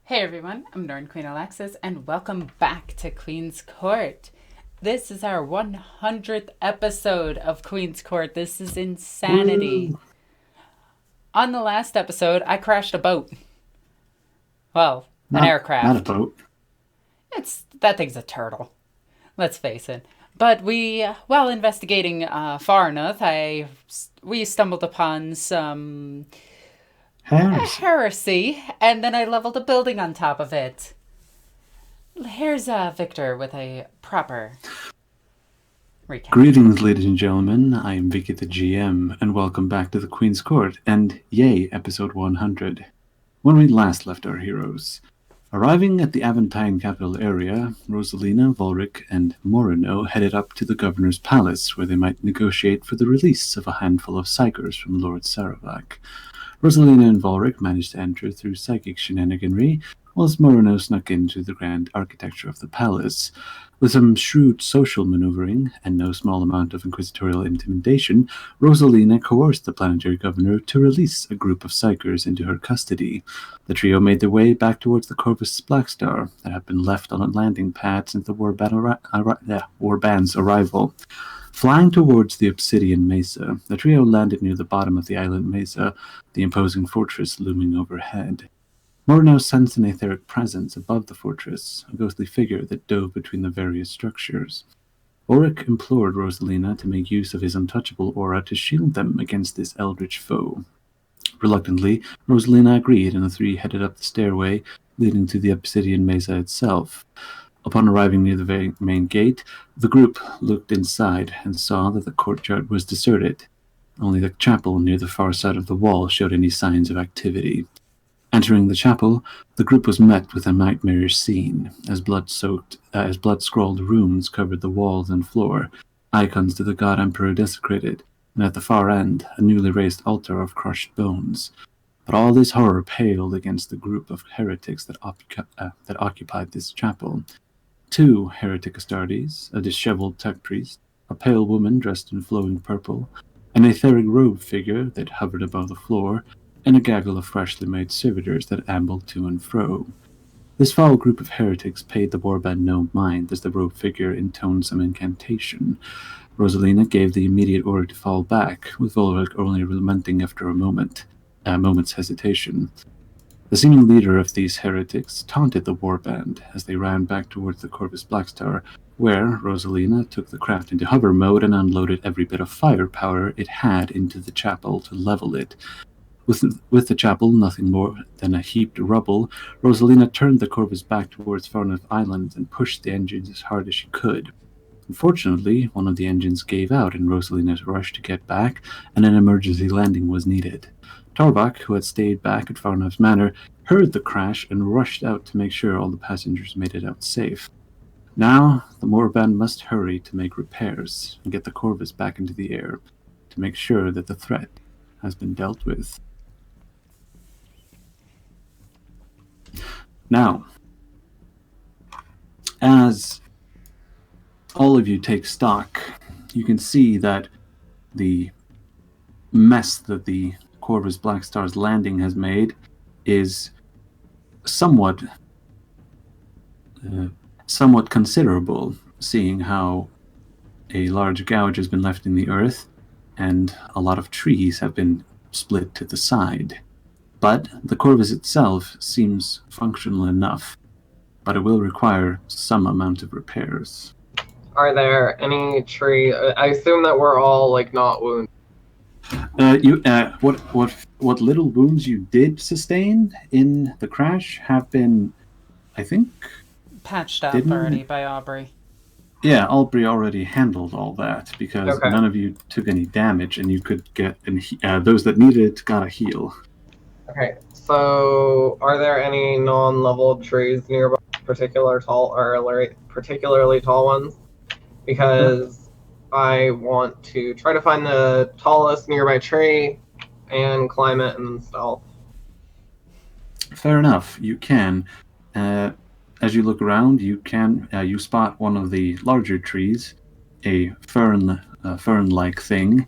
Hey everyone, I'm Egoqueenalexis, and welcome back to Queen's Court. This is our 100th episode of Queen's Court. This is insanity. Woo! On the last episode, I crashed a boat. Well, an Not a aircraft. boat. That thing's a turtle. Let's face it. But while investigating far enough, we stumbled upon some Heresy. heresy, and then I leveled a building on top of it. Here's Victor with a proper recap. Greetings, ladies and gentlemen. I am Vicky the GM, and welcome back to the Queen's Court, and yay, episode 100. When we last left our heroes. Arriving at the Aventine capital area, Rosalina, Volric, and Morino headed up to the governor's palace, where they might negotiate for the release of a handful of psychers from Lord Saravac. Rosalina and Volric managed to enter through psychic shenaniganry, whilst Morino snuck into the grand architecture of the palace. With some shrewd social maneuvering and no small amount of inquisitorial intimidation, Rosalina coerced the planetary governor to release a group of psychers into her custody. The trio made their way back towards the Corvus Blackstar that had been left on a landing pad since the warband's arrival. Flying towards the Obsidian Mesa, the trio landed near the bottom of the island mesa, the imposing fortress looming overhead. Morino sensed an etheric presence above the fortress, a ghostly figure that dove between the various structures. Auric implored Rosalina to make use of his untouchable aura to shield them against this eldritch foe. Reluctantly, Rosalina agreed, and the three headed up the stairway leading to the Obsidian Mesa itself. Upon arriving near the main gate, the group looked inside and saw that the courtyard was deserted. Only the chapel near the far side of the wall showed any signs of activity. Entering the chapel, the group was met with a nightmarish scene, as blood-scrawled runes covered the walls and floor, icons to the god emperor desecrated, and at the far end, a newly raised altar of crushed bones. But all this horror paled against the group of heretics that occupied this chapel. Two heretic Astartes, a disheveled tech priest, a pale woman dressed in flowing purple, an etheric robed figure that hovered above the floor, and a gaggle of freshly made servitors that ambled to and fro. This foul group of heretics paid the warband no mind as the robed figure intoned some incantation. Rosalina gave the immediate order to fall back, with Volric only relenting after a moment's hesitation. The seeming leader of these heretics taunted the warband as they ran back towards the Corvus Blackstar, where Rosalina took the craft into hover mode and unloaded every bit of firepower it had into the chapel to level it. With the chapel nothing more than a heaped rubble, Rosalina turned the Corvus back towards Farneth Island and pushed the engines as hard as she could. Unfortunately, one of the engines gave out in Rosalina's rush to get back, and an emergency landing was needed. Tarbak, who had stayed back at Farneth's Manor, heard the crash and rushed out to make sure all the passengers made it out safe. Now, the warband must hurry to make repairs and get the Corvus back into the air to make sure that the threat has been dealt with. Now, as all of you take stock, you can see that the mess that the Corvus Blackstar's landing has made is somewhat considerable, seeing how a large gouge has been left in the earth and a lot of trees have been split to the side. But the Corvus itself seems functional enough, but it will require some amount of repairs. Are there any tree? I assume that we're all not wounded. What little wounds you did sustain in the crash have been, I think, Patched up already by Aubrey. Yeah, Aubrey already handled all that because Okay. none of you took any damage, and you could get those that needed it got a heal. Okay. So, are there any non-leveled trees nearby, particularly tall ones? Because I want to try to find the tallest nearby tree and climb it and stealth. Fair enough. You can. As you look around, you spot one of the larger trees, a fern-like thing,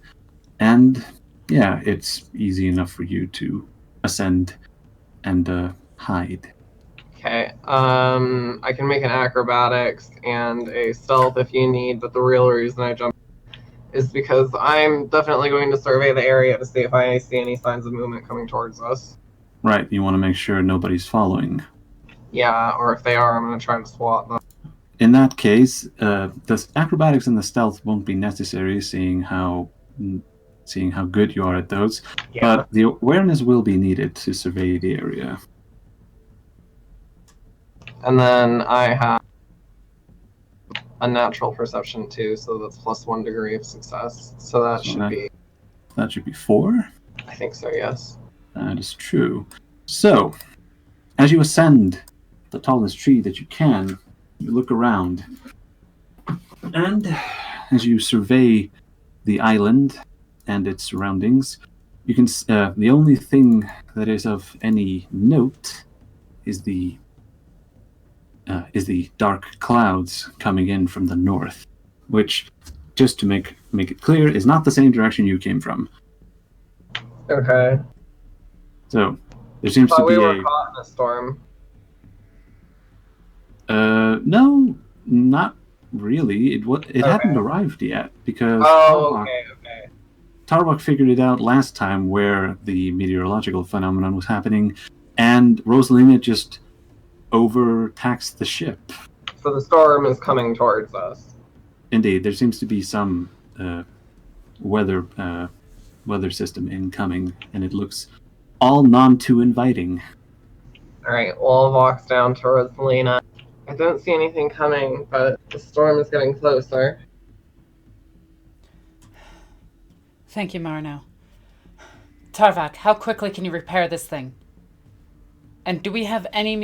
and yeah, it's easy enough for you to ascend and hide. Okay. I can make an acrobatics and a stealth if you need, but the real reason I jumped is because I'm definitely going to survey the area to see if I see any signs of movement coming towards us. Right, you want to make sure nobody's following. Yeah, or if they are, I'm going to try to swat them. In that case, the acrobatics and the stealth won't be necessary, seeing how good you are at those. Yeah. But the awareness will be needed to survey the area. And then I have a natural perception too, so that's +1 degree of success. So that should be 4. I think so, yes. That is true. So, as you ascend the tallest tree that you can, you look around, and as you survey the island and its surroundings, you can the only thing that is of any note is the dark clouds coming in from the north, which, just to make it clear, is not the same direction you came from. Okay. So there seems to be we were caught in a storm. No, not really. It hadn't arrived yet because okay. Tarbuck figured it out last time where the meteorological phenomenon was happening, and Rosalina just overtaxed the ship. So the storm is coming towards us. Indeed, there seems to be some weather system incoming, and it looks all none too inviting. Alright, Wall walks down to Rosalina. I don't see anything coming, but the storm is getting closer. Thank you, Marno. Tarvak, how quickly can you repair this thing? And do we have any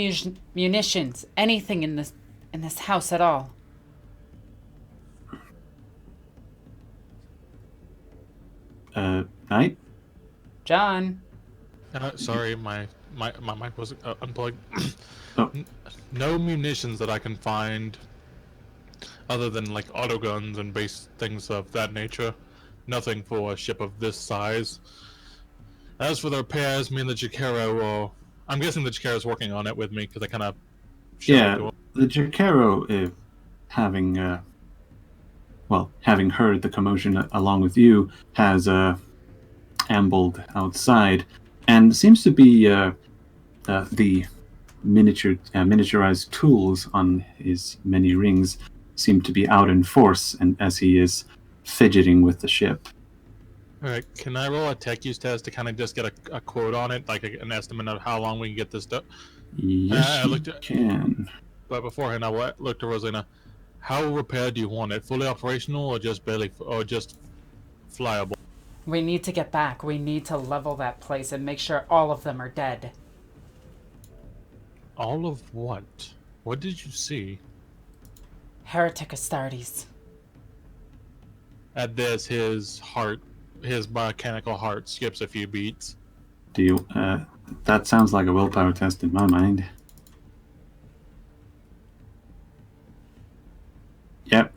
munitions, anything in this house at all? Right? John? Sorry, my mic was unplugged. Oh. No munitions that I can find other than like autoguns and base things of that nature. Nothing for a ship of this size. As for the repairs, me and the Jacaro, I'm guessing the Jacaro is working on it with me because I kind of the Jacaro, having heard the commotion along with you, has ambled outside and seems to be the miniaturized tools on his many rings seem to be out in force, and as he is fidgeting with the ship. Alright, can I roll a tech use test to kind of just get a quote on it, like an estimate of how long we can get this done? Yes, you can. But beforehand, I looked to Rosalina. How repaired do you want it? Fully operational or just flyable? We need to get back. We need to level that place and make sure all of them are dead. All of what? What did you see? Heretic Astartes. At this, his mechanical heart skips a few beats. Do you, that sounds like a willpower test in my mind. Yep.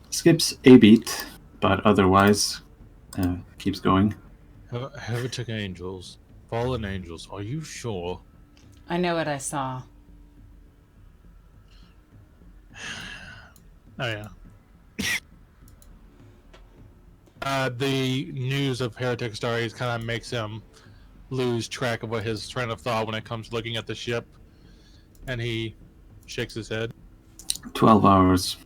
Skips a beat, but otherwise, keeps going. Heretic angels. Fallen angels. Are you sure? I know what I saw. Oh, yeah. The news of Heretic Stories kind of makes him lose track of what his train of thought when it comes to looking at the ship. And he shakes his head. 12 hours.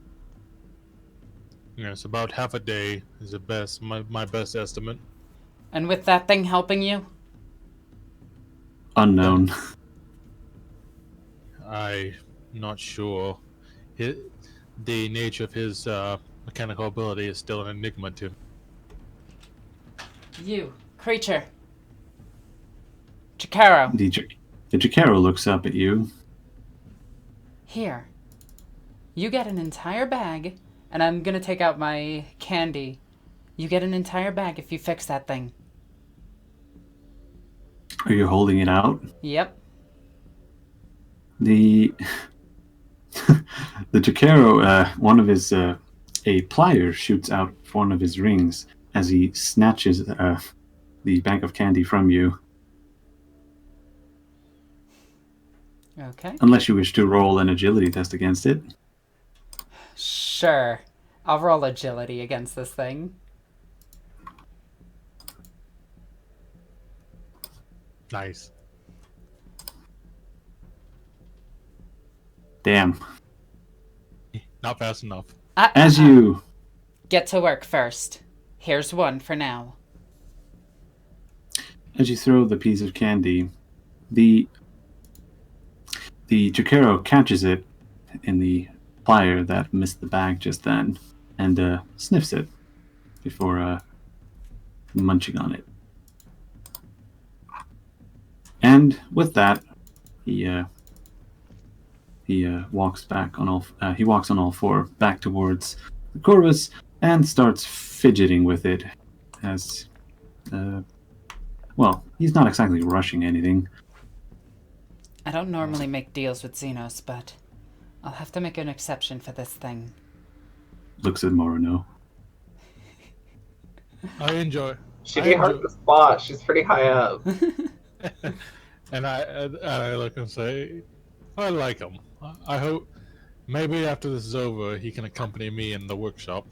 Yes, about half a day is the best, my best estimate. And with that thing helping you? Unknown. I'm not sure. The nature of his mechanical ability is still an enigma to me. You, creature. Jacaro. The Jacaro looks up at you. Here. You get an entire bag, and I'm gonna take out my candy. You get an entire bag if you fix that thing. Are you holding it out? Yep. The Jacaro, one of his a plier shoots out one of his rings as he snatches the bag of candy from you. Okay. Unless you wish to roll an agility test against it. Sure. I'll roll agility against this thing. Nice. Damn. Not fast enough. As you Get to work first. Here's one for now. throw the piece of candy, the Jakero catches it in the plier that missed the bag just then, and sniffs it before munching on it. And with that, he walks back on all. He walks on all four back towards the Corvus and starts fidgeting with it, as well. He's not exactly rushing anything. I don't normally make deals with Xenos, but I'll have to make an exception for this thing. Looks at Morino. I enjoy. She'd be hard to spot. She's pretty high up. And I look and say, I like him. I hope maybe after this is over, he can accompany me in the workshop.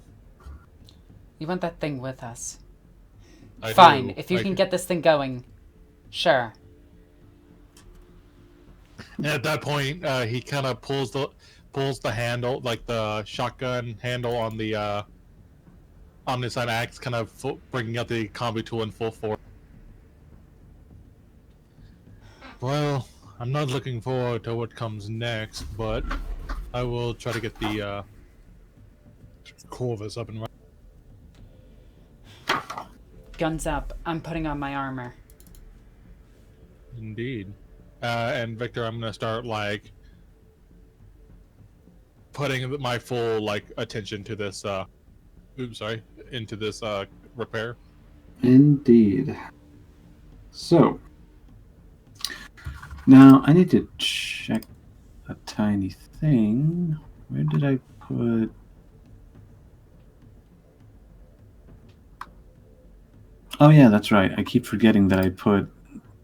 You want that thing with us? I Fine, do. if you can get this thing going. Sure. And at that point, he kind of pulls the handle, like the shotgun handle on the Omnicide axe, kind of bringing out the combi tool in full force. Well, I'm not looking forward to what comes next, but I will try to get the Corvus up and running. Guns up. I'm putting on my armor. Indeed. And Victor, I'm gonna start putting my full attention to this. Into this repair. Indeed. So now I need to check a tiny thing. Where did I put? Oh yeah, that's right. I keep forgetting that I put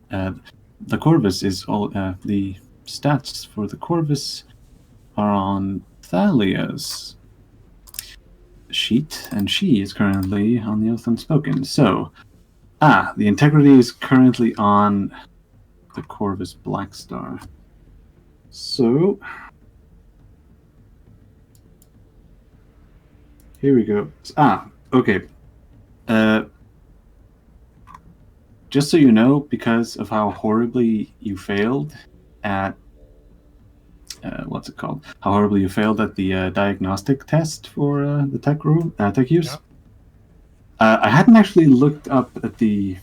the Corvus is all the stats for the Corvus are on Thalia's sheet, and she is currently on the Oath Unspoken. So, the integrity is currently on the Corvus Blackstar. So, here we go. Okay. Just so you know, because of how horribly you failed at what's it called? How horribly you failed at the diagnostic test for the tech use. Yeah. I hadn't actually looked up at the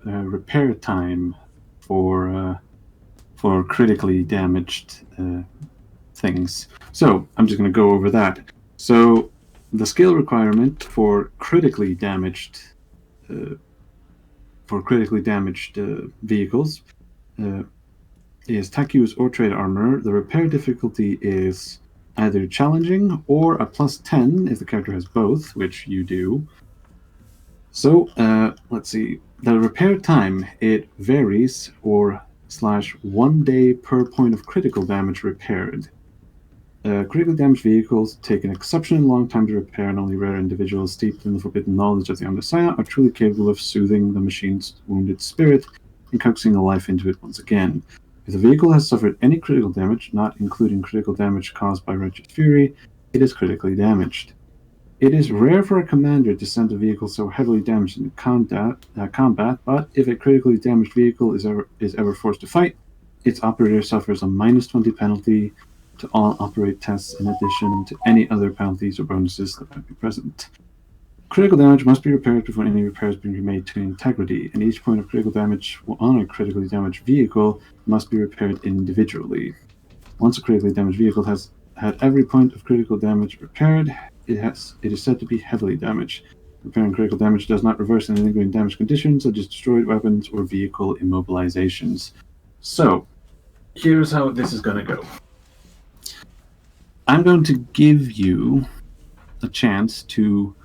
repair time for critically damaged things, so I'm just going to go over that. So the skill requirement for critically damaged vehicles is tech use or trade armor. The repair difficulty is either challenging or a +10 if the character has both, which you do. So let's see. The repair time, it varies or /1 day per point of critical damage repaired. Critical damage vehicles take an exceptionally long time to repair, and only rare individuals steeped in the forbidden knowledge of the Omnissiah are truly capable of soothing the machine's wounded spirit and coaxing a life into it once again. If the vehicle has suffered any critical damage, not including critical damage caused by Wretched Fury, it is critically damaged. It is rare for a commander to send a vehicle so heavily damaged in combat, but if a critically damaged vehicle is ever forced to fight, its operator suffers a -20 penalty to all operate tests in addition to any other penalties or bonuses that might be present. Critical damage must be repaired before any repairs being made to integrity, and each point of critical damage on a critically damaged vehicle must be repaired individually. Once a critically damaged vehicle has had every point of critical damage repaired, it is said to be heavily damaged. Repairing critical damage does not reverse any lingering damage conditions, such as destroyed weapons or vehicle immobilizations. So, here's how this is going to go. I'm going to give you a chance to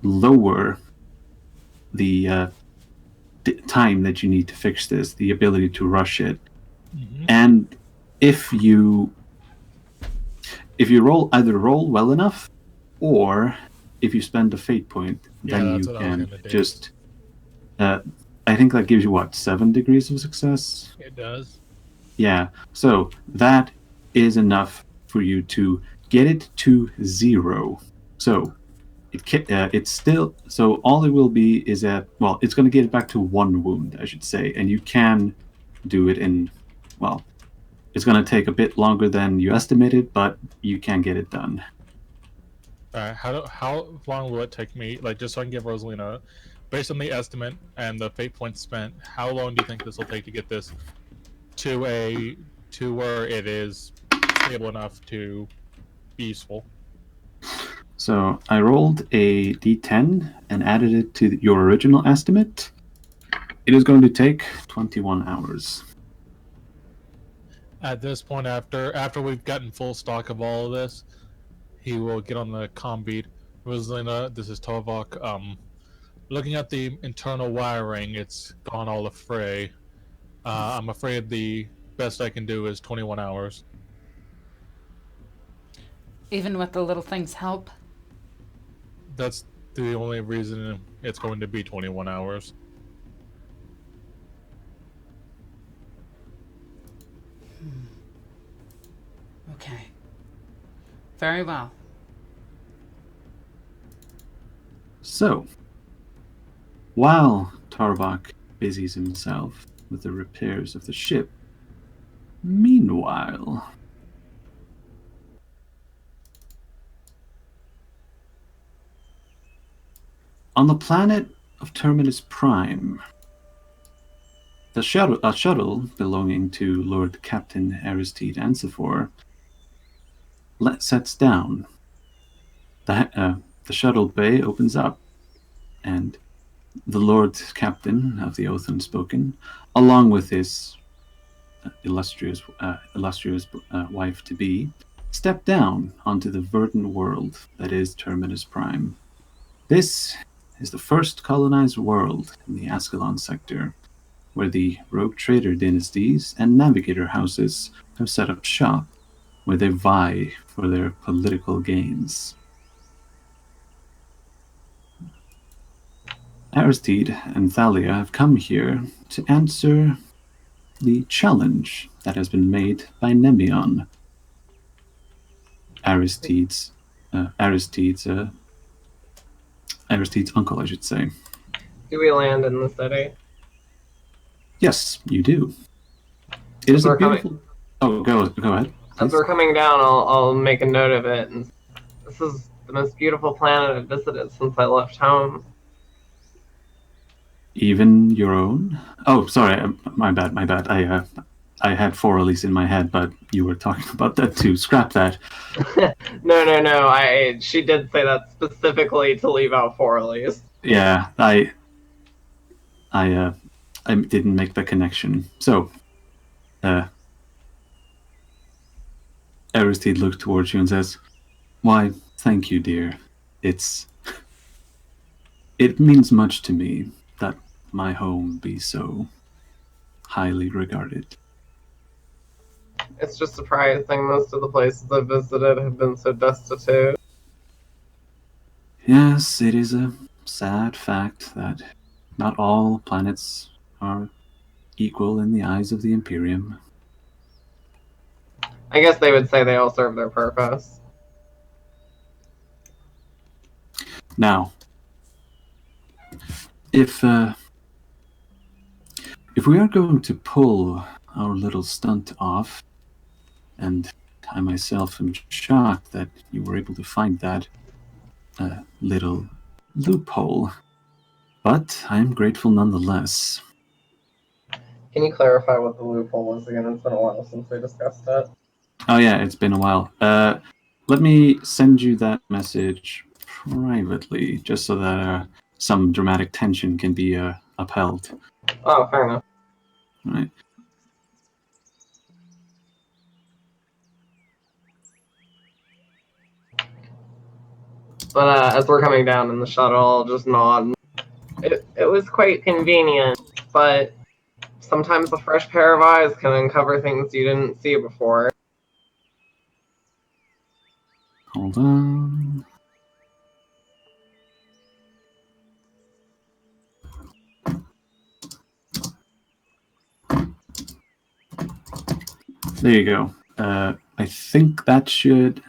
lower the time that you need to fix this, the ability to rush it. Mm-hmm. And if you roll well enough, or if you spend a fate point, Yeah, then that's you what I was can gonna do. just. I think that gives you what, 7 degrees of success. It does. Yeah. So that is enough for you to get it to 0. So it's still, so all it will be is it's going to get it back to 1 wound, I should say, and you can do it in, well, it's going to take a bit longer than you estimated, but you can get it done. All right. How long will it take me? Like, just so I can give Rosalina, based on the estimate and the fate points spent, how long do you think this will take to get this to where it is stable enough to be useful? So I rolled a d10 and added it to your original estimate. It is going to take 21 hours. At this point, after we've gotten full stock of all of this, he will get on the comm beat. Rosalina, this is Torvok. Looking at the internal wiring, it's gone all afray. I'm afraid the best I can do is 21 hours. Even with the little things help? That's the only reason it's going to be 21 hours. Okay. Very well. So, while Torvok busies himself with the repairs of the ship, meanwhile, on the planet of Terminus Prime, a shuttle belonging to Lord Captain Aristide Ansifor sets down. The shuttle bay opens up, and the Lord Captain of the Oath Unspoken, along with his illustrious wife-to-be, step down onto the verdant world that is Terminus Prime. This is the first colonized world in the Ascalon sector, where the rogue trader dynasties and navigator houses have set up shop, where they vie for their political gains. Aristide and Thalia have come here to answer the challenge that has been made by Nemeon, Aristide's uncle, I should say. Do we land in the city? Yes, you do. It is a beautiful. Oh, go ahead. As we're coming down, I'll make a note of it. And this is the most beautiful planet I've visited since I left home. Even your own? Oh, sorry. My bad. I had Foralis in my head, but you were talking about that too. Scrap that. No. She did say that specifically to leave out Foralis. Yeah, I didn't make the connection. So, Aristide looks towards you and says, "Why, thank you, dear. It means much to me that my home be so highly regarded." It's just surprising most of the places I've visited have been so destitute. Yes, it is a sad fact that not all planets are equal in the eyes of the Imperium. I guess they would say they all serve their purpose. Now, if we are going to pull our little stunt off, and I myself am shocked that you were able to find that little loophole, but I am grateful nonetheless. Can you clarify what the loophole was again? It's been a while since we discussed it. Oh yeah, it's been a while. Let me send you that message privately, just so that some dramatic tension can be upheld. Oh, fair enough. All right. But as we're coming down in the shuttle, I'll just nod. It was quite convenient, but sometimes a fresh pair of eyes can uncover things you didn't see before. Hold on. There you go. I think that should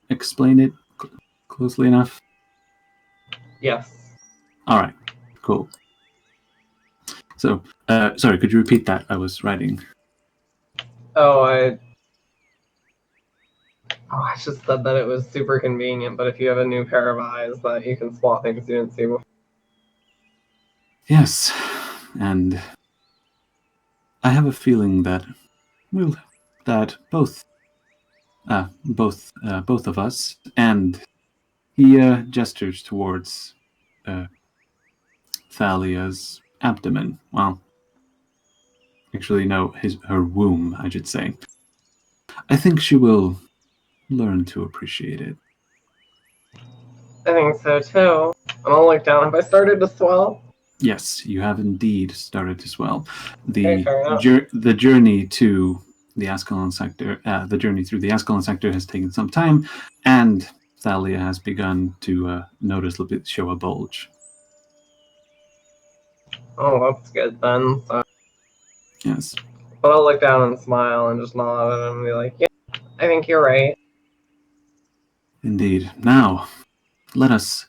explain it closely enough. Yes. All right, cool. So, sorry, could you repeat that? I was writing. I just said that it was super convenient, but if you have a new pair of eyes, that you can spot things you didn't see before. Yes, and I have a feeling that, well, that both of us, and he gestures towards Thalia's abdomen. Well, actually, no, her womb, I should say. I think she will learn to appreciate it. I think so too. And I'll look down. Have I started to swell? Yes, you have indeed started to swell. Okay, fair enough. The journey to the Ascalon sector, the journey through the Ascalon sector has taken some time, and Thalia has begun to noticeably show a bulge. Oh, that's good then. So, Yes. but I'll look down and smile and just nod at him and be like, yeah, I think you're right. Indeed. Now, let us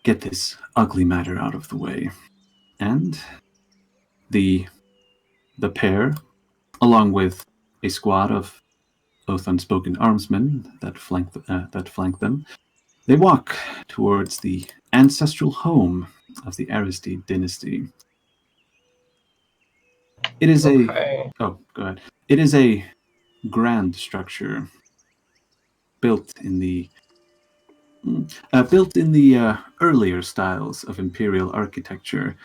get this ugly matter out of the way. And the pair, along with a squad of both unspoken armsmen that flank them, they walk towards the ancestral home of the Heresy dynasty. It is Okay. go ahead. It is a grand structure built in the earlier styles of imperial architecture.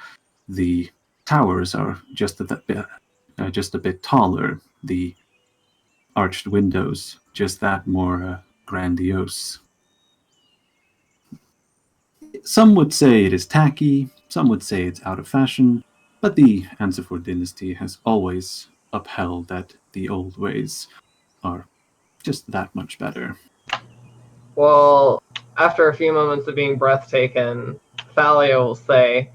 The towers are just a bit taller. The arched windows just that more grandiose. Some would say it is tacky, some would say it's out of fashion, but the Ansifor dynasty has always upheld that the old ways are just that much better. Well, after a few moments of being breathtaking, Thalia will say,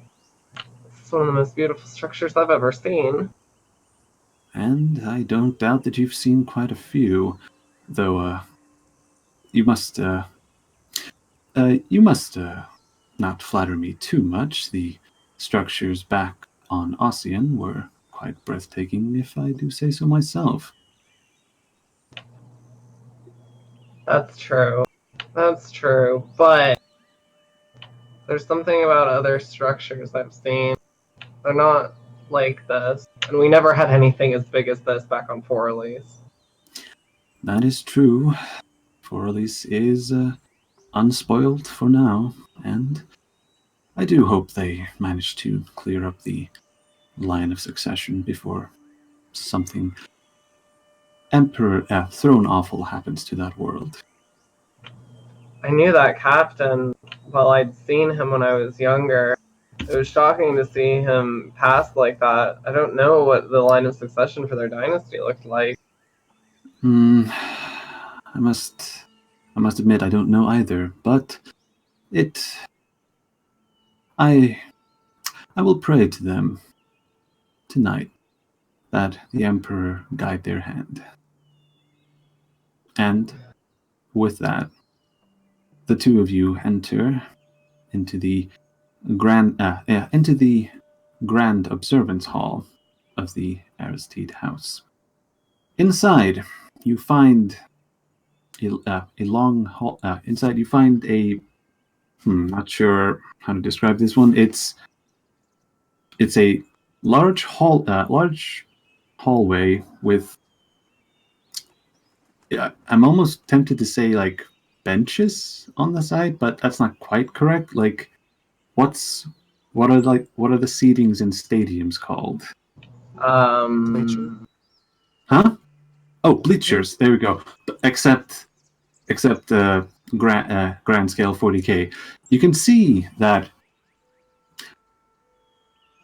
"This is one of the most beautiful structures I've ever seen." And I don't doubt that you've seen quite a few, though you must not flatter me too much. The structures back on Ossian were quite breathtaking, if I do say so myself. That's true. That's true. But there's something about other structures I've seen. They're not like this. And we never had anything as big as this back on Forley's. That is true. Forlis is unspoiled for now, and I do hope they manage to clear up the line of succession before something throne awful happens to that world. I knew that captain. Well, I'd seen him when I was younger. It was shocking to see him pass like that. I don't know what the line of succession for their dynasty looked like. I must admit I don't know either, but I will pray to them tonight that the Emperor guide their hand. And with that, the two of you enter into the grand observance hall of the Aristide house. Inside, you find a long hall. Inside, you find a not sure how to describe this one. It's a large hallway with. I'm almost tempted to say like benches on the side, but that's not quite correct. Like, what are the seatings in stadiums called? Huh? Oh, bleachers. There we go. Except grand scale 40K. You can see that.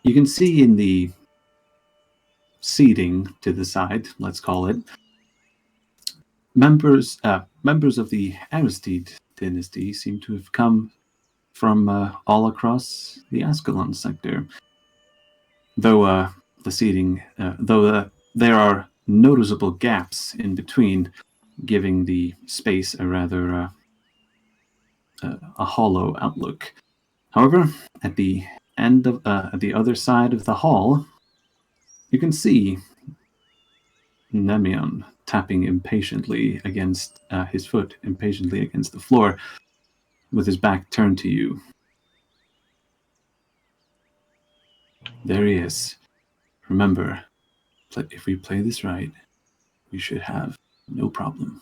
You can see in the seating to the side, let's call it, members of the Aristide dynasty seem to have come from all across the Ascalon sector. Though there are noticeable gaps in between, giving the space a rather a hollow outlook. However, at the other side of the hall, you can see Nemion tapping impatiently against his foot impatiently against the floor, with his back turned to you. There he is. Remember, if we play this right, we should have no problem.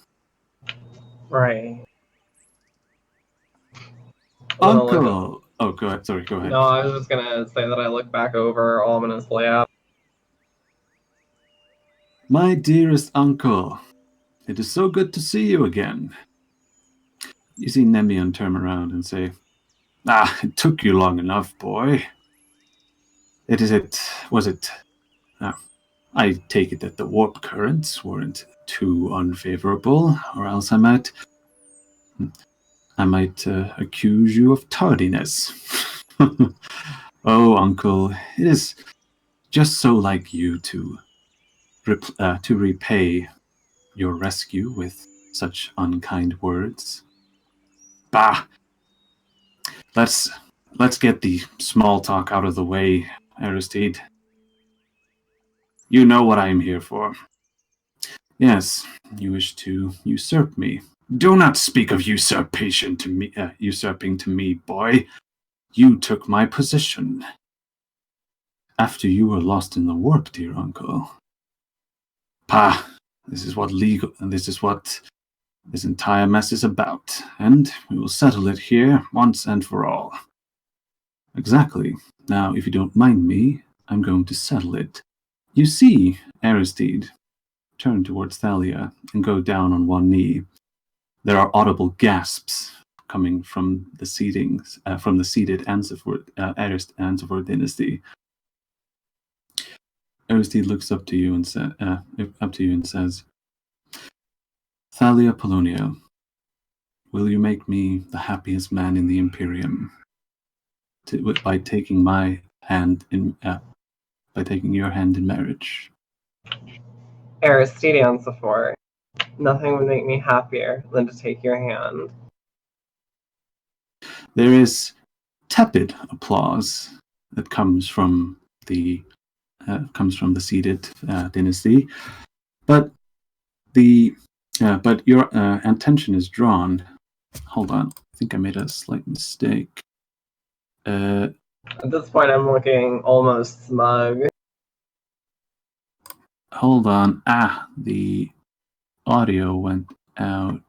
Right. Uncle! Oh, go ahead. Sorry, go ahead. No, I was just gonna say that I look back over ominously at. My dearest uncle, it is so good to see you again. You see Nemion turn around and say, it took you long enough, boy. I take it that the warp currents weren't too unfavorable, or else I might accuse you of tardiness. Oh, uncle, it is just so like you to repay your rescue with such unkind words. Bah! Let's get the small talk out of the way, Aristide. You know what I am here for. Yes, you wish to usurp me. Do not speak of usurping to me, boy. You took my position. After you were lost in the warp, dear uncle. Pah! This is what this entire mess is about, and we will settle it here once and for all. Exactly. Now, if you don't mind me, I'm going to settle it. You see, Aristide, turn towards Thalia and go down on one knee. There are audible gasps coming from the seated Ansevor dynasty. Aristide looks up to you and says, Thalia Polonia, will you make me the happiest man in the Imperium by taking your hand in marriage? Aristide Ansifor, nothing would make me happier than to take your hand. There is tepid applause that comes from the seated dynasty, but your attention is drawn. Hold on, I think I made a slight mistake. At this point, I'm looking almost smug. Hold on. The audio went out.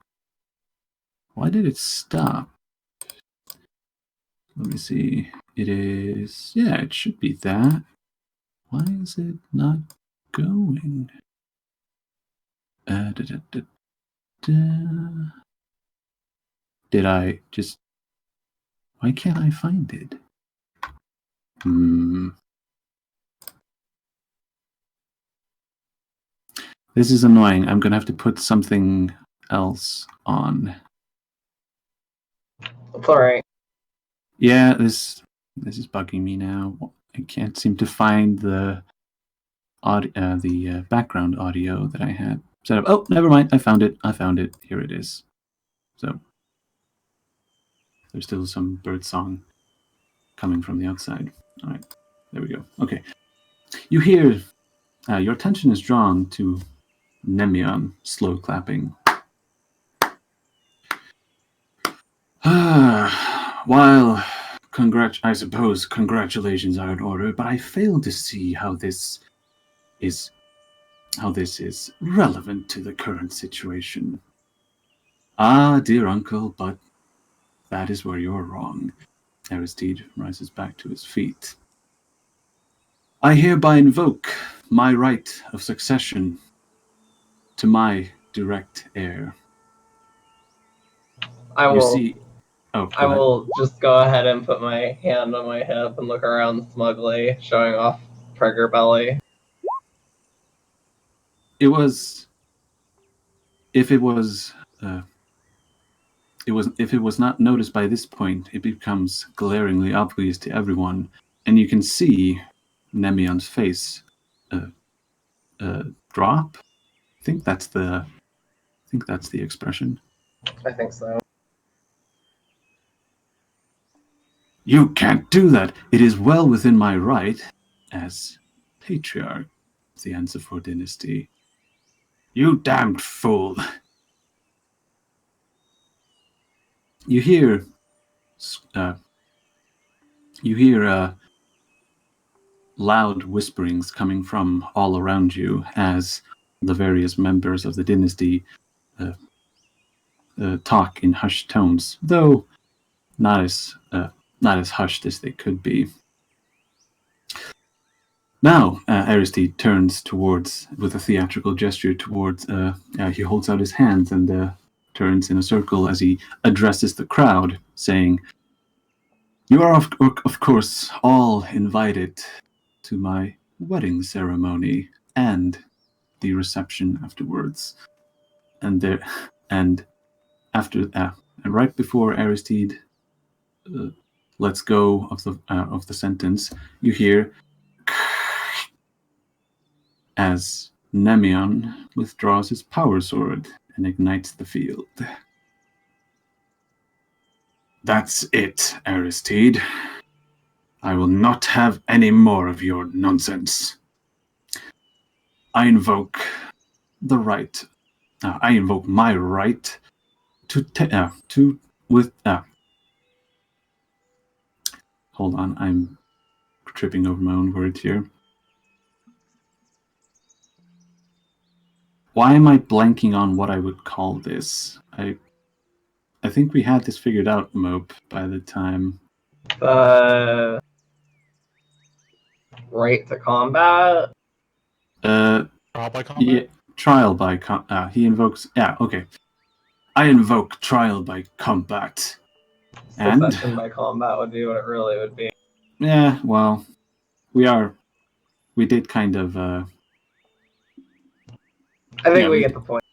Why did it stop? Let me see. It should be that. Why is it not going? Did I just... Why can't I find it? This is annoying. I'm gonna have to put something else on. It's alright. Yeah, this is bugging me now. I can't seem to find the background audio that I had set up. Oh, never mind. I found it. Here it is. So there's still some bird song coming from the outside. All right, there we go. Okay, you hear your attention is drawn to Nemion slow clapping. While I suppose congratulations are in order, but I fail to see how this is relevant to the current situation. Dear uncle, but that is where you're wrong. Aristide rises back to his feet. I hereby invoke my right of succession to my direct heir. I will just go ahead and put my hand on my hip and look around smugly, showing off Trigger belly. It was. If it was. If it was not noticed by this point, it becomes glaringly obvious to everyone, and you can see Nemion's face drop. I think that's the expression. I think so. You can't do that. It is well within my right as patriarch of the Ansifor dynasty. You damned fool. You hear loud whisperings coming from all around you as the various members of the dynasty talk in hushed tones, though not as hushed as they could be. Now, Aristide turns towards, with a theatrical gesture towards, he holds out his hands and turns in a circle as he addresses the crowd, saying, "You are, of course, all invited to my wedding ceremony and the reception afterwards." And right before Aristide lets go of the sentence, you hear as Nemion withdraws his power sword and ignites the field. That's it, Aristide. I will not have any more of your nonsense. I invoke my right to hold on, I'm tripping over my own words here. Why am I blanking on what I would call this? I think we had this figured out, Mope, by the time. Right to combat? Trial by combat? Yeah, trial by he invokes. Yeah, okay. I invoke trial by combat. Secession by combat would be what it really would be. Yeah, well, we did kind of. I think we get the point.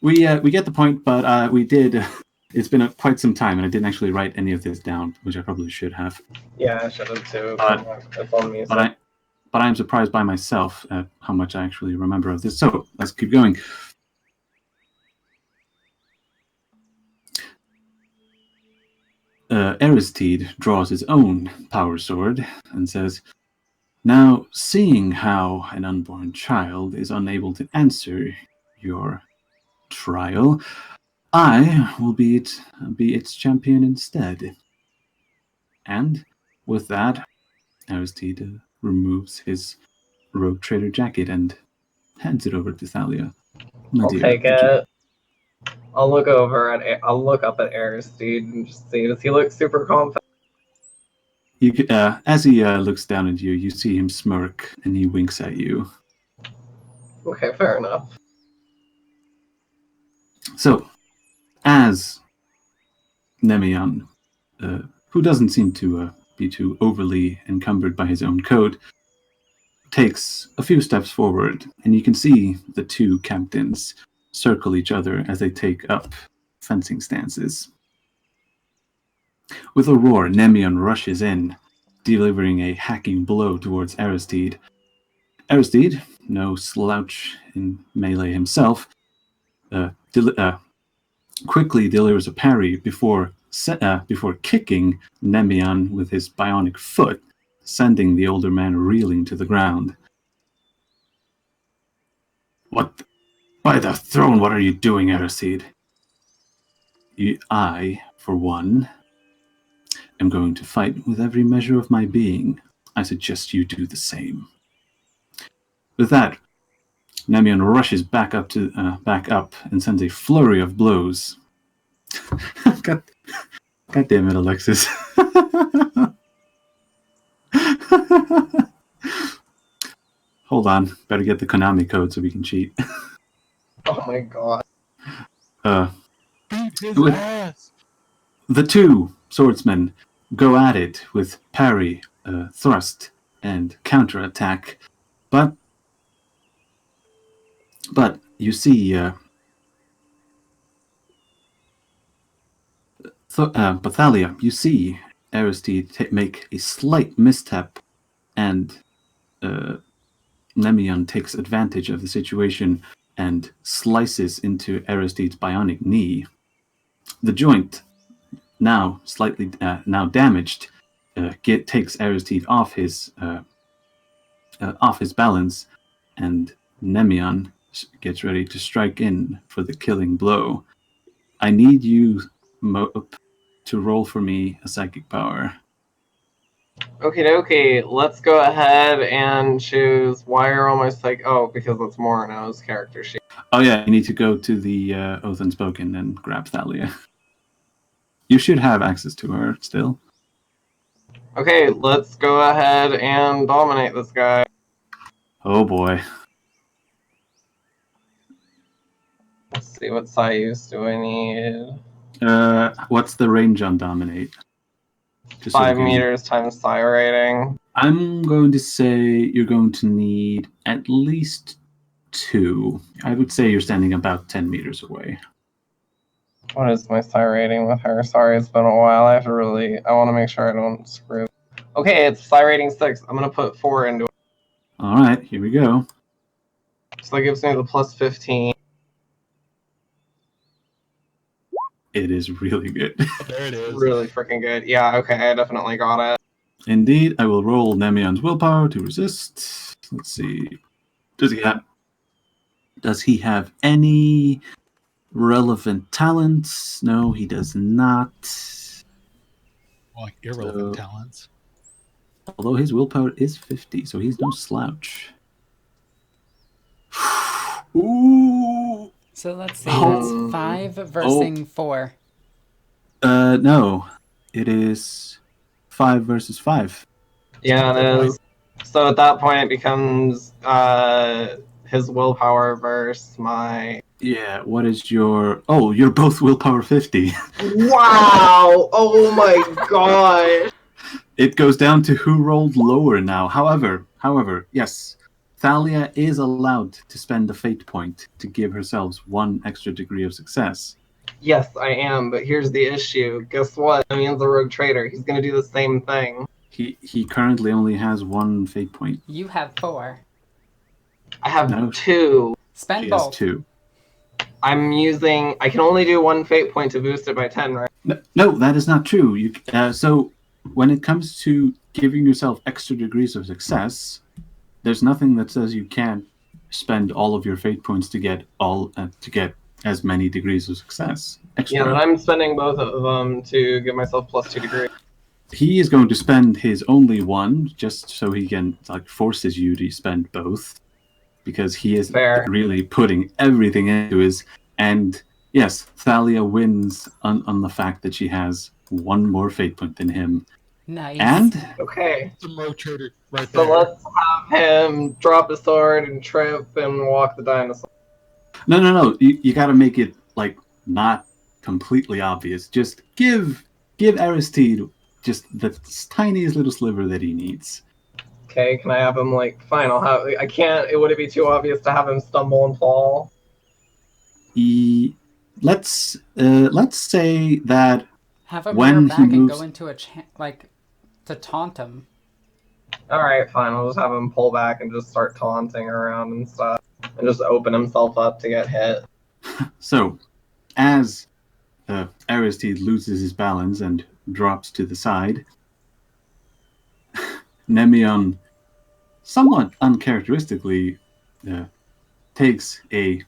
We get the point, but we did. It's been quite some time, and I didn't actually write any of this down, which I probably should have. Yeah, I should have too. It's on me. But I'm surprised by myself at how much I actually remember of this. So let's keep going. Aristide draws his own power sword and says, "Now, seeing how an unborn child is unable to answer your trial, I will be its champion instead." And with that, Aristide removes his rogue trader jacket and hands it over to Thalia. I'll take it. I'll look up at Aristide and just see, does he look super confident? You could, as he looks down at you, you see him smirk and he winks at you. Okay, fair enough. So, as Nemion, who doesn't seem to be too overly encumbered by his own code, takes a few steps forward, and you can see the two captains circle each other as they take up fencing stances. With a roar, Nemion rushes in, delivering a hacking blow towards Aristide. Aristide, no slouch in melee himself, quickly delivers a parry before kicking Nemion with his bionic foot, sending the older man reeling to the ground. "What? By the throne, what are you doing, Aristide?" "I, for one, am going to fight with every measure of my being. I suggest you do the same." With that, Nemion rushes back up and sends a flurry of blows. God damn it, Alexis. Hold on, better get the Konami code so we can cheat. Oh my god. Beat his ass! The two swordsmen go at it with parry, thrust, and counterattack, but But you see, Bathalia, you see Aristide make a slight misstep, and Nemion takes advantage of the situation and slices into Aristide's bionic knee. The joint, now slightly now damaged, takes Aristide off his balance, and Nemion gets ready to strike in for the killing blow. I need you, Mope, to roll for me a psychic power. Okie dokie, let's go ahead and choose why are all my because it's Morano's character sheet. Oh yeah, you need to go to the Oath Unspoken and grab Thalia. You should have access to her still. Okay, let's go ahead and dominate this guy. Oh boy. Let's see, what size do I need? What's the range on Dominate? Just 5 meters times psi rating. I'm going to say you're going to need at least 2. I would say you're standing about 10 meters away. What is my psi rating with her? Sorry, it's been a while. I want to make sure I don't screw. Okay, it's psi rating 6. I'm going to put 4 into it. Alright, here we go. So that gives me the plus 15. It is really good. There it is. Really freaking good. Yeah, okay, I definitely got it. Indeed, I will roll Nemion's willpower to resist. Let's see. Does he have any relevant talents? No, he does not. Like irrelevant talents. Although his willpower is 50, so he's no slouch. Ooh. So let's see. That's 5 versus 4. No. It is 5 versus 5. Yeah, it is. So at that point, it becomes his willpower versus my... Yeah, what is your... Oh, you're both willpower 50. Wow! Oh my gosh! It goes down to who rolled lower now. However, yes, Thalia is allowed to spend a fate point to give herself 1 extra degree of success. Yes, I am, but here's the issue. Guess what? Nemian's a rogue trader. He's gonna do the same thing. He currently only has 1 fate point. You have 4. I have No. 2. Spend She has both. 2. I can only do 1 fate point to boost it by 10, right? No, that is not true. So when it comes to giving yourself extra degrees of success, there's nothing that says you can't spend all of your fate points to get as many degrees of success. Extra. Yeah, but I'm spending both of them to give myself plus 2 degrees. He is going to spend his only 1 just so he can forces you to spend both, because he is Fair. really putting everything into his. And yes, Thalia wins on the fact that she has 1 more fate point than him. Nice. And Okay, Some rogue trader right so there. let's have him drop his sword and trip and walk the dinosaur. no, you got to make it not completely obvious. Just give Aristide just the tiniest little sliver that he needs. Okay, can I have him fine, I can't, would it be too obvious to have him stumble and fall? Let's say that Have him when rear he back and moves- go into a to taunt him. Alright, fine, I'll just have him pull back and just start taunting around and stuff. And just open himself up to get hit. So, as Aristide loses his balance and drops to the side, Nemion, somewhat uncharacteristically, takes a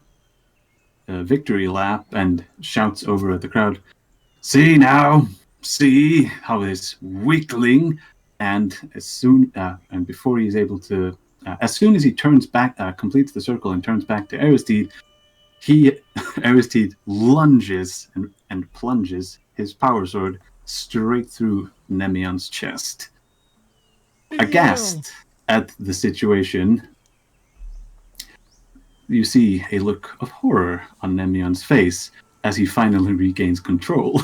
victory lap and shouts over at the crowd, "See now, see how this weakling!" And before he's able to, as soon as he turns back, completes the circle and turns back to Aristide, Aristide lunges and plunges his power sword straight through Nemion's chest. Aghast at the situation, you see a look of horror on Nemion's face as he finally regains control.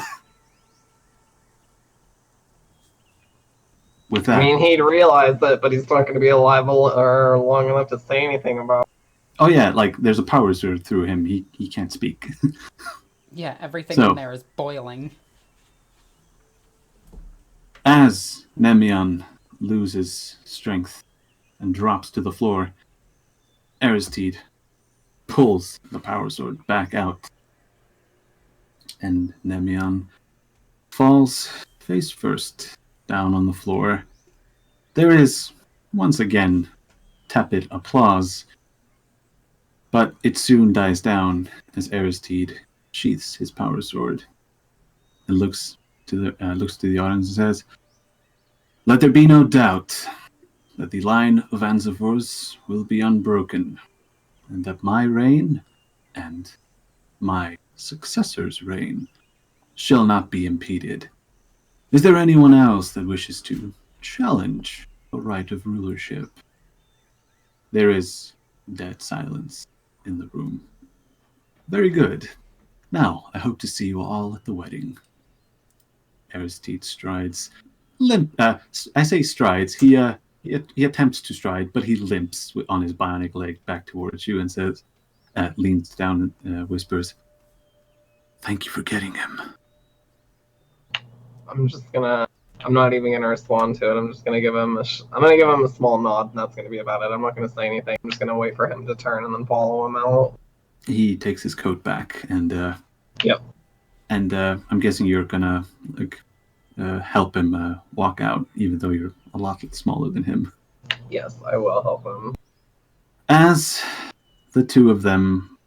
With that, I mean, he'd realize it, but he's not going to be alive or long enough to say anything about it. Oh yeah, like there's a power surge through him. He can't speak. Yeah, everything So- in there is boiling. As Nemeon loses strength and drops to the floor, Aristide pulls the power sword back out, and Nemeon falls face first down on the floor. There is, once again, tepid applause, but it soon dies down as Aristide sheaths his power sword and looks to the audience and says, "Let there be no doubt that the line of Anzavors will be unbroken, and that my reign and my successor's reign shall not be impeded. Is there anyone else that wishes to challenge the right of rulership?" There is dead silence in the room. Very good. Now, I hope to see you all at the wedding. Aristide strides. I say strides. He attempts to stride, but he limps on his bionic leg back towards you and says, leans down and whispers, "Thank you for getting him." I'm not even gonna respond to it. I'm just gonna give him I'm gonna give him a small nod, and that's gonna be about it. I'm not gonna say anything. I'm just gonna wait for him to turn and then follow him out. He takes his coat back and Yep. And I'm guessing you're gonna help him walk out, even though you're a lot smaller than him. Yes, I will help him. As the two of them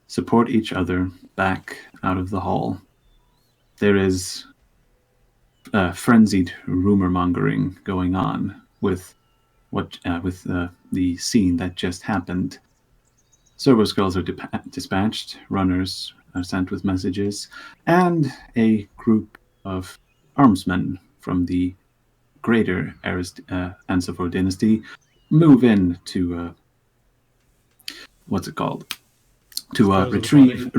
support each other back out of the hall, there is frenzied rumor mongering going on with the scene that just happened. Servo skulls are dispatched, runners are sent with messages, and a group of armsmen from the greater Ansafor dynasty move in to what's it called? To retrieve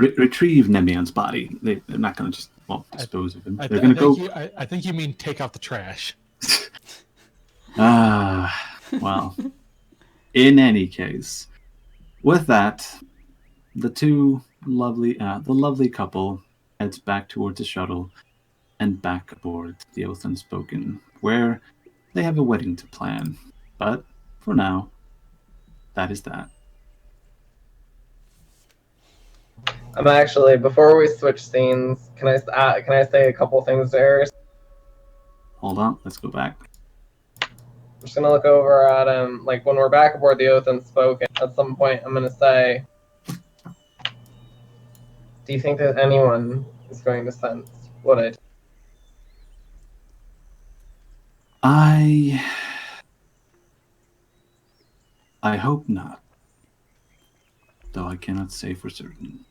Nemeon's body. They're not going to just dispose of him. They're going to go. I think you mean take out the trash. Well. In any case, with that, the lovely couple heads back towards the shuttle and back aboard the Oath Unspoken, where they have a wedding to plan. But for now, that is that. I'm actually, before we switch scenes, can I say a couple things there? Hold on, let's go back. I'm just gonna look over at him, like when we're back aboard the Oath Unspoken. At some point, I'm gonna say, "Do you think that anyone is going to sense what I?" I hope not, though I cannot say for certain.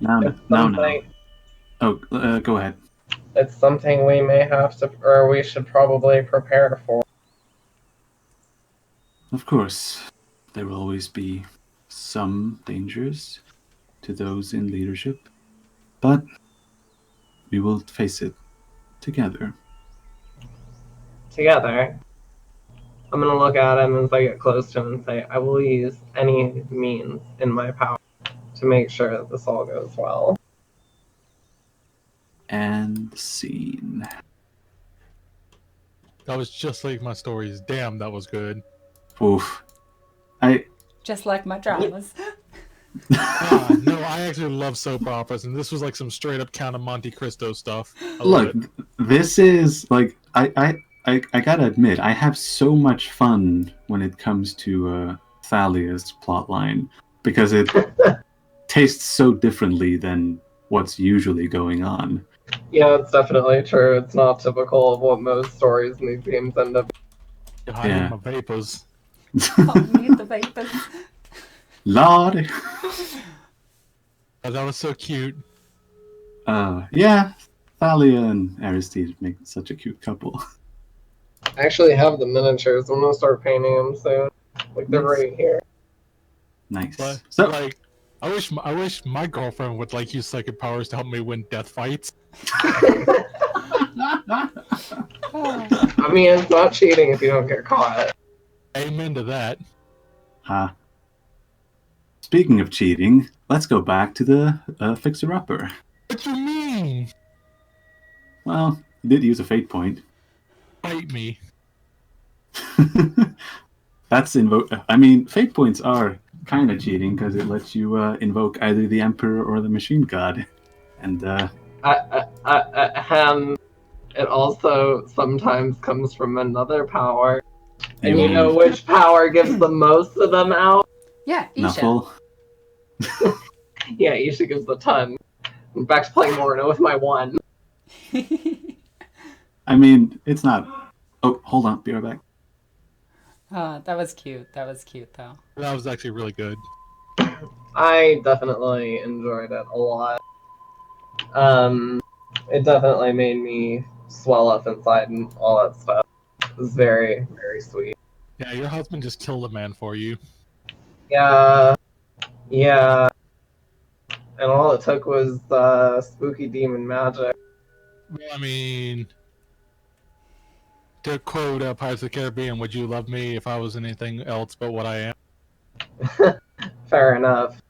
No. Oh, go ahead. It's something we may have to, or we should probably prepare for. Of course, there will always be some dangers to those in leadership, but we will face it together. Together. I'm gonna look at him as I get close to him and say, "I will use any means in my power to make sure that this all goes well." And scene. That was just like my stories. Damn, that was good. Oof. Just like my dramas. No, I actually love soap operas, and this was like some straight up Count of Monte Cristo stuff. Look, this is like I gotta admit, I have so much fun when it comes to Thalia's plotline because it tastes so differently than what's usually going on. Yeah, it's definitely true. It's not typical of what most stories in these games end up. I need my vapors. Oh, need the vapors. Lord. Oh, that was so cute. Yeah, Thalia and Aristide make such a cute couple. I actually have the miniatures. I'm gonna start painting them soon. Like they're right here. Nice. But So, like, I wish my girlfriend would like use psychic powers to help me win death fights. I mean, it's not cheating if you don't get caught. Amen to that. Speaking of cheating, let's go back to the fixer-upper. What you mean? Well, you did use a fate point. Fight me. That's invoke. I mean, fate points are kind of cheating because it lets you invoke either the Emperor or the Machine God, and it also sometimes comes from another power. And you you know mean which power gives the most of them out? Yeah, Isha. Nuffle. Yeah, Isha gives a ton. I'm back to playing Morna with my 1. I mean, it's not. Oh, hold on, be right back. That was cute. That was cute, though. That was actually really good. I definitely enjoyed it a lot. It definitely made me swell up inside and all that stuff. It was very, very sweet. Yeah, your husband just killed a man for you. Yeah. And all it took was spooky demon magic. Well, I mean, to quote Pirates of the Caribbean, would you love me if I was anything else but what I am? Fair enough.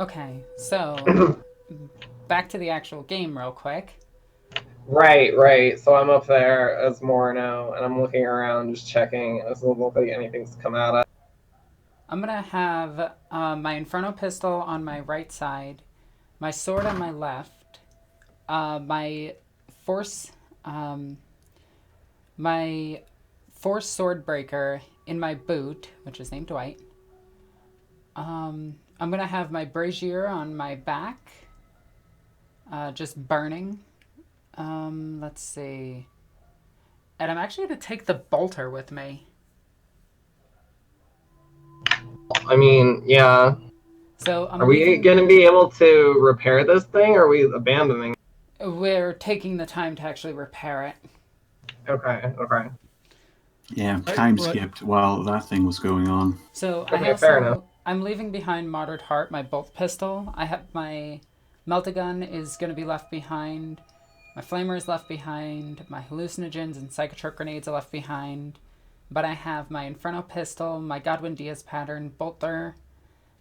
Okay, so back to the actual game real quick. Right. So I'm up there as Morno, and I'm looking around, just checking. It doesn't look like anything's come out of. I'm gonna have my Inferno pistol on my right side, my sword on my left, my force sword breaker in my boot, which is named Dwight. I'm gonna have my brazier on my back, just burning. Let's see. And I'm actually gonna take the bolter with me. I mean, yeah. So Are we going to be able to repair this thing, or are we abandoning it? We're taking the time to actually repair it. Okay. Yeah, time skipped while that thing was going on. So fair enough. I'm leaving behind Martyred Heart, my bolt pistol. I have my Meltagun is going to be left behind. My Flamer is left behind. My hallucinogens and psychotrope grenades are left behind. But I have my Inferno pistol, my Godwin Diaz pattern bolter.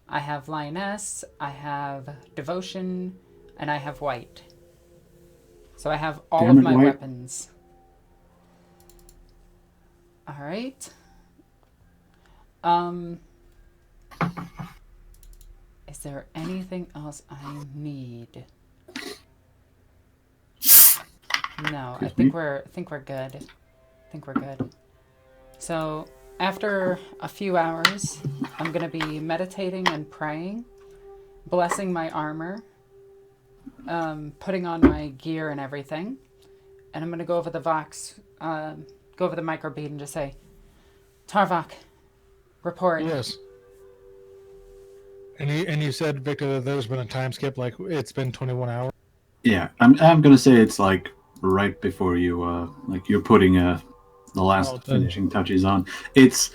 I have Lioness, I have Devotion, and I have White. So I have all of my weapons. Alright. Is there anything else I need? No, I think we're good. So after a few hours, I'm gonna be meditating and praying, blessing my armor, putting on my gear and everything, and I'm gonna go over the Vox, go over the microbead and just say, Tarvok, report. Yes. And you said, Victor, that there's been a time skip, like it's been 21 hours? Yeah, I'm gonna say it's like right before you like you're putting the last finishing touches on. It's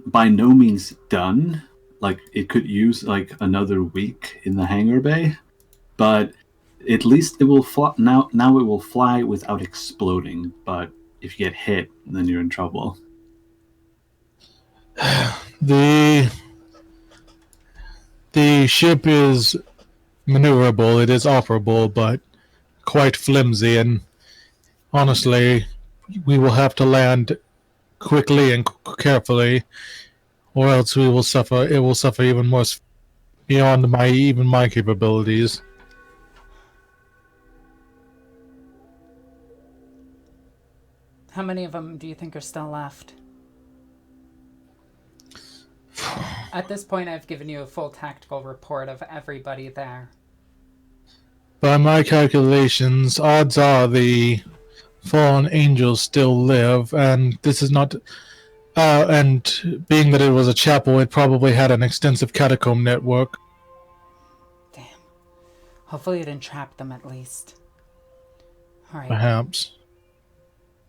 by no means done. Like it could use like another week in the hangar bay, but at least it will fly now it will fly without exploding. But if you get hit, then you're in trouble. The ship is maneuverable, it is operable, but quite flimsy, and honestly, we will have to land quickly and carefully, or else it will suffer even more beyond my capabilities. How many of them do you think are still left? At this point, I've given you a full tactical report of everybody there. By my calculations, odds are the fallen angels still live, and this is not... and being that it was a chapel, it probably had an extensive catacomb network. Damn. Hopefully it entrapped them at least. Alright. Perhaps.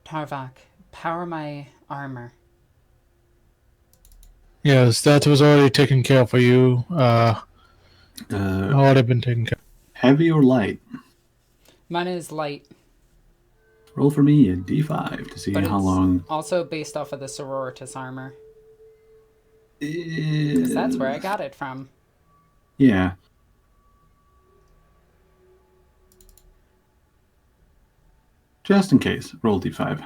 Tarvok, power my armor. Yes, that was already taken care of for you. Already been taken care of. Heavy or light? Mine is light. Roll for me a d5 to see But how it's long. also based off of the sororitas armor. Because that's where I got it from. Yeah. Just in case, roll d5.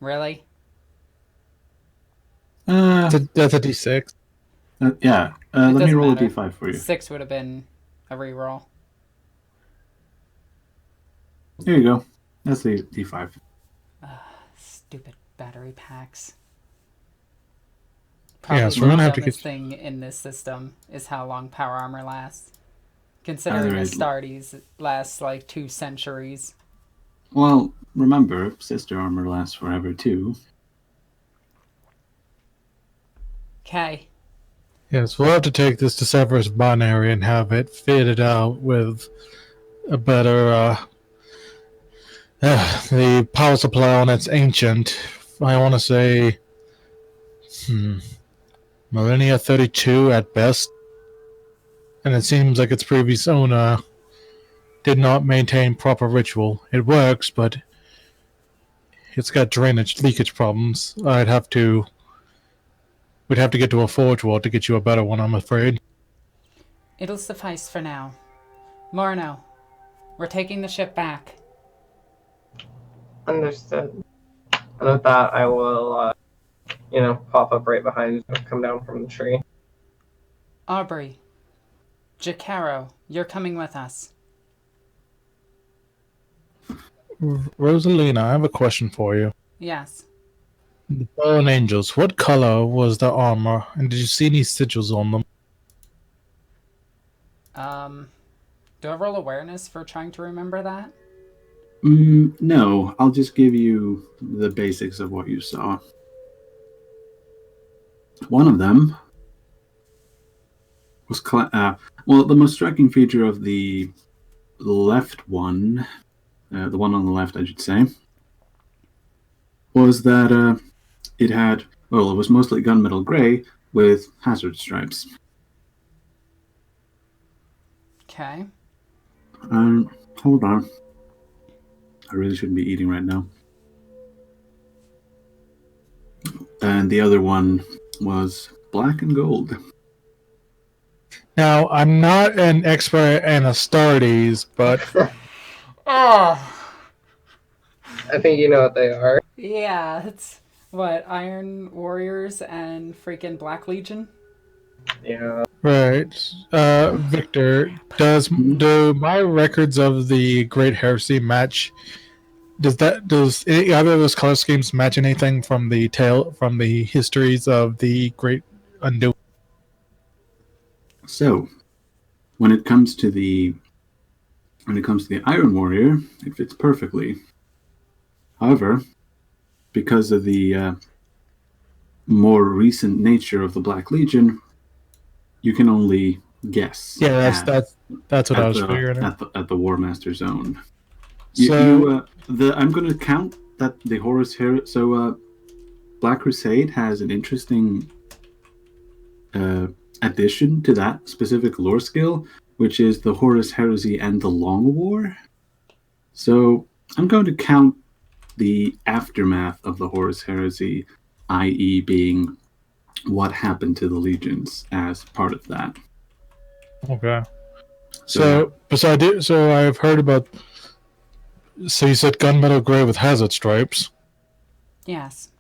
Really? That's a d6. Yeah. It Let me doesn't roll matter. a d5 for you. 6 would have been a reroll. Here you go. That's the d5. Stupid battery packs. Yeah, Probably so we're the gonna have to dumbest get. thing in this system is how long power armor lasts. Considering Either Astartes lasts like 2 centuries. Well, remember, sister armor lasts forever too. Okay. Yes, we'll have to take this to Severus binary and have it fitted out with a better. The power supply on it's ancient. I want to say. Millennia 32 at best. And it seems like its previous owner did not maintain proper ritual. It works, but it's got drainage leakage problems. We'd have to get to a forge wall to get you a better one, I'm afraid. It'll suffice for now. Morno, we're taking the ship back. Understood. And with that, I will, pop up right behind you, come down from the tree. Aubrey, Jacaro, you're coming with us. Rosalina, I have a question for you. Yes. The Fallen Angels, what color was their armor, and did you see any sigils on them? Do I roll awareness for trying to remember that? No, I'll just give you the basics of what you saw. One of them was the most striking feature of the left one, the one on the left, I should say, was that it was mostly gunmetal gray with hazard stripes. Okay. Hold on. I really shouldn't be eating right now. And the other one was black and gold. Now, I'm not an expert in Astartes, but Oh! I think you know what they are. Yeah, it's what, Iron Warriors and freaking Black Legion? Yeah. right. Victor, do my records of the Great Heresy match? Does either of those color schemes match anything from the histories of the Great Undoing? So, when it comes to the Iron Warrior, it fits perfectly. However, because of the more recent nature of the Black Legion, you can only guess. Yeah, that's what I was figuring. At the War Master Zone. So I'm going to count that the Horus here. So, Black Crusade has an interesting addition to that specific lore skill, which is the Horus Heresy and the Long War. So I'm going to count the aftermath of the Horus Heresy, i.e. being what happened to the legions as part of that. Okay. So I've heard about. So you said gunmetal gray with hazard stripes. Yes.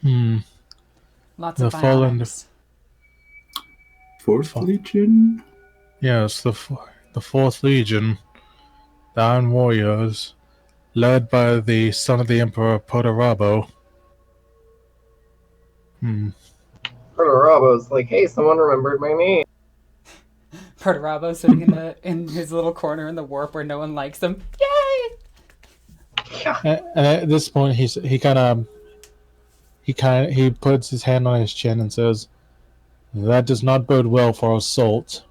Lots of bionics. Fourth Legion? Yes, the Fourth Legion, the Iron Warriors, led by the son of the Emperor Podarabo. Robo's like, hey, someone remembered my name. Perturabo sitting in his little corner in the warp where no one likes him. Yay! And at this point, he puts his hand on his chin and says, "That does not bode well for assault."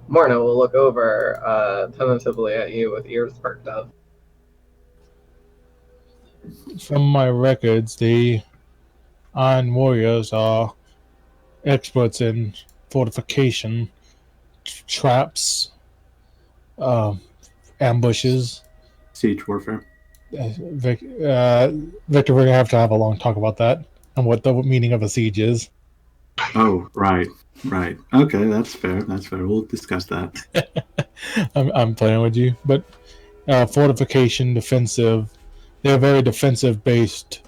Morno will look over tentatively at you with ears perked up. From my records, the Iron Warriors are experts in fortification, traps, ambushes. Siege warfare. Victor, we're gonna have a long talk about that and what the meaning of a siege is. Oh, right. Okay, that's fair. We'll discuss that. I'm playing with you, but fortification, defensive. They're very defensive-based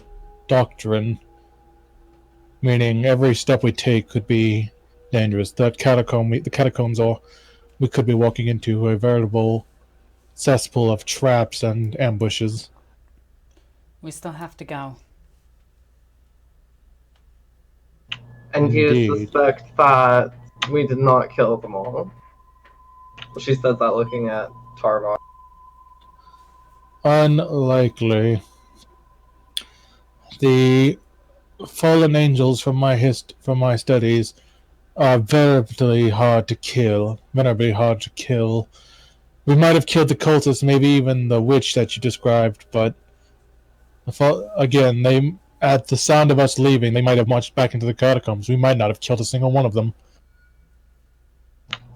doctrine, meaning every step we take could be dangerous. The catacombs are. We could be walking into a veritable cesspool of traps and ambushes. We still have to go. And you Indeed. suspect that we did not kill them all. She says that looking at Tarvok. Unlikely. The fallen angels from my studies are venerably hard to kill. We might have killed the cultists, maybe even the witch that you described, but again, at the sound of us leaving, they might have marched back into the catacombs. We might not have killed a single one of them.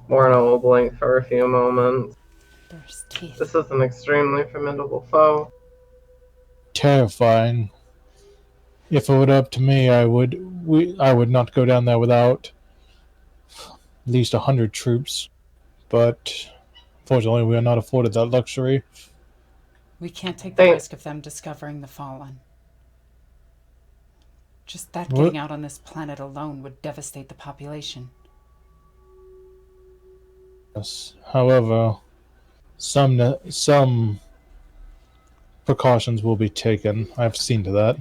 Morna will blink for a few moments. There's teeth. This is an extremely formidable foe. Terrifying. If it were up to me, I would not go down there without at least 100 troops. But fortunately, we are not afforded that luxury. We can't take the risk of them discovering the Fallen. Just that getting out on this planet alone would devastate the population. Yes. However, some precautions will be taken. I've seen to that.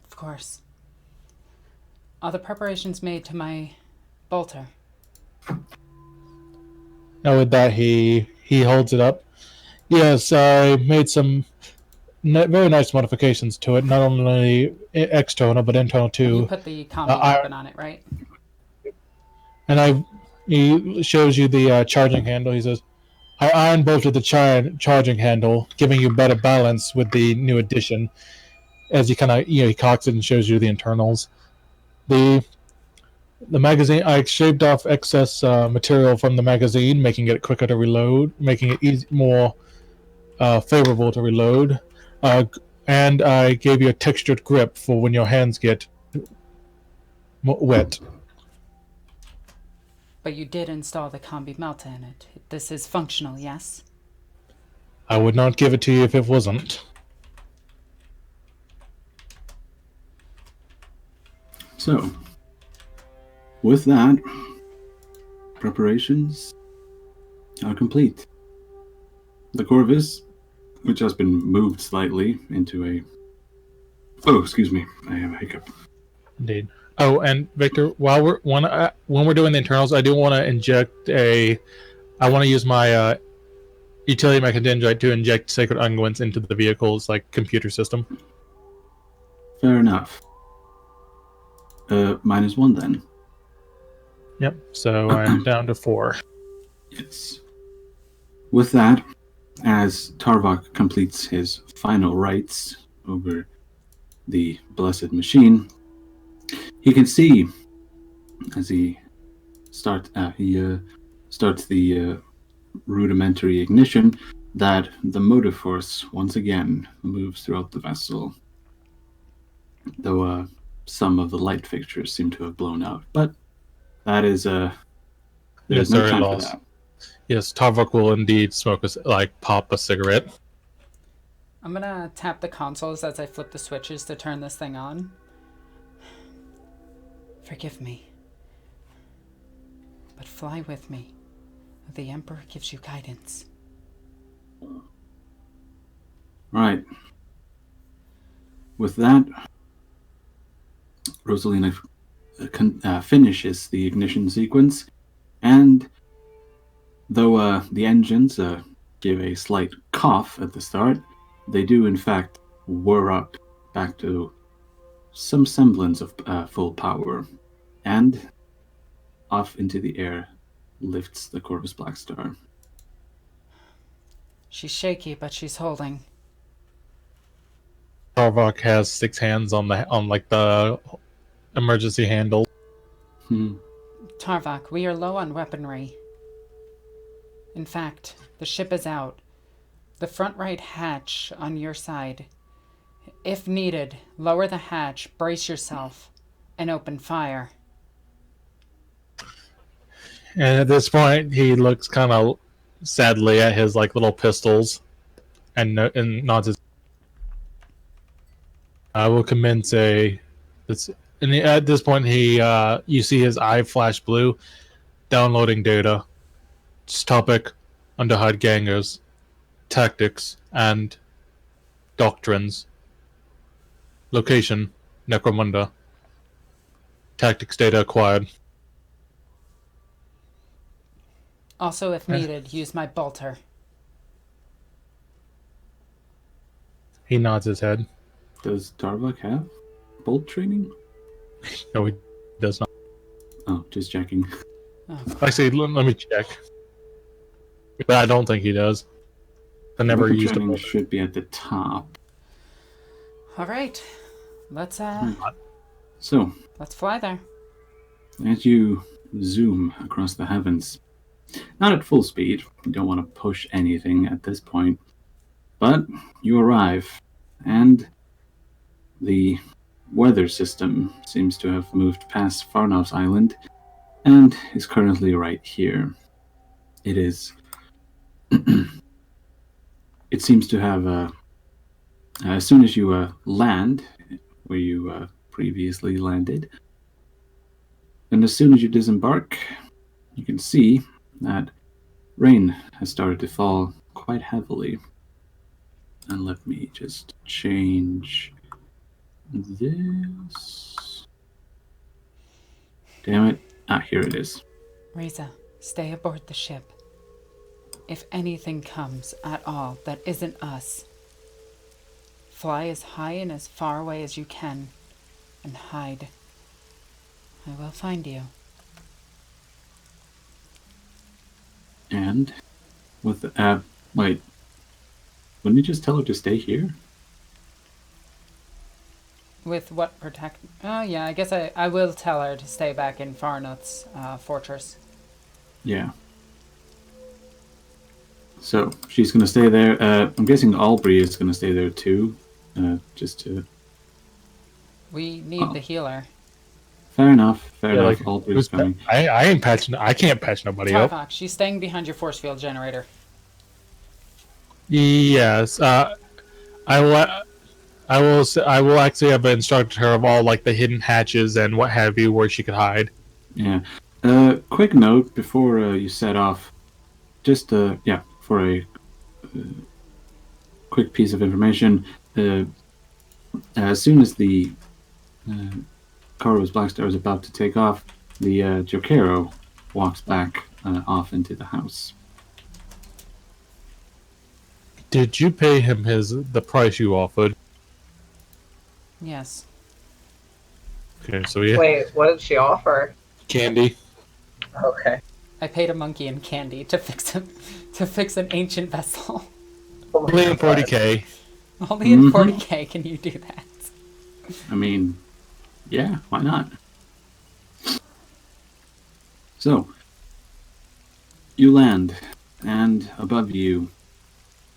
Of course. Are the preparations made to my bolter? Now with that, he holds it up. Yes, I made some very nice modifications to it, not only external but internal too. You put the combi weapon on it, right? And he shows you the charging handle. He says, I iron bolted the charging handle, giving you better balance with the new addition. As he he cocks it and shows you the internals. The magazine, I shaved off excess material from the magazine, making it quicker to reload, making it more favorable to reload. And I gave you a textured grip for when your hands get wet. But you did install the combi melta in it. This is functional, yes? I would not give it to you if it wasn't. So, with that, preparations are complete. The Corvus, which has been moved slightly into a... Oh, excuse me, I have a hiccup. Indeed. Oh, and Victor, when we're doing the internals, I do want to inject I want to use my utility mechandendrite to inject sacred unguents into the vehicle's computer system. Fair enough. -1 then. Yep. So I'm down to 4. Yes. With that, as Tarvok completes his final rites over the blessed machine, he can see as he starts the rudimentary ignition that the motive force once again moves throughout the vessel, though some of the light fixtures seem to have blown out. But that is there's no time for that. Yes, Tarvok will indeed pop a cigarette. I'm gonna tap the consoles as I flip the switches to turn this thing on. Forgive me, but fly with me. The Emperor gives you guidance. Right. With that, Rosalina finishes the ignition sequence, and though the engines give a slight cough at the start, they do in fact whir up back to some semblance of full power, and off into the air lifts the Corvus Blackstar. She's shaky, but she's holding. Tarvok has 6 hands on the emergency handle. Tarvak, we are low on weaponry. In fact, the ship is out. The front right hatch on your side. If needed, lower the hatch, brace yourself, and open fire. And at this point, he looks kind of sadly at his little pistols, and nods his. I will commence a. At this point, you see his eye flash blue, downloading data. Topic: Underhide gangers, tactics, and doctrines. Location: Necromunda. Tactics data acquired. Also, if needed, use my bolter. He nods his head. Does Tarvak have bolt training? No, he does not. Oh, just checking. Oh, Actually, let me check. But I don't think he does. I never Weapon used a training bolter. should be at the top. all right. Let's So, let's fly there. as you zoom across the heavens, not at full speed, you don't want to push anything at this point, but you arrive, and the weather system seems to have moved past Farnov's Island and is currently right here. It is. It seems to have. As soon as you land, where you previously landed, and as soon as you disembark, you can see that rain has started to fall quite heavily. And let me just change this. Damn it. Here it is. Riza, stay aboard the ship. If anything comes at all that isn't us, fly as high and as far away as you can and hide. I will find you. And with wait, wouldn't you just tell her to stay here? With what protect? Oh yeah, I guess I will tell her to stay back in Farnut's fortress. Yeah. So she's gonna stay there. I'm guessing Aubrey is gonna stay there too, just to. We need the healer. Fair enough. Fair Yeah, enough. Aubrey's coming. I ain't patching. I can't patch nobody up. Tarvak, she's staying behind your force field generator. Yes. I will. I will actually have instructed her of all the hidden hatches and what have you, where she could hide. Yeah. Quick note before you set off. Just for a quick piece of information. As soon as the Karo's Black Star is about to take off, the Jokero walks back off into the house. Did you pay him the price you offered? Yes. Okay, so yeah. Wait, what did she offer? Candy. Okay. I paid a monkey and candy to fix an ancient vessel. Oh my Only in God. 40K. Only in 40K can you do that. I mean, yeah, why not? So, you land, and above you,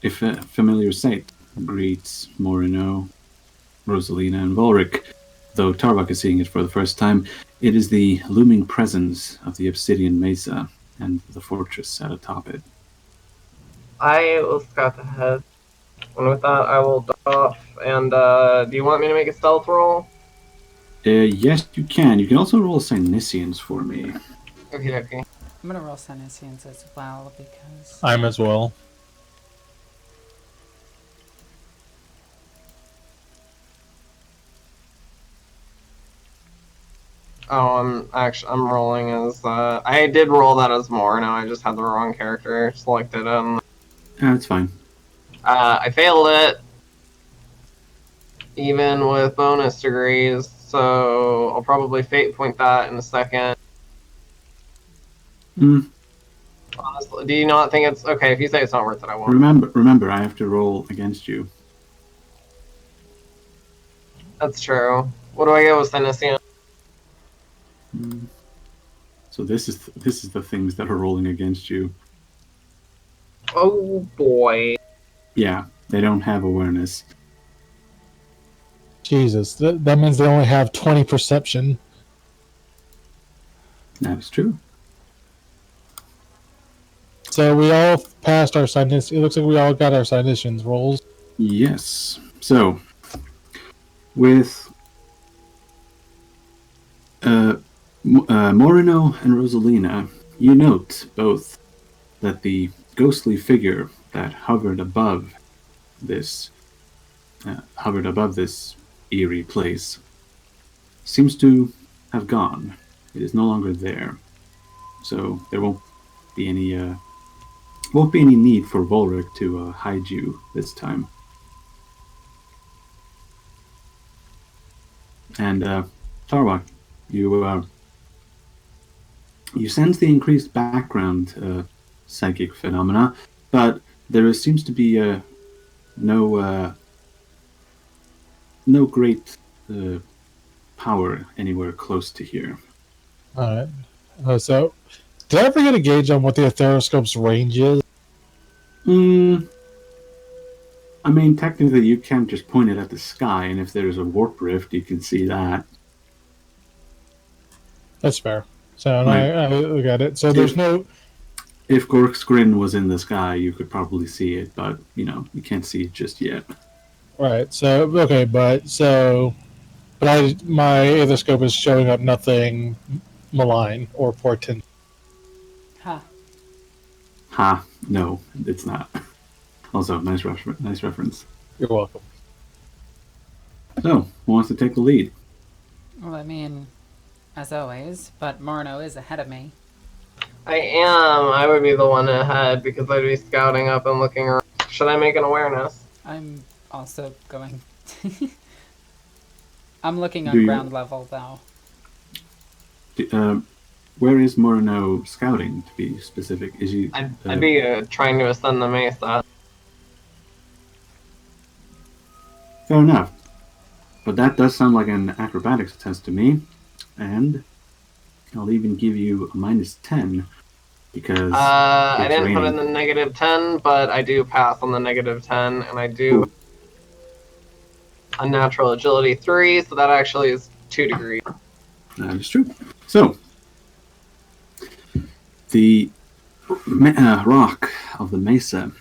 a familiar sight greets Morino, Rosalina, and Volric. Though Tarvak is seeing it for the first time, it is the looming presence of the Obsidian Mesa and the fortress set atop it. I will scout ahead. And with that, I will duck off. And do you want me to make a stealth roll? Yes, you can. You can also roll Synesians for me. Okay. I'm gonna roll senescence as well because I'm as well. Oh, I'm rolling as I did roll that as more. Now I just had the wrong character selected. That's fine. I failed it, even with bonus degrees. So I'll probably fate point that in a second. Honestly, do you not think it's okay? If you say it's not worth it, I won't. Remember, I have to roll against you. That's true. What do I get with Senescent? So this is the things that are rolling against you. Oh boy. Yeah, they don't have awareness. Jesus, that means they only have 20 perception. That is true. So we all passed our sinus. It looks like we all got our sinus rolls. Yes. So, with Morino and Rosalina, you note both that the ghostly figure that hovered above this eerie place seems to have gone. It is no longer there. So there won't be any need for Volric to hide you this time. And Tarwak, you sense the increased background psychic phenomena, but there seems to be no great power anywhere close to here. Alright. So, did I ever get a gauge on what the Ethereoscope's range is? I mean, technically you can just point it at the sky, and if there's a warp rift, you can see that. That's fair. So, Right. I look at it. So, there's no... If Gork's grin was in the sky, you could probably see it, but, you can't see it just yet. Right, so, okay, but my Aethoscope is showing up nothing malign or portent. Huh. Ha, no, it's not. Also, nice reference. You're welcome. So, who wants to take the lead? Well, I mean, as always, but Morno is ahead of me. I am. I would be the one ahead because I'd be scouting up and looking around. Should I make an awareness? I'm also going... I'm looking on ground level, though. Where is Morino scouting, to be specific? Is he? I'd be trying to ascend the mesa. Fair enough. But that does sound like an acrobatics test to me. And I'll even give you a -10 because I didn't put in raining. the -10, but I do pass on the -10, and I do unnatural agility 3, so that actually is 2 degrees. That is true. So, the rock of the mesa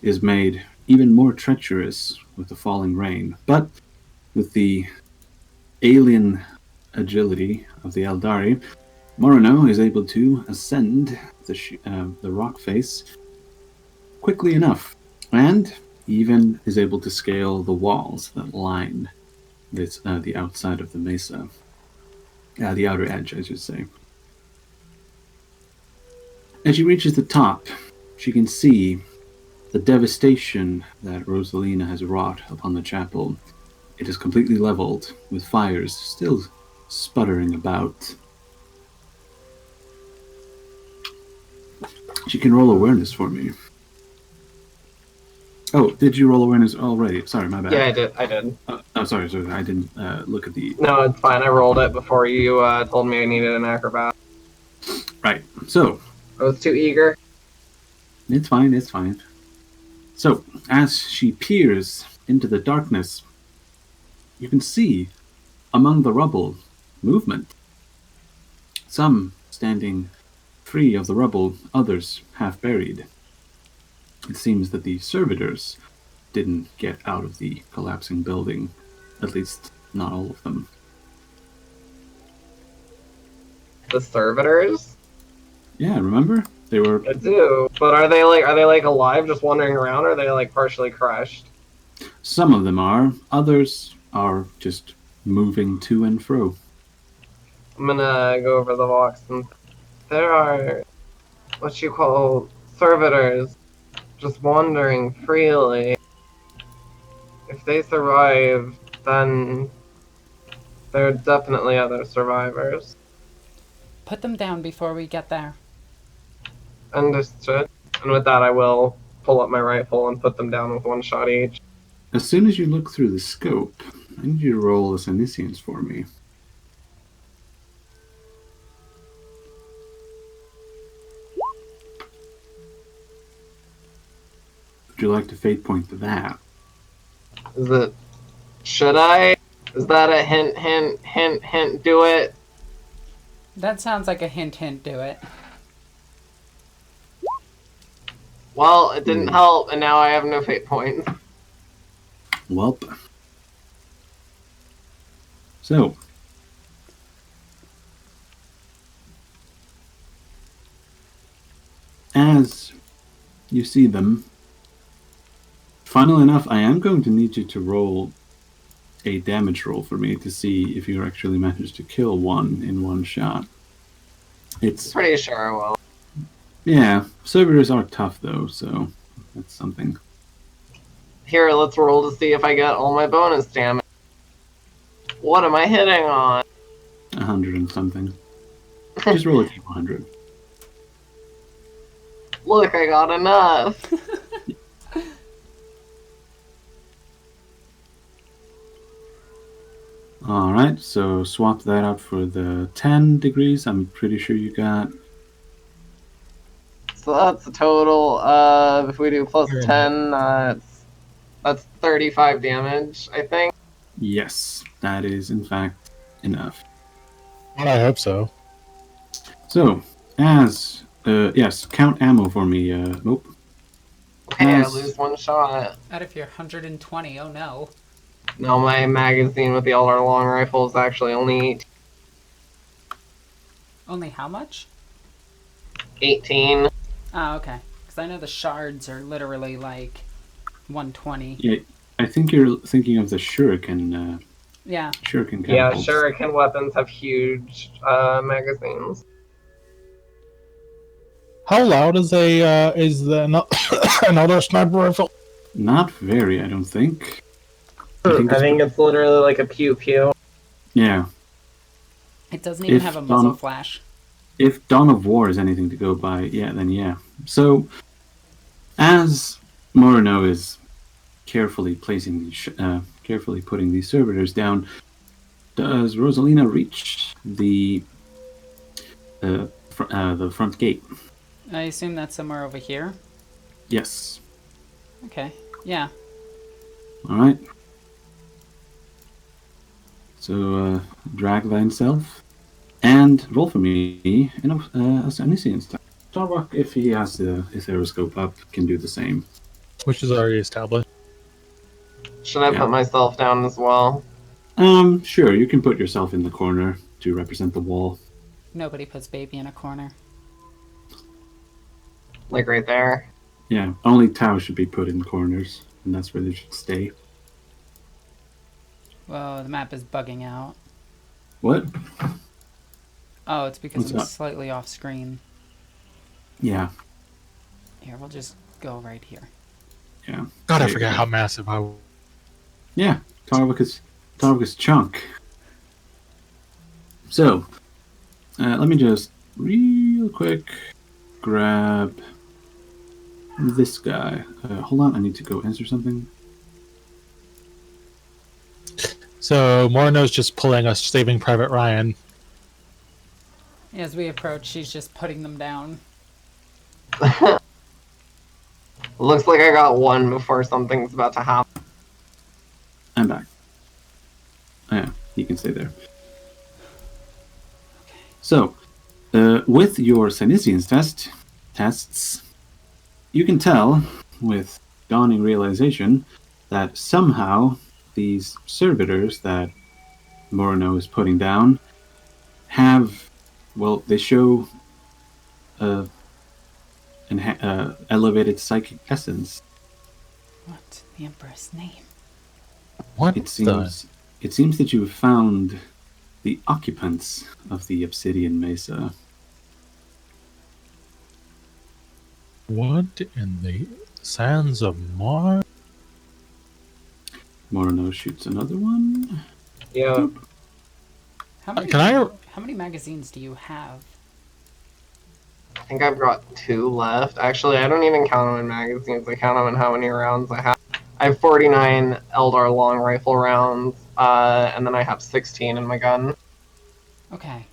is made even more treacherous with the falling rain, but with the alien agility of the Eldari, Morino is able to ascend the rock face quickly enough, and even is able to scale the walls that line the outside of the mesa. The outer edge, I should say. As she reaches the top, she can see the devastation that Rosalina has wrought upon the chapel. It is completely leveled, with fires still sputtering about. She can roll awareness for me. Oh, did you roll awareness already? Sorry, my bad. Yeah, I did. Sorry, I didn't look at the... No, it's fine. I rolled it before you told me I needed an acrobat. Right, so... I was too eager. It's fine. So, as she peers into the darkness, you can see, among the rubble, movement. Some standing free of the rubble, others half buried. It seems that the servitors didn't get out of the collapsing building, at least not all of them. The servitors? Yeah, remember? They were... I do. But are they alive just wandering around, or are they partially crushed? Some of them are. Others are just moving to and fro. I'm gonna go over the box, and there are what you call servitors just wandering freely. If they survive, then there are definitely other survivors. Put them down before we get there. Understood. And with that, I will pull up my rifle and put them down with one shot each. As soon as you look through the scope, I need you to roll a Senescience for me. Would you like to fate point to that? Is it? Should I? Is that a hint, hint, hint, hint, do it? That sounds like a hint, hint, do it. Well, it didn't help, and now I have no fate points. Welp. So, as you see them, funnily enough, I am going to need you to roll a damage roll for me to see if you actually manage to kill one in one shot. It's Pretty sure I will. yeah, servitors are tough though, so that's something. Here, let's roll to see if I get all my bonus damage. What am I hitting on? 100 and something. Just roll a d100. Look, I got enough. Alright, so swap that out for the 10 degrees. I'm pretty sure you got. So that's a total of, if we do plus 10, that's 35 damage, I think. Yes, that is in fact enough. Well, I hope so. So, as. Yes, count ammo for me, Mope. Hey, I As- lose one shot. Out of your 120, oh no. No, my magazine with the Elder Long Rifle is actually only Only how much? 18. Oh, okay. Because I know the shards are literally like 120. Yeah, I think you're thinking of the shuriken. Yeah. Shuriken Yeah, catapults. shuriken weapons have huge magazines. How loud is another sniper rifle? Not very, I don't think. I think it's literally like a pew pew. Yeah. It doesn't even If have a muzzle Don- flash. If Dawn of War is anything to go by, yeah, then yeah. So, as Morino is carefully carefully putting these servitors down, does Rosalina reach the front gate? I assume that's somewhere over here. Yes. Okay. Yeah. All right. So drag thyself and roll for me in a Anisian style. Starbuck, if he has the Ethereoscope up, can do the same. Which is already established. Should I Yeah. put myself down as well? Sure, you can put yourself in the corner to represent the wall. Nobody puts baby in a corner. Like right there? Yeah, only Tau should be put in corners, and that's where they should stay. Whoa, the map is bugging out. What? Oh, it's because What's I'm up? slightly off screen. Yeah, Here, we'll just go right here. yeah. God, I There you forget go. how massive I was. Yeah, Tarvik is chunk. So, let me just real quick grab this guy. Hold on, I need to go answer something. So Morino's just pulling us, Saving Private Ryan. As we approach, she's just putting them down. Looks like I got one before something's about to happen. I'm back. Oh, yeah, he can stay there. So, with your Sinisians tests, you can tell, with dawning realization, that somehow these servitors that Morino is putting down have, well, they show an elevated psychic essence. What? The Emperor's name? What? It seems that you have found the occupants of the Obsidian Mesa. What in the sands of Mars? Morino shoots another one. Yeah. How many, Can I? How many magazines do you have? I think I've got 2 left. Actually, I don't even count them in magazines. I count them in how many rounds I have. I have 49 Eldar long rifle rounds, and then I have 16 in my gun. Okay.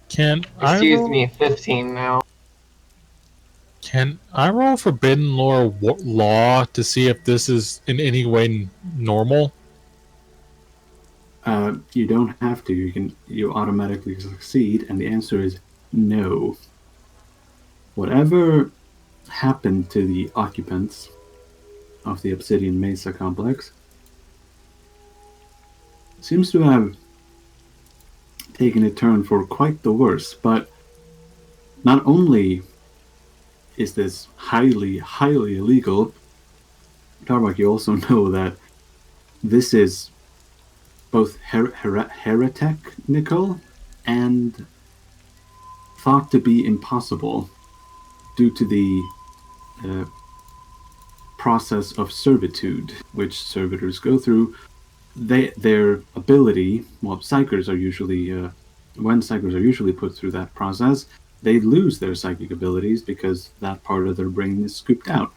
Can Excuse I? me, 15 now. Can I roll Forbidden Law to see if this is in any way normal? You don't have to. You automatically succeed, and the answer is no. Whatever happened to the occupants of the Obsidian Mesa complex seems to have taken a turn for quite the worse. But not only is this highly, highly illegal, Tarmac, you also know that this is both heretical and thought to be impossible due to the process of servitude which servitors go through. Their ability, well, psychers are usually, when psychers are usually put through that process, they lose their psychic abilities because that part of their brain is scooped out.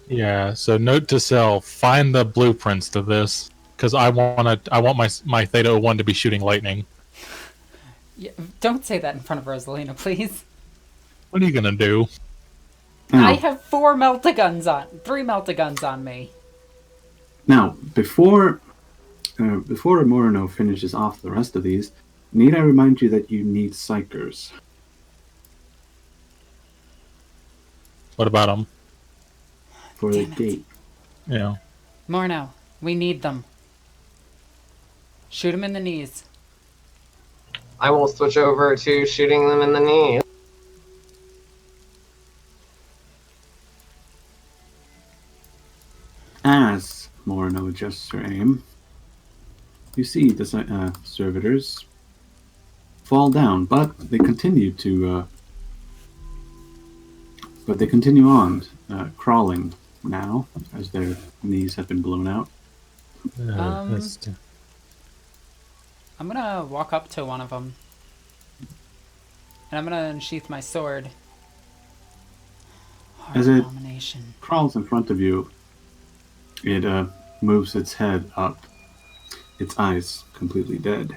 Yeah, so note to self, find the blueprints to this, because I want my Theta 01 to be shooting lightning. Yeah, don't say that in front of Rosalina, please. What are you gonna do? Now, I have 3 meltaguns on me. Now, before Moreno finishes off the rest of these, need I remind you that you need psychers? What about them? For Damn the it. gate. Yeah. Morno, we need them. Shoot him in the knees. I will switch over to shooting them in the knees. As Moreno adjusts her aim, you see the servitors fall down, but they continue on, crawling now, as their knees have been blown out. I'm gonna walk up to one of them. And I'm gonna unsheath my sword. As it Abomination. crawls in front of you, it moves its head up, its eyes completely dead.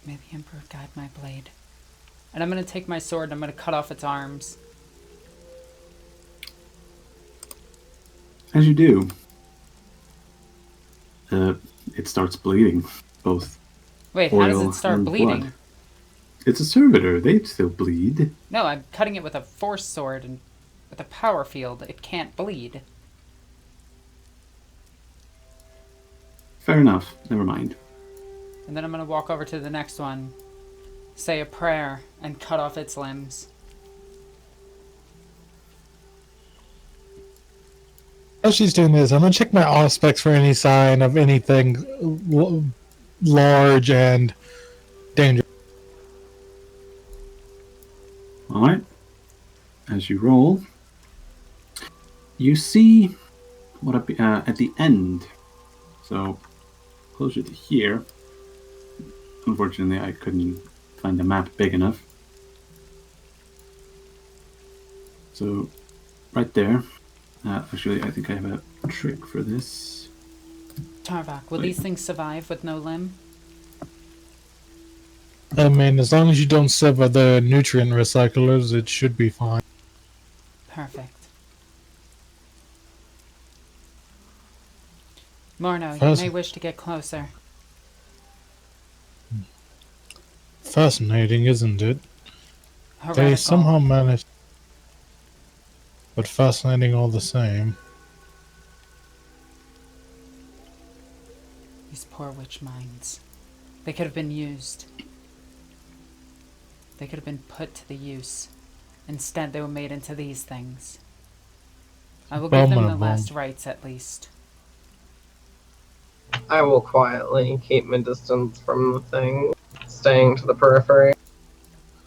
May the Emperor guide my blade. And I'm gonna take my sword and I'm gonna cut off its arms. As you do, it starts bleeding, both Wait, how does oil it start and bleeding? blood. It's a servitor, they still bleed. No, I'm cutting it with a force sword and with a power field. It can't bleed. Fair enough, never mind. And then I'm gonna walk over to the next one, say a prayer, and cut off its limbs. As she's doing this, I'm gonna check my aspects for any sign of anything large and dangerous. Alright. As you roll, you see what at the end, so closer to here. Unfortunately, I couldn't find the map big enough. So, right there. Actually, I think I have a trick for this. Tarvak, will Wait. these things survive with no limb? I mean, as long as you don't sever the nutrient recyclers, it should be fine. Perfect. Morno, you First- may wish to get closer. Fascinating, isn't it? They Heretical. somehow managed, but fascinating all the same. These poor witch minds. They could have been used. They could have been put to the use. Instead, they were made into these things. I will give them the Abominable. last rites, at least. I will quietly keep my distance from the thing, staying to the periphery.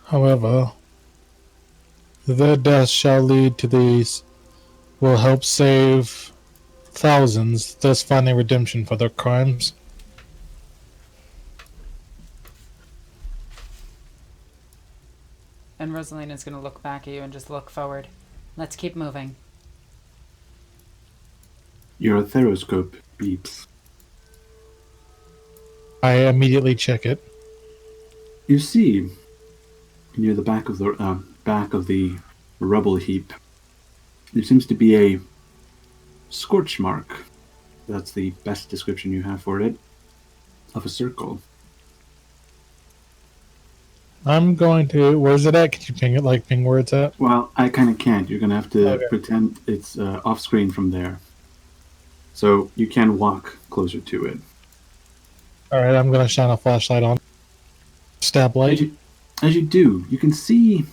However, their death shall lead to these, will help save thousands, thus finding redemption for their crimes. And Rosalina's going to look back at you and just look forward. Let's keep moving. Your theroscope beeps. I immediately check it. You see near the back of the rubble heap, there seems to be a scorch mark. That's the best description you have for it, of a circle. I'm going to. Where's it at? Can you ping it? Like ping where it's at? Well, I kind of can't. You're gonna have to Okay. pretend it's off screen from there. So you can walk closer to it. All right. I'm gonna shine a flashlight on. Stab light. As you do, you can see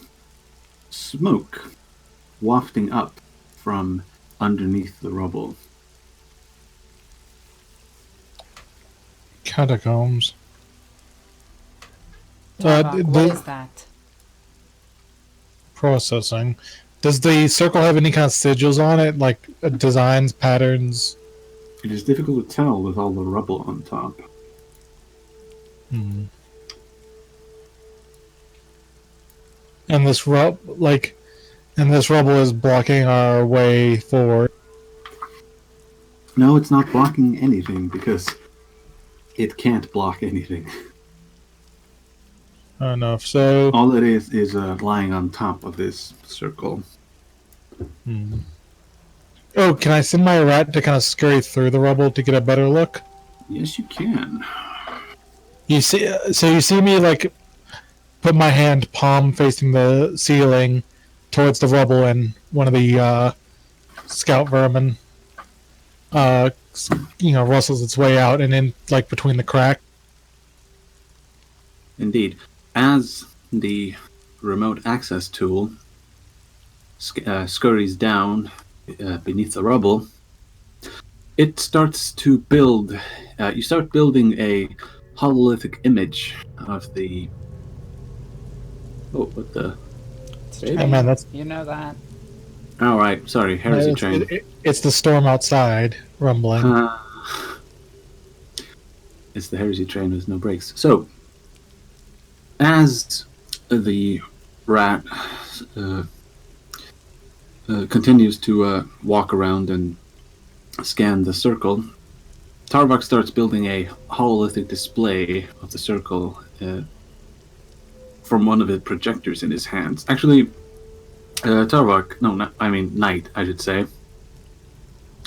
smoke wafting up from underneath the rubble. Catacombs. Tarvok, what the- is that? Processing. Does the circle have any kind of sigils on it, like designs, patterns? It is difficult to tell with all the rubble on top. Hmm. And this rubble is blocking our way forward. No, it's not blocking anything because it can't block anything. Enough. So. All it is lying on top of this circle. Hmm. Oh, can I send my rat to kind of scurry through the rubble to get a better look? Yes, you can. You see, so you see me like put my hand palm facing the ceiling towards the rubble, and one of the scout vermin, rustles its way out and in like between the crack. Indeed. As the remote access tool scurries down beneath the rubble, it starts to build. You start building a hololithic image of the. Oh, what the? It's Hey, train. man, that's- You know that. All right, sorry, heresy train. It's the storm outside rumbling. It's the heresy train with no brakes. So, as the rat continues to walk around and scan the circle, Tarvok starts building a hololithic display of the circle from one of the projectors in his hands. Actually, Tarvok, Knight, I should say.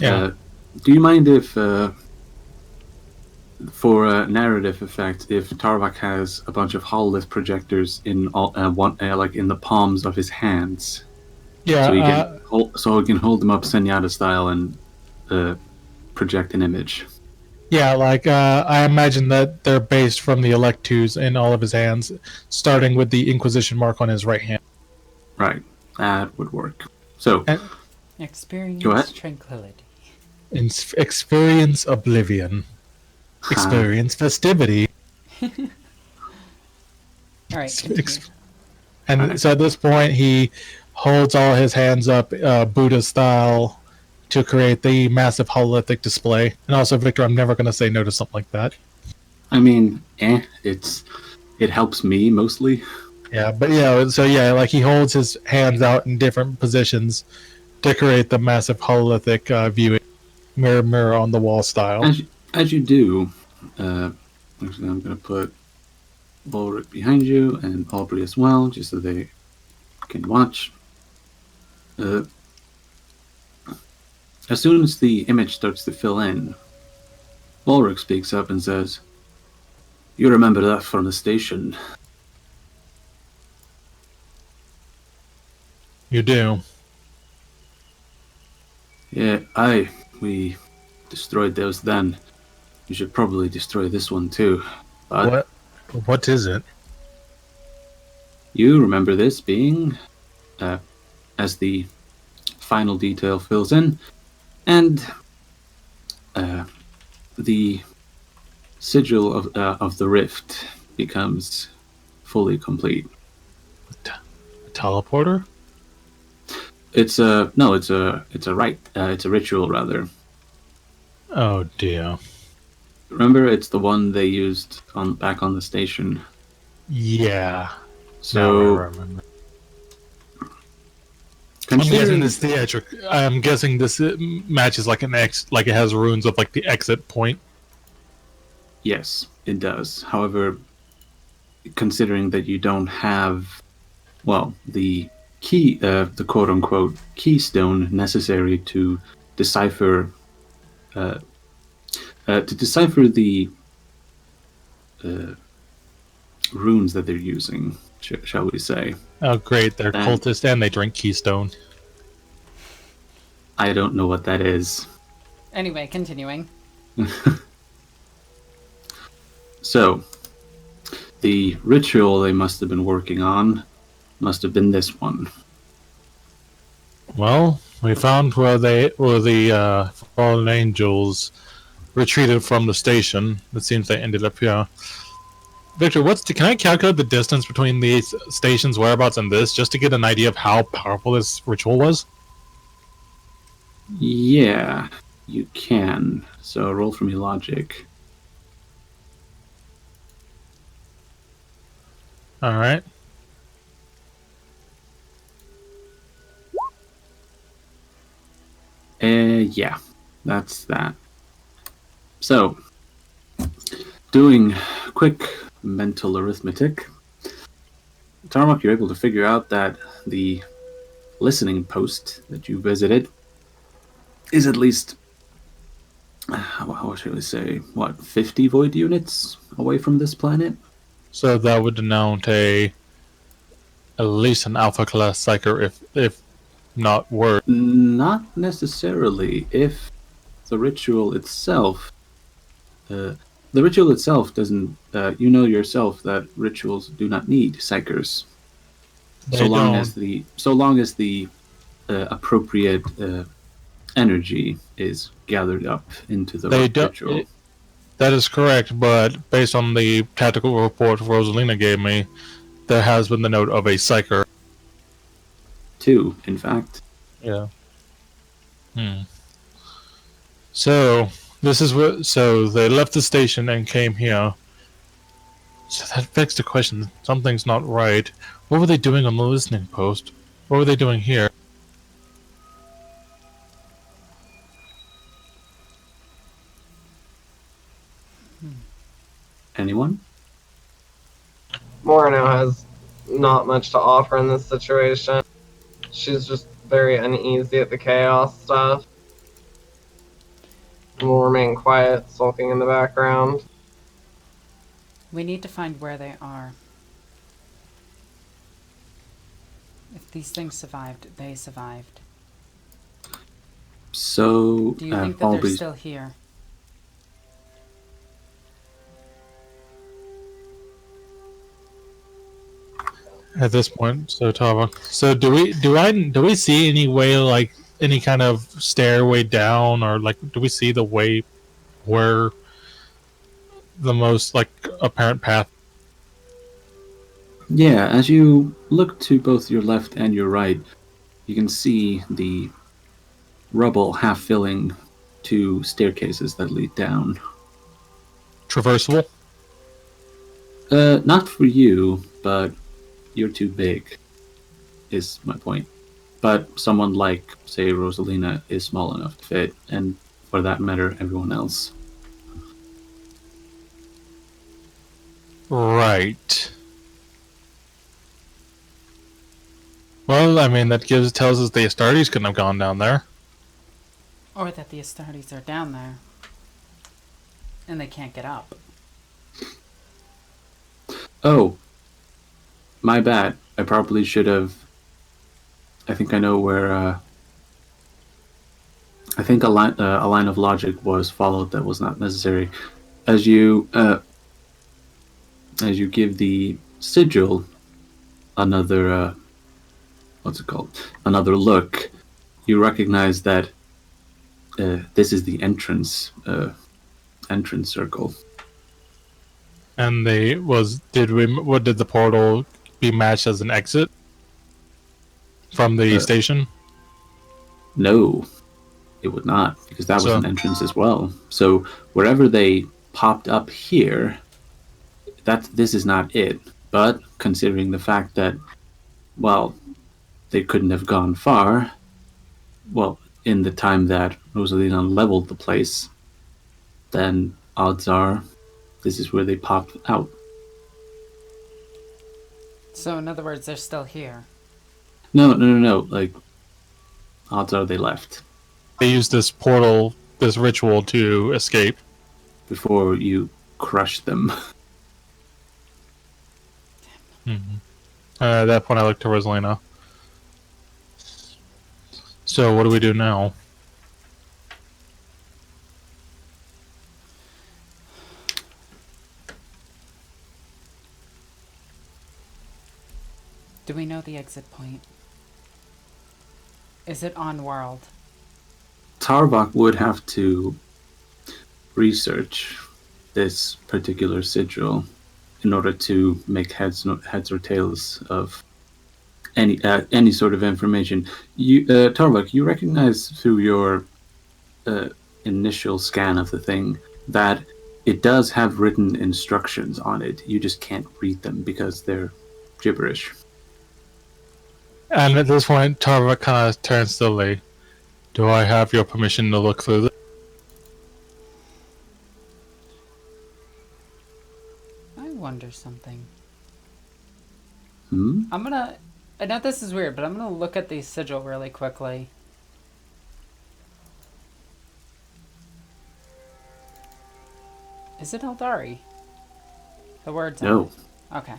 Yeah. Do you mind if, for narrative effect, if Tarvok has a bunch of hololith projectors in in the palms of his hands? Yeah. So he can hold them up Zenyatta style and project an image. Yeah, I imagine that they're based from the Electus in all of his hands, starting with the Inquisition mark on his right hand. Right, that would work. So, Experience Go ahead. tranquility. Experience oblivion. Experience festivity. All right. Continue. And so at this point, he holds all his hands up Buddha style to create the massive hololithic display. And also, Victor, I'm never going to say no to something like that. I mean, it helps me mostly. Yeah, but like he holds his hands out in different positions to create the massive hololithic viewing mirror on the wall style. As you do, actually I'm going to put Ulrich behind you and Aubrey as well, just so they can watch. As soon as the image starts to fill in, Ulrich speaks up and says, "You remember that from the station?" You do. Yeah, we destroyed those then. We should probably destroy this one too. But What is it? you remember this being, as the final detail fills in, and the sigil of the rift becomes fully complete. A teleporter? It's a rite. It's a ritual rather. Oh dear. Remember, it's the one they used back on the station. Yeah. So Now I remember. I'm guessing this matches like an X, like it has runes of like the exit point. Yes, it does. However, considering that you don't have well, the the quote unquote keystone necessary to decipher the runes that they're using, shall we say. Oh, great! They're And cultists and they drink Keystone. I don't know what that is. Anyway, continuing. So, the ritual they must have been working on must have been this one. Well, we found where the fallen angels retreated from the station. It seems they ended up here. Victor, can I calculate the distance between these stations' whereabouts and this, just to get an idea of how powerful this ritual was? Yeah, you can. So roll for me logic. All right. Yeah, that's that. So, doing quick mental arithmetic, Tarmok, you're able to figure out that the listening post that you visited is at least, how should we say, what, 50 void units away from this planet? So that would denote at least an alpha class psyker, if not worse. Not necessarily. If the ritual itself, doesn't, you know yourself that rituals do not need psychers. So long as the appropriate energy is gathered up into the ritual. That is correct, but based on the tactical report Rosalina gave me, there has been the note of a psyker. 2, in fact. Yeah. So this is what. So they left the station and came here. So that begs the question: something's not right. What were they doing on the listening post? What were they doing here? Anyone? Morano has not much to offer in this situation. She's just very uneasy at the chaos stuff. Will remain quiet, sulking in the background. We need to find where they are. If these things survived, they survived. So, do you think that they're still here? At this point, so Tava. So do we see any way, like any kind of stairway down, or like do we see the way where the most like apparent path? Yeah, as you look to both your left and your right, you can see the rubble half filling 2 staircases that lead down. Traversable? Not for you, but you're too big, is my point. But someone like, say, Rosalina is small enough to fit, and for that matter, everyone else. Right. Well, I mean, that tells us the Astartes couldn't have gone down there. Or that the Astartes are down there. And they can't get up. Oh. My bad. I probably should have... I think I know where... I think a line of logic was followed that was not necessary. As you give the sigil another... what's it called? Another look, you recognize that this is the entrance circle. And what did the portal be matched as an exit from the station? No, it would not, because that was an entrance as well. So wherever they popped up here, this is not it. But considering the fact that, well, they couldn't have gone far, well, in the time that Rosalina leveled the place, then odds are this is where they popped out. So, in other words, they're still here. No. Like, odds are they left They used this portal, this ritual to escape. before you crush them. At that point, I looked to Rosalina. So, what do we do now? Do we know the exit point? Is it on world? Tarvok would have to research this particular sigil in order to make heads or tails of any sort of information. You, Tarvok, you recognize through your initial scan of the thing that it does have written instructions on it. You just can't read them because they're gibberish. And at this point, Tarva kind of turns to Lee. Do I have your permission to look through this? I wonder something. Hmm? I know this is weird, but I'm gonna look at the sigil really quickly. Is it Eldari? The words No, on it. Okay.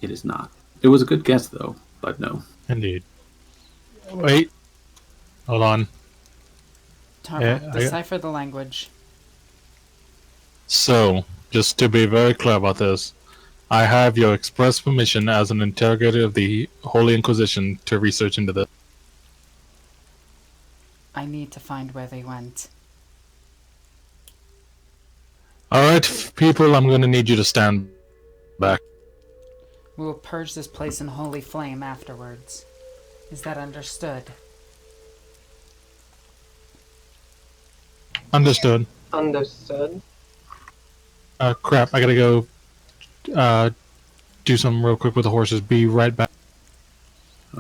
it is not. It was a good guess, though, but no. Indeed. Wait. Hold on. Tarvok, decipher the language. So, just to be very clear about this, I have your express permission as an interrogator of the Holy Inquisition to research into this. I need to find where they went. Alright, people, I'm gonna need you to stand back. We will purge this place in holy flame afterwards. Is that understood? Understood. Understood. Crap, I gotta go do something real quick with the horses. Be right back.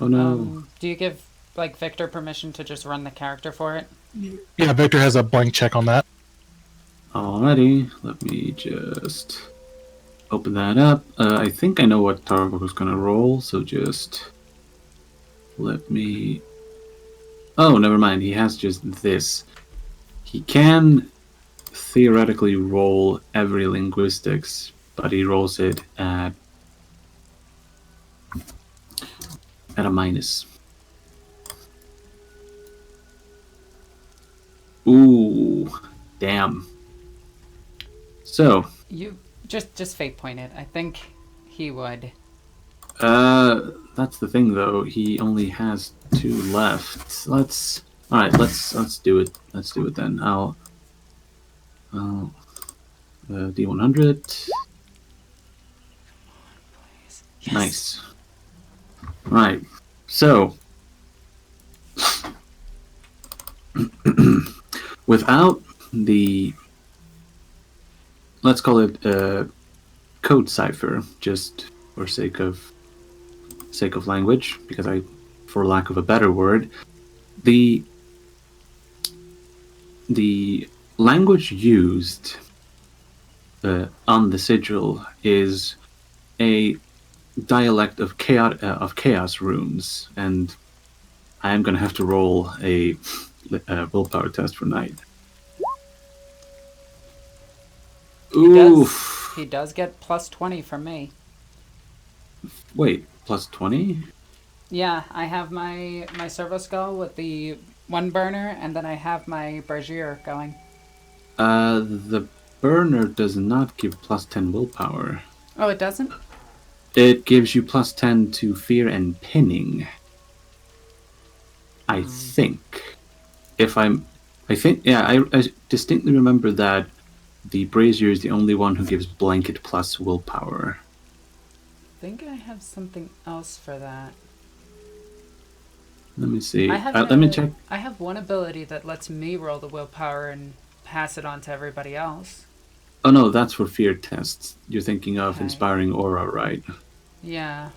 Oh no. Do you give, like, Victor permission to just run the character for it? Yeah, Victor has a blank check on that. Alrighty, let me just open that up. I think I know what Tarvok was gonna roll, so just let me... Oh, never mind, he has just this. He can theoretically roll every linguistics, but he rolls it at a minus. Ooh, damn. So, You just fate point it. I think he would. that's the thing though. He only has 2 left. Let's do it. Let's do it then. I'll D100. Yes. Nice. Right. So, without the, let's call it code cipher, just for sake of language, because for lack of a better word, the language used on the sigil is a dialect of chaos runes, and I am going to have to roll a willpower test for Knight. Oof. He does get plus 20 from me. Wait, plus 20? Yeah, I have my servo skull with the 1 burner, and then I have my brazier going. The burner does not give plus 10 willpower. Oh, it doesn't? It gives you plus 10 to fear and pinning. I think. I distinctly remember that the brazier is the only one who gives blanket plus willpower. I think I have something else for that. Let me see. Let me check. I have one ability that lets me roll the willpower and pass it on to everybody else. Oh no, that's for fear tests. You're thinking of Okay. Inspiring Aura, right? Yeah.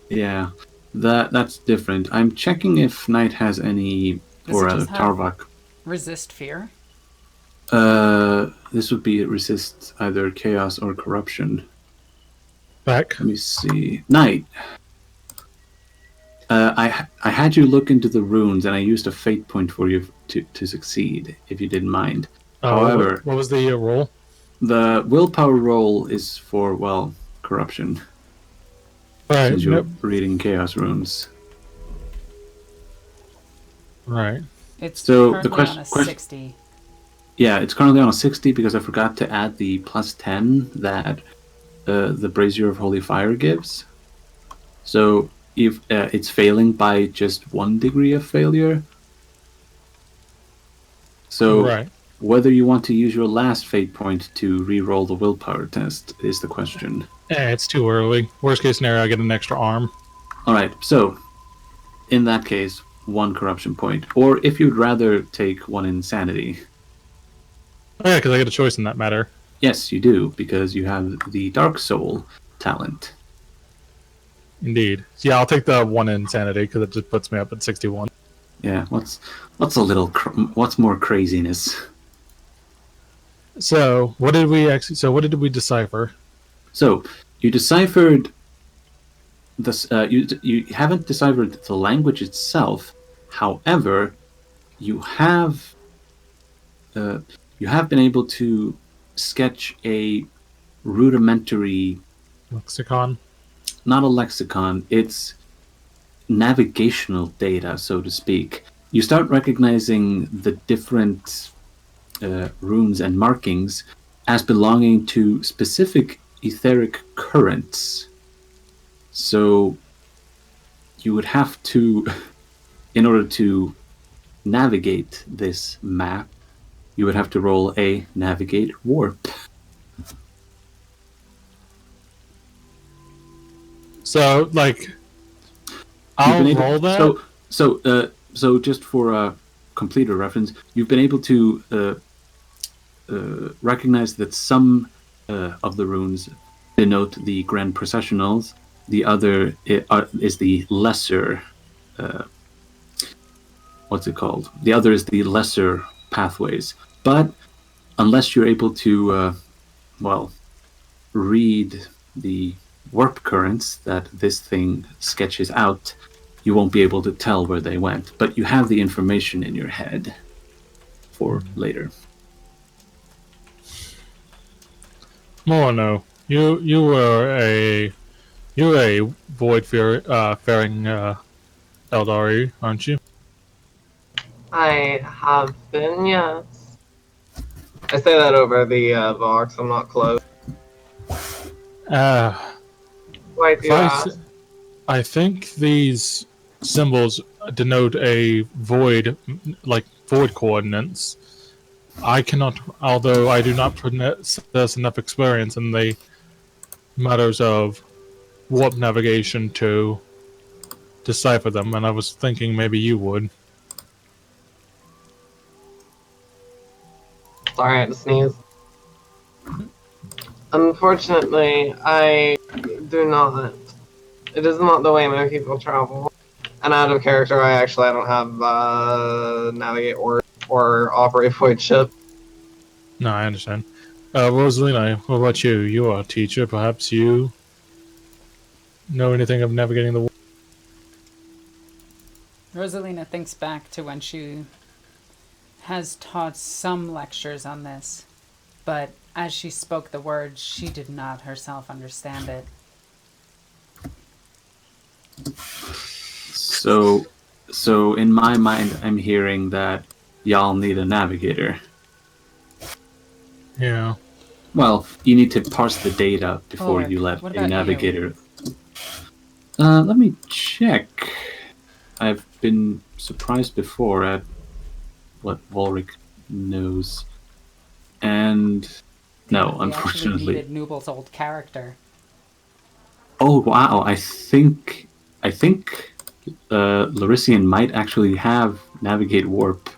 Yeah, that's different. I'm checking if Knight has any, Does or it just have Tarvok. resist fear? This would be resist either chaos or corruption. Back. Let me see. Knight. I had you look into the runes, and I used a fate point for you to succeed, if you didn't mind. However, what was the roll? the willpower roll is for, well, corruption, Right. since you're reading chaos runes. Right. It's So currently the on a question, 60. yeah, it's currently on a 60 because I forgot to add the plus 10 that the Brazier of Holy Fire gives. So if it's failing by just 1 degree of failure. So Right. whether you want to use your last fate point to re-roll the willpower test is the question. It's too early. Worst case scenario, I get an extra arm. Alright, so in that case, 1 corruption point. Or if you'd rather take 1 insanity. Oh, yeah, because I get a choice in that matter. Yes, you do, because you have the Dark Soul talent. Indeed. Yeah, I'll take the 1 insanity because it just puts me up at 61. Yeah, what's what's more craziness? So what did we decipher? So you deciphered this. You haven't deciphered the language itself. However, you have been able to sketch a rudimentary, Lexicon. not a lexicon. It's navigational data, so to speak. You start recognizing the different runes and markings as belonging to specific etheric currents. So you would have to, in order to navigate this map, you would have to roll a navigate warp. So, like, I'll roll that. So just for a completer reference, you've been able to recognize that some of the runes denote the grand processionals. The other is the lesser. What's it called? The other is the lesser pathways. But unless you're able to, read the warp currents that this thing sketches out, you won't be able to tell where they went. But you have the information in your head for later. Morano, you're a void faring Eldari, aren't you? I have been, yes. I say that over the box. I'm not close. Why do you ask? I think these symbols denote a void, like void coordinates. I cannot, although I do not possess enough experience in the matters of warp navigation to decipher them, and I was thinking maybe you would. Sorry, I had to sneeze. Unfortunately, I do not. It is not the way my people travel. And out of character, I don't have navigate or operate void ship. No, I understand. Rosalina, what about you? You are a teacher. Perhaps you know anything of navigating the warp? Rosalina thinks back to when she has taught some lectures on this, but as she spoke the words, she did not herself understand it. So in my mind, I'm hearing that y'all need a navigator. Yeah. Well, you need to parse the data before Ulrich, you let what a about navigator. Let me check. I've been surprised before at what Ulrich knows, and no, We unfortunately. actually needed Nubel's old character. Oh wow! I think Larisian might actually have navigate warp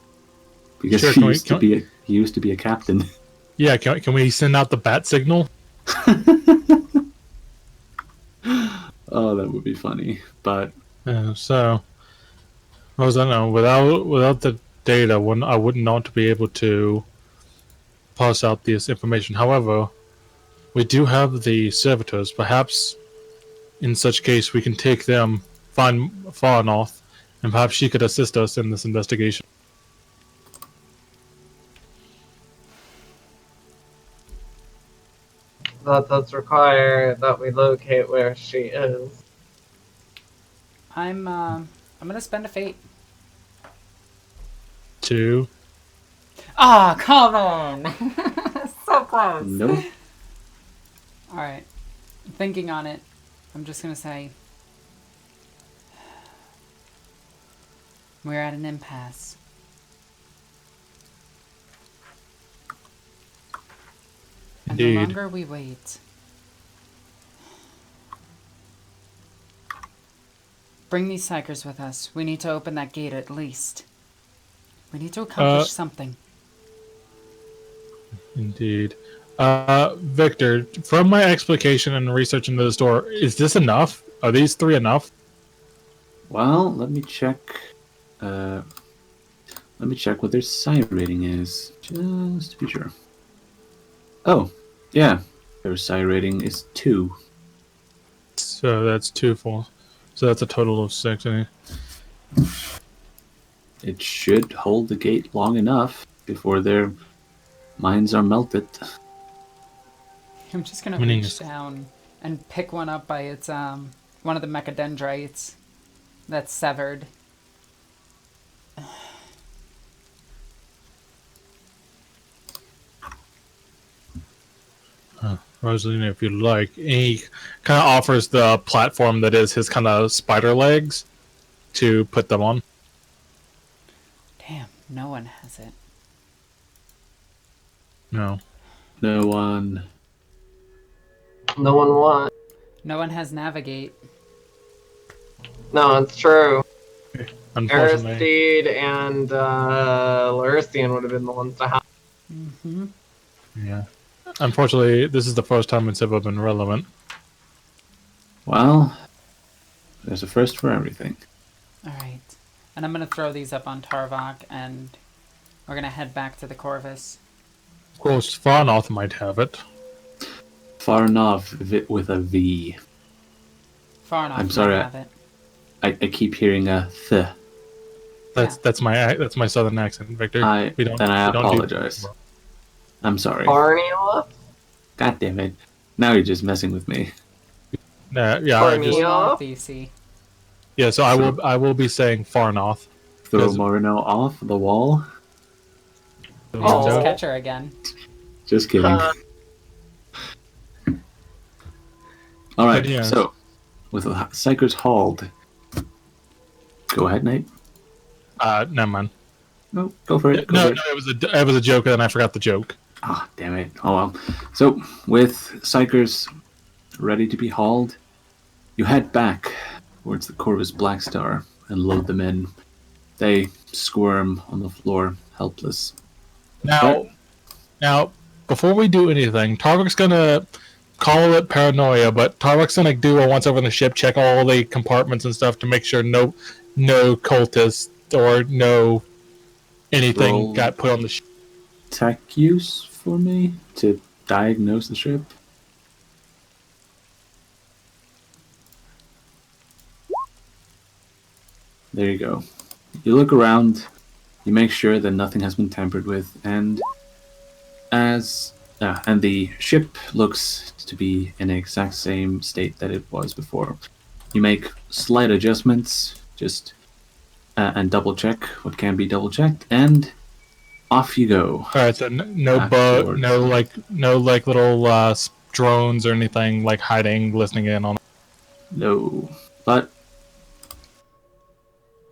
because Sure, he used to be a captain. Yeah, can we send out the bat signal? Oh, that would be funny. But So, I don't know. Without the data, I would not be able to parse out this information. However, We do have the servitors. Perhaps, in such case, we can take them far north, and perhaps she could assist us in this investigation. That does require that we locate where she is. I'm gonna spend a fate. 2. Ah, come on! So close. Nope. Alright. Thinking on it, I'm just gonna say we're at an impasse. And the Indeed. longer we wait, bring these psychers with us. We need to open that gate at least. We need to accomplish something. Indeed. Victor, from my explication and research into the door, is this enough? Are these 3 enough? Well, let me check. Let me check what their psi rating is, just to be sure. Oh, yeah, their psi rating is 2. So that's 2 full. So that's a total of 6. It should hold the gate long enough before their minds are melted. I'm just gonna Meaning reach is- down and pick one up by its one of the mechadendrites that's severed. Rosalina, if you'd like, he kind of offers the platform that is his kind of spider legs to put them on. Damn, no one has it. No. No one. No one wants. No one has navigate. No, it's true. Unfortunately. Aristide and Larician would have been the ones to have. Mm-hmm. Yeah. Unfortunately, this is the first time it's ever been relevant. Well, there's a first for everything. Alright. And I'm gonna throw these up on Tarvok and we're gonna head back to the Corvus. Of course, Farnoth might have it. Farnov with a V. Far enough. I'm sorry, Have it. I keep hearing a th. That's my southern accent, Victor. I we don't apologize. Do I'm sorry. Farnioff? God damn it. Now you're just messing with me. yeah, Or I me? just, Yeah. DC. yeah. So I will be saying Farnoth. Throw Yes. Moreno off the wall? Oh. Just catch her again. Just kidding. Alright, But yes. so, with the Psychers hauled. Go ahead, Nate. Never mind. No, go for it. Go No, for it. it was a joke, and then I forgot the joke. Ah, damn it. Oh well. So, with Psychers ready to be hauled, you head back towards the Corvus Black Star and load them in. They squirm on the floor, helpless. Now, before we do anything, Tarvok's gonna call it paranoia, but Tarvok's gonna do a once over the ship, check all the compartments and stuff to make sure no cultists or no anything Roll. got put on the ship. Tech use for me to diagnose the ship. There you go. You look around, you make sure that nothing has been tampered with, and the ship looks to be in the exact same state that it was before. You make slight adjustments, just and double check what can be double checked, and off you go. All right, so no Back bug, towards- no little drones or anything like hiding, listening in on. No, but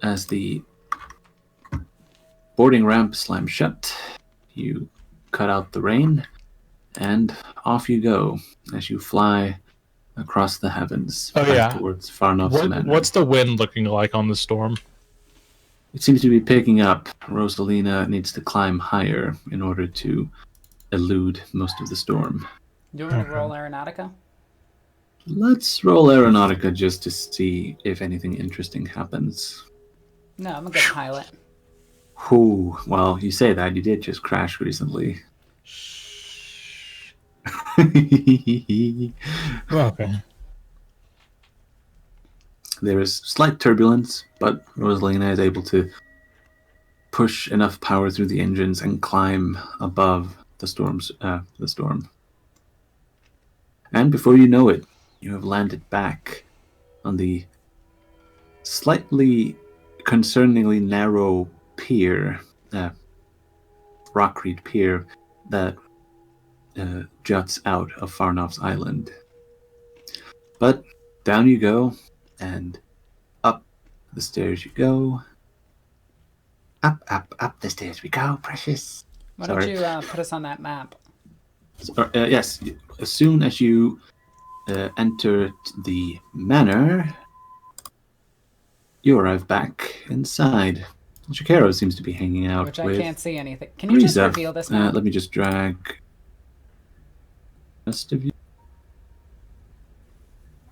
as the boarding ramp slams shut, you cut out the rain, and off you go as you fly across the heavens Oh, back yeah. towards Farnov's Manor. What's the wind looking like on the storm? It seems to be picking up. Rosalina needs to climb higher in order to elude most of the storm. You want me to Okay. roll Aeronautica? Let's roll Aeronautica just to see if anything interesting happens. No, I'm a good pilot. Ooh, well, you say that. You did just crash recently. Okay. There is slight turbulence, but Rosalina is able to push enough power through the engines and climb above the storm. And before you know it, you have landed back on the slightly concerningly narrow pier, rock-reed pier that juts out of Farnoff's island. But down you go, and up the stairs you go. Up the stairs we go, precious. Why Sorry. don't you put us on that map? Yes, as soon as you enter the manor, you arrive back inside. Shakero seems to be hanging out Which I with can't see anything. Can you just Risa. reveal this map? Let me just drag the rest of you.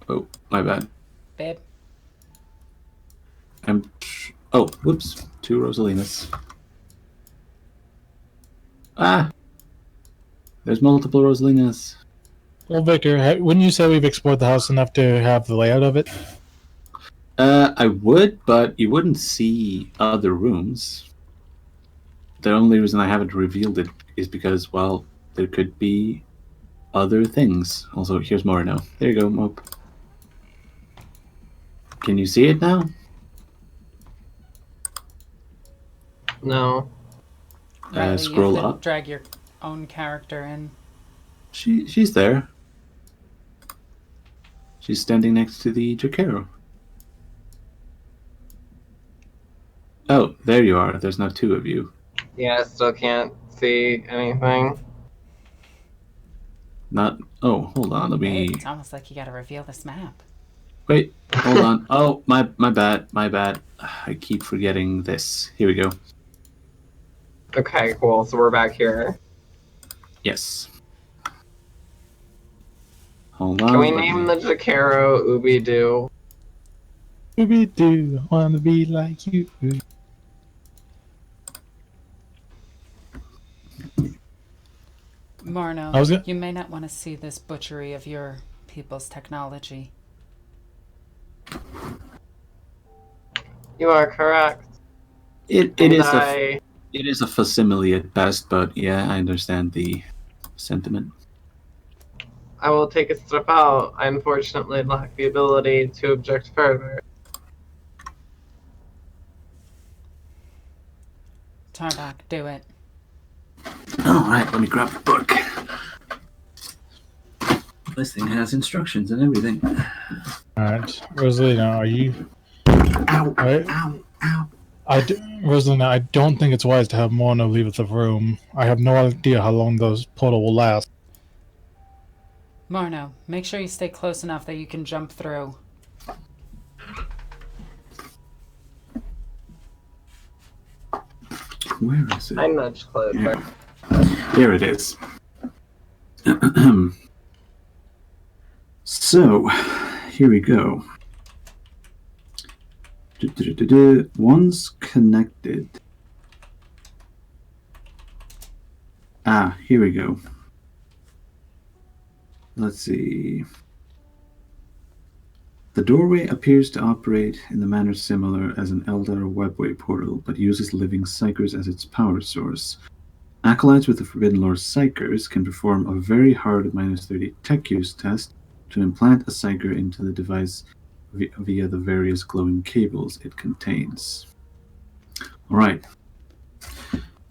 Oh, my bad. Babe? Oh, whoops. 2 Rosalinas. Ah! There's multiple Rosalinas. Well, Victor, wouldn't you say we've explored the house enough to have the layout of it? I would, but you wouldn't see other rooms. The only reason I haven't revealed it is because, well, there could be other things. Also, here's more now. There you go, Mope. Can you see it now? No. Riley, Scroll you have to up. drag your own character in. She's there. She's standing next to the Jacaro. Oh, there you are. There's now 2 of you. Yeah, I still can't see anything. Oh, hold on. Let me. Babe, it's almost like you gotta reveal this map. Wait, hold on. Oh, my bad. My bad. I keep forgetting this. Here we go. Okay, cool. So we're back here. Yes. Hold on. Can we name the Jacaro Ubi-Doo? Ooby-doo, wanna be like you. Marno, you may not want to see this butchery of your people's technology. You are correct. It is a facsimile at best, but yeah, I understand the sentiment. I will take a step out. I unfortunately lack the ability to object further. Tarbak, do it. Alright, let me grab the book. This thing has instructions and everything. Alright, Rosalina, are you... Ow, Right. ow, ow. Rosalina, I don't think it's wise to have Mono leave the room. I have no idea how long those portal will last. Marno, make sure you stay close enough that you can jump through. Where is it? I nudged closer. Here it is. So, here we go. Once connected. Here we go. Let's see. The doorway appears to operate in the manner similar as an Eldar webway portal, but uses living psychers as its power source. Acolytes with the Forbidden Lore psychers can perform a very hard -30 tech use test to implant a psyker into the device via the various glowing cables it contains. Alright.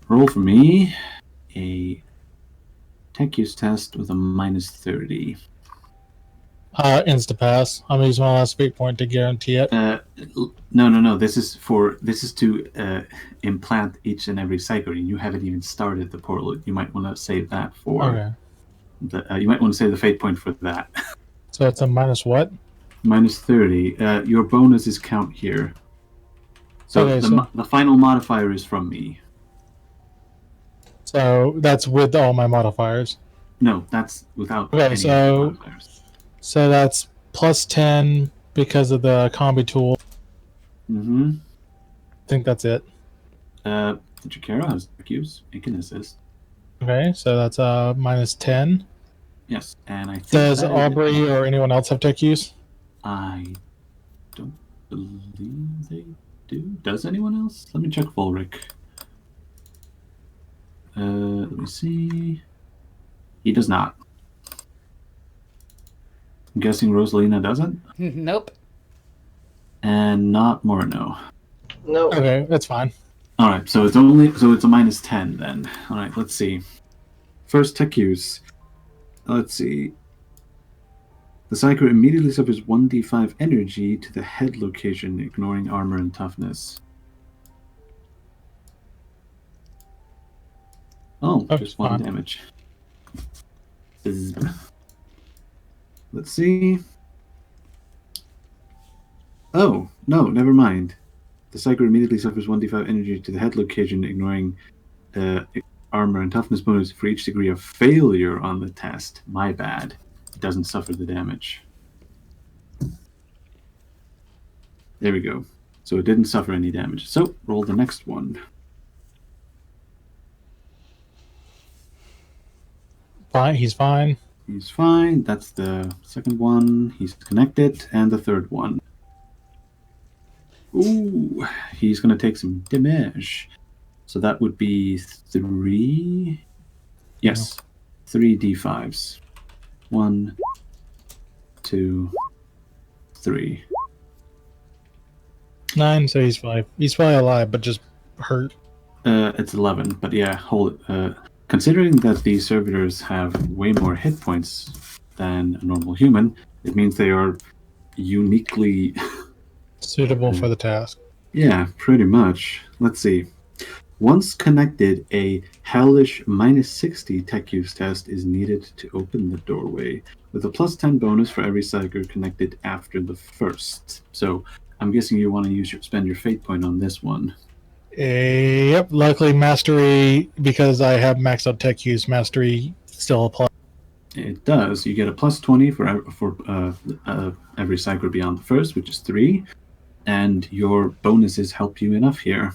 Roll for me a tech use test with a -30. Insta-pass. I'm using my last speed point to guarantee it. No. This is to implant each and every psyker. You haven't even started the portal. You might want to save that for. Okay. You might want to save the fate point for that. So it's a minus what? -30. Your bonuses count here. So, Okay, the final modifier is from me. So that's with all my modifiers. No, that's without. Okay, any so modifiers. So that's plus 10 because of the combi tool. Mm-hmm. I think that's it. The Jacaro has cubes. It can assist. Okay, so that's minus 10. Yes, and I think Does that Aubrey or anyone else have tech use? I don't believe they do. Does anyone else? Let me check Volric. Let me see. He does not. I'm guessing Rosalina doesn't, Nope. and not Morno. No. Okay, that's fine. All right, so it's a -10 then. All right, let's see. First tech use. Let's see. The Psyker immediately suffers 1d5 energy to the head location, ignoring armor and toughness. Oh, Oh, just 1 fine. damage. Let's see. Oh, no, never mind. The Psyker immediately suffers 1d5 energy to the head location, ignoring armor and toughness bonus for each degree of failure on the test. My bad. It doesn't suffer the damage. There we go. So it didn't suffer any damage. So roll the next one. Fine, he's fine. He's fine. That's the second one. He's connected. And the third one. Ooh, he's going to take some damage. So that would be 3. Yes, 3 d5s. 1, 2, 3. 9, so he's 5. He's probably alive, but just hurt. It's 11, but yeah, hold it. Considering that these servitors have way more hit points than a normal human, it means they are uniquely... Suitable for the task. Yeah, pretty much. Let's see. Once connected, a hellish -60 tech use test is needed to open the doorway, with a +10 bonus for every Psyker connected after the first. So, I'm guessing you want to spend your fate point on this one. Yep, luckily mastery, because I have maxed out tech use, mastery still applies. It does. You get a +20 for every Psyker beyond the first, which is 3, and your bonuses help you enough here.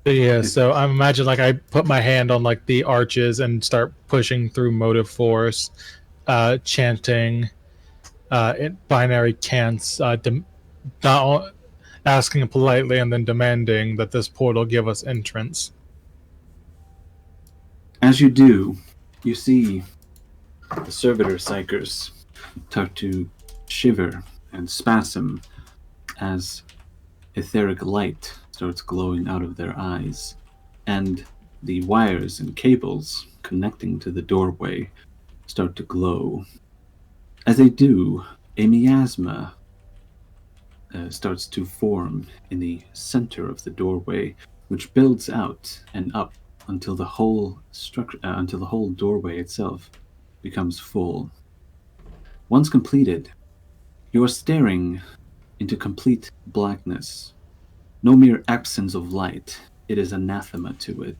Yeah, so I imagine like I put my hand on like the arches and start pushing through motive force, chanting binary cants, not asking politely and then demanding that this portal give us entrance. As you do, you see the servitor psychers start to shiver and spasm as etheric light starts glowing out of their eyes, and the wires and cables connecting to the doorway start to glow. As they do, a miasma starts to form in the center of the doorway, which builds out and up until the whole doorway itself becomes full. Once completed, you are staring into complete blackness. No mere absence of light. It is anathema to it.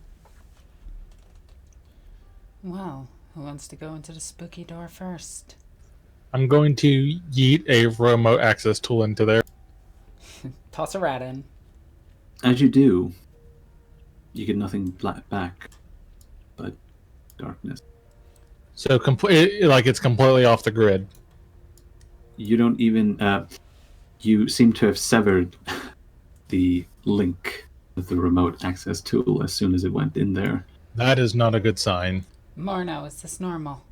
Well, who wants to go into the spooky door first? I'm going to yeet a remote access tool into there. Toss a rat in. As you do, you get nothing back but darkness. So it's completely off the grid. You don't even... you seem to have severed the link with the remote access tool as soon as it went in there. That is not a good sign. Morno, is this normal?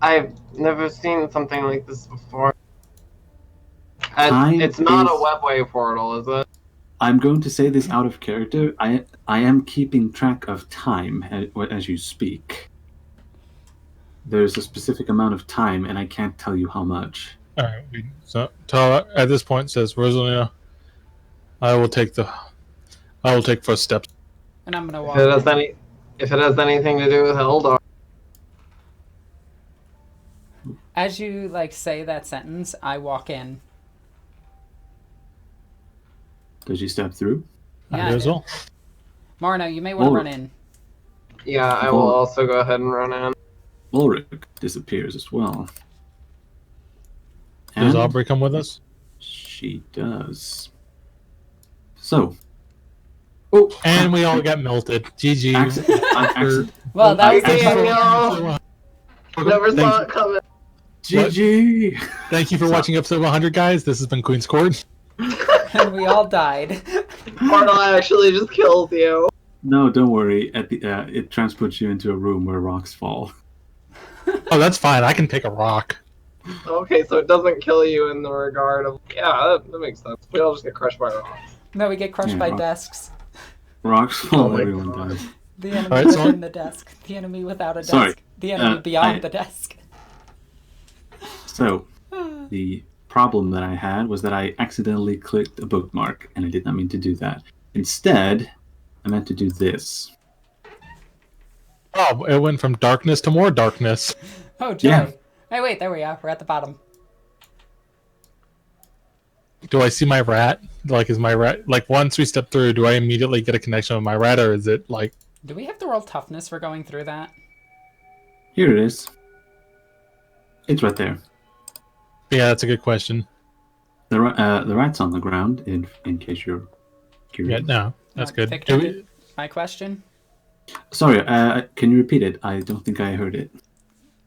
I've never seen something like this before. And it's not a webway portal, is it? I'm going to say this out of character. I am keeping track of time as you speak. There's a specific amount of time, and I can't tell you how much. All right. So Tara at this point says, "Rosalina, I will take first steps." And I'm gonna walk. If it has anything to do with Eldar. As you say that sentence, I walk in. Does you step through? Yeah, as well. Morno, you may want to run in. Yeah, I will also go ahead and run in. Ulrich disappears as well. Does And Aubrey come with us? she does. So, Oh, And we all got melted. GG. Well, that was Thank the you, fun. y'all. Never Thank saw you. it coming. GG. Thank you for watching episode 100, guys. This has been Queen's Court. And we all died. Martel actually just kills you. No, don't worry. At the it transports you into a room where rocks fall. Oh, that's fine. I can take a rock. Okay, so it doesn't kill you in the regard of... Yeah, that makes sense. We all just get crushed by rocks. No, we get crushed Yeah, by rocks. desks. Rocks fall, my everyone God. dies. The enemy Alright, so- within the desk. The enemy without a desk. Sorry, The enemy beyond I- the desk. So, the problem that I had was that I accidentally clicked a bookmark, and I did not mean to do that. Instead, I meant to do this. Oh, it went from darkness to more darkness. Oh, joy. Yeah. Hey, wait, there we are. We're at the bottom. Do I see my rat? Like, is my rat... Like, once we step through, do I immediately get a connection with my rat, or is it, like... Do we have to roll toughness for going through that? Here it is. It's right there. Yeah, that's a good question. The rat's on the ground, in case you're Yeah, curious. no, that's good. Victor, Do we- my question? Sorry, can you repeat it? I don't think I heard it.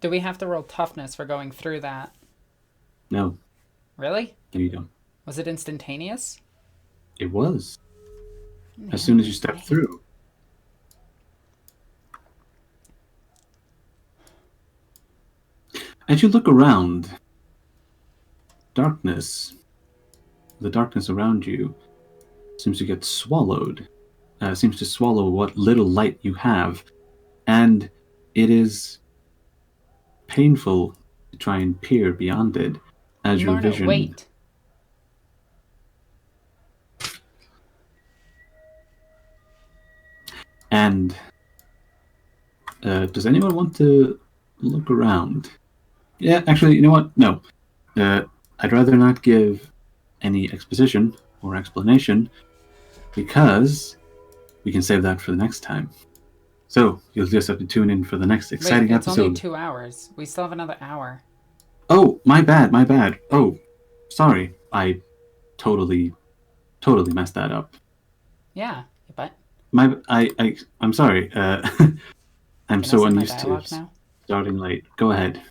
Do we have to roll toughness for going through that? No, Really? no, you don't. Was it instantaneous? It was. As soon as you stepped through. As you look around, the darkness around you, seems to get swallowed. Seems to swallow what little light you have. And it is painful to try and peer beyond it as your Marno, vision... wait. And does anyone want to look around? Yeah, actually, you know what? No. I'd rather not give any exposition or explanation because we can save that for the next time. So you'll just have to tune in for the next exciting Wait, it's episode. only 2 hours. We still have another hour. Oh, my bad. Oh, sorry. I totally messed that up. Yeah, but... I'm sorry. I'm Can so I say my unused to dialogue now? starting late. Go ahead.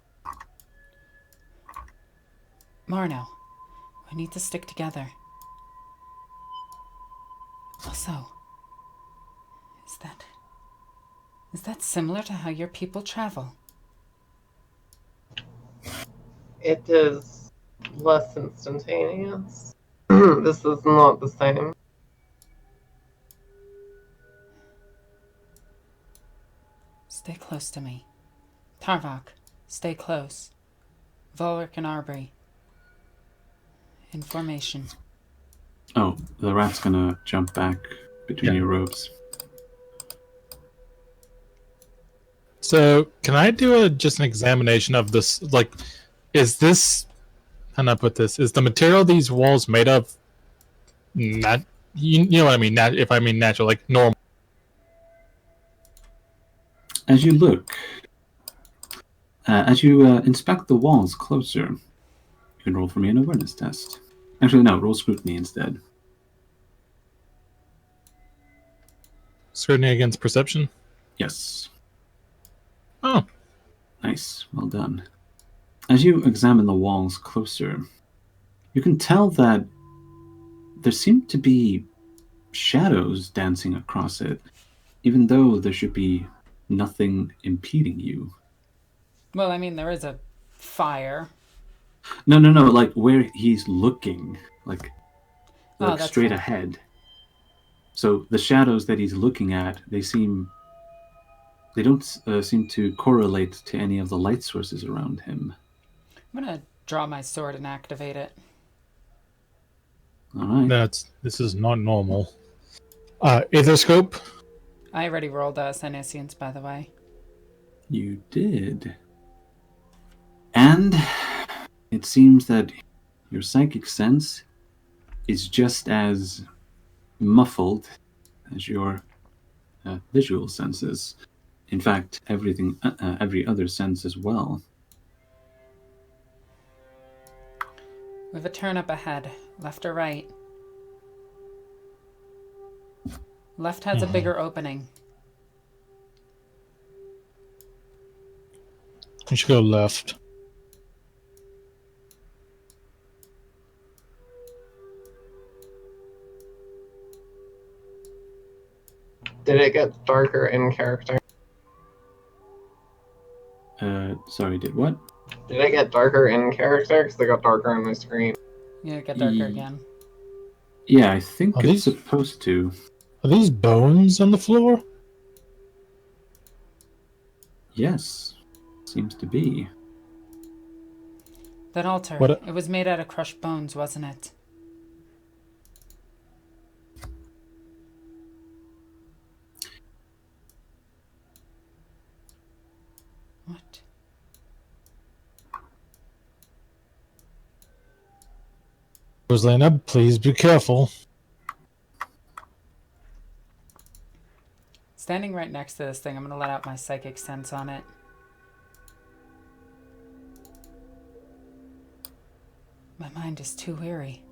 Marno, we need to stick together. Also, is that similar to how your people travel? It is less instantaneous. This is not the same. Stay close to me. Tarvok, stay close. Volric and Arbery. In formation. Oh, the rat's gonna jump back between your robes. So, can I do just an examination of this? Like, is this... How do I put this? Is the material these walls made of... Not... You know what I mean? If I mean natural, like normal. As you look, as you inspect the walls closer, you can roll for me an awareness test. Actually, no, roll scrutiny instead. Scrutiny against perception? Yes. Oh. Nice. Well done. As you examine the walls closer, you can tell that there seem to be shadows dancing across it, even though there should be nothing impeding you. Well, I mean, there is a fire. No, like where he's looking, like that's straight fine. ahead. So the shadows that he's looking at, they don't seem to correlate to any of the light sources around him. I'm gonna draw my sword and activate it. All right. This is not normal. Aetherscope? I already rolled Senescience, by the way. You did. And it seems that your psychic sense is just as muffled as your visual senses. In fact, every other sense as well. We have a turn up ahead, left or right. Left has a bigger opening. You should go left. Did it get darker in character? Sorry, did what? Did it get darker in character? Because it got darker on my screen. Yeah, it got darker again. Yeah, I think Are it's these- supposed to. Are these bones on the floor? Yes, seems to be. That altar, What it was made out of crushed bones, wasn't it? What? Rosalina, please be careful. Standing right next to this thing, I'm going to let out my psychic sense on it. My mind is too weary.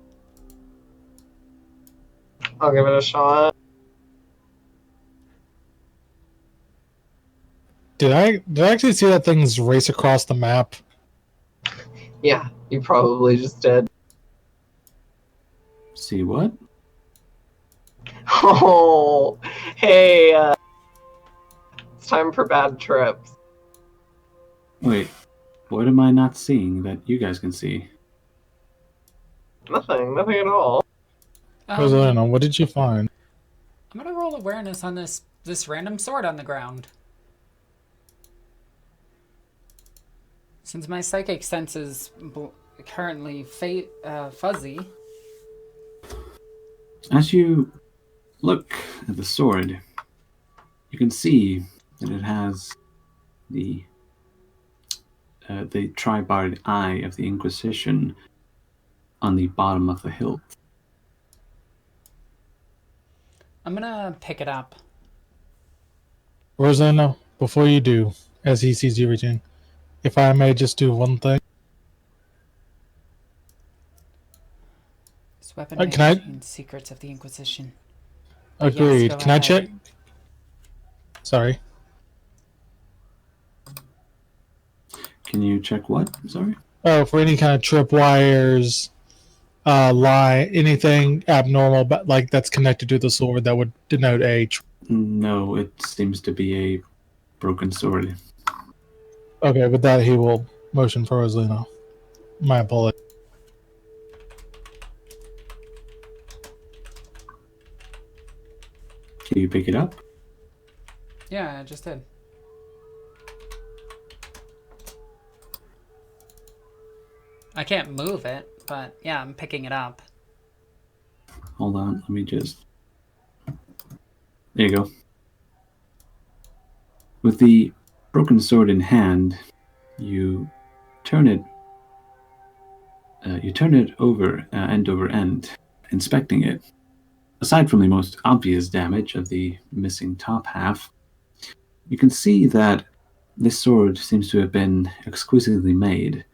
I'll give it a shot. Did I actually see that thing's race across the map? Yeah, you probably just did. See what? Oh, hey, it's time for bad trips. Wait, what am I not seeing that you guys can see? Nothing at all. Rosalina, what did you find? I'm going to roll awareness on this random sword on the ground. Since my psychic sense is currently fuzzy. As you look at the sword, you can see that it has the tri-barred eye of the Inquisition on the bottom of the hilt. I'm going to pick it up. Rosalina, before you do, as he sees you reaching, if I may just do one thing. This weapon may can I- contain secrets of the Inquisition. Agreed. go Can I ahead. check? Sorry. Can you check what? Sorry? Oh, for any kind of tripwires, lie, anything abnormal, but like that's connected to the sword that would denote a. No, it seems to be a broken sword. Okay, with that he will motion for Rosalina. My apologies. Can you pick it up? Yeah, I just did. I can't move it, but yeah, I'm picking it up. Hold on, let me just... There you go. With the broken sword in hand, you turn it over end over end, inspecting it. Aside from the most obvious damage of the missing top half, you can see that this sword seems to have been exquisitely made,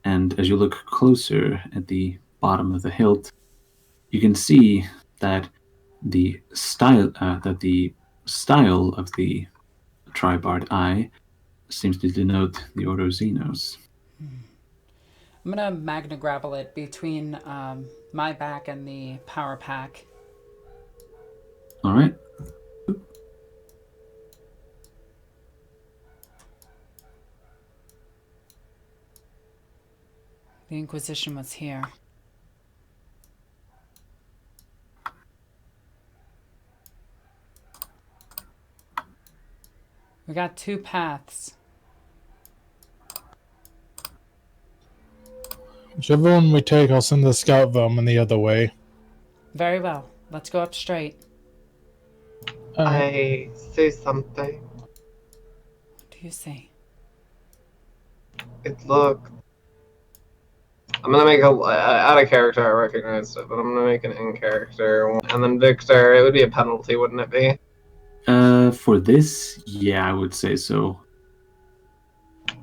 and as you look closer at the bottom of the hilt, you can see that the style of the tri-barred eye seems to denote the Ordo Xenos. I'm gonna magna grapple it between my back and the power pack. All right. The Inquisition was here. We got two paths. Whichever one we take, I'll send the scout Velman the other way. Very well. Let's go up straight. I see something. What do you see? It looked. I'm gonna make out of character. I recognized it, but I'm gonna make an in character one. And then Victor, it would be a penalty, wouldn't it be? For this, yeah, I would say so.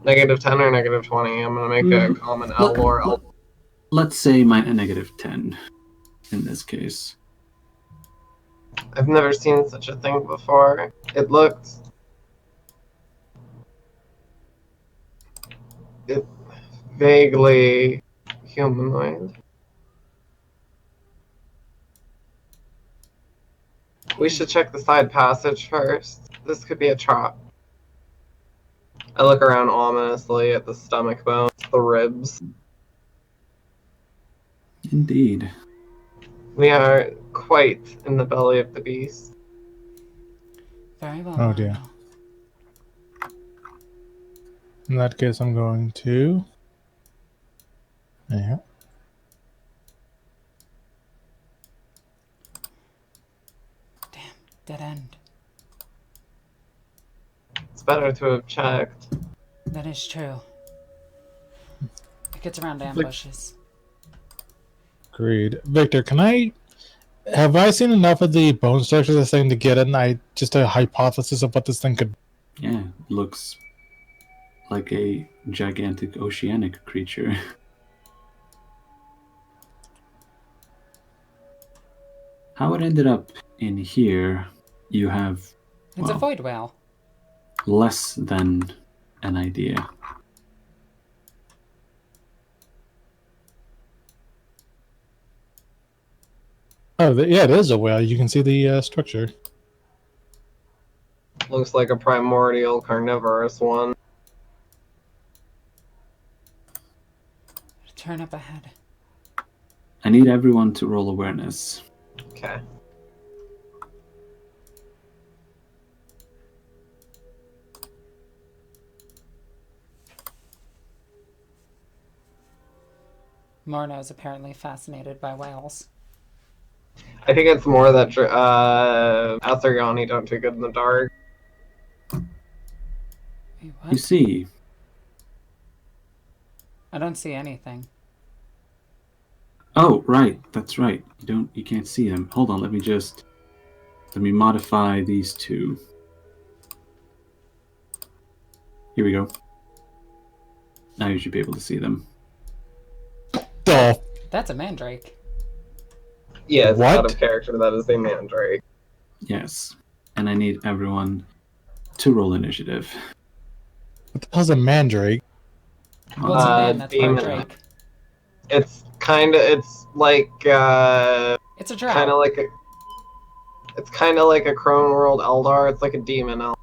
-10 or -20. I'm gonna make a common L or L. Let's say -10 in this case. I've never seen such a thing before. It looked... vaguely humanoid. We should check the side passage first. This could be a trap. I look around ominously at the stomach bones, the ribs. Indeed. We are quite in the belly of the beast. Very well. Oh, dear. Marno. In that case, I'm going to. Yeah. Damn, dead end. It's better to have checked. That is true. It gets around ambushes. Agreed. Victor, have I seen enough of the bone structures of this thing to get just a hypothesis of what this thing could? Yeah, looks like a gigantic oceanic creature. How it ended up in here, you have It's a void whale. less than an idea. Oh, yeah, it is a whale. You can see the structure. Looks like a primordial carnivorous one. Turn up ahead. I need everyone to roll awareness. Okay. Marno is apparently fascinated by whales. I think it's more that Atheriani don't do good in the dark. Wait, what? You see, I don't see anything. oh, right, that's right. You can't see them. Hold on, let me modify these two. Here we go. Now you should be able to see them. Oh, That's a mandrake. Yeah, it's What? out of character. That is a mandrake. Yes. And I need everyone to roll initiative. what the hell's a mandrake? Well, it's a man, that's demon. mandrake. It's like It's a drow. it's kind of like a Crone World Eldar. It's like a demon elf.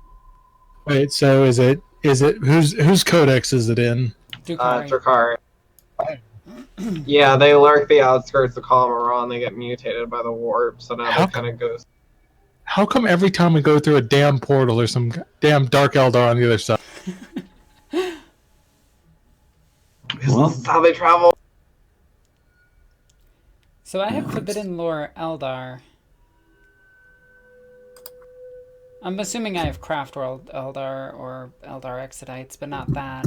Wait, so is it whose codex is it in? Dukari. Drakari. Yeah, they lurk the outskirts of Kamaran. They get mutated by the warp, so now How they kind of go. How come every time we go through a damn portal, there's some damn Dark Eldar on the other side? Well, This is how they travel. So I have Forbidden Lore Eldar. I'm assuming I have Craft World Eldar or Eldar Exodites, but not that.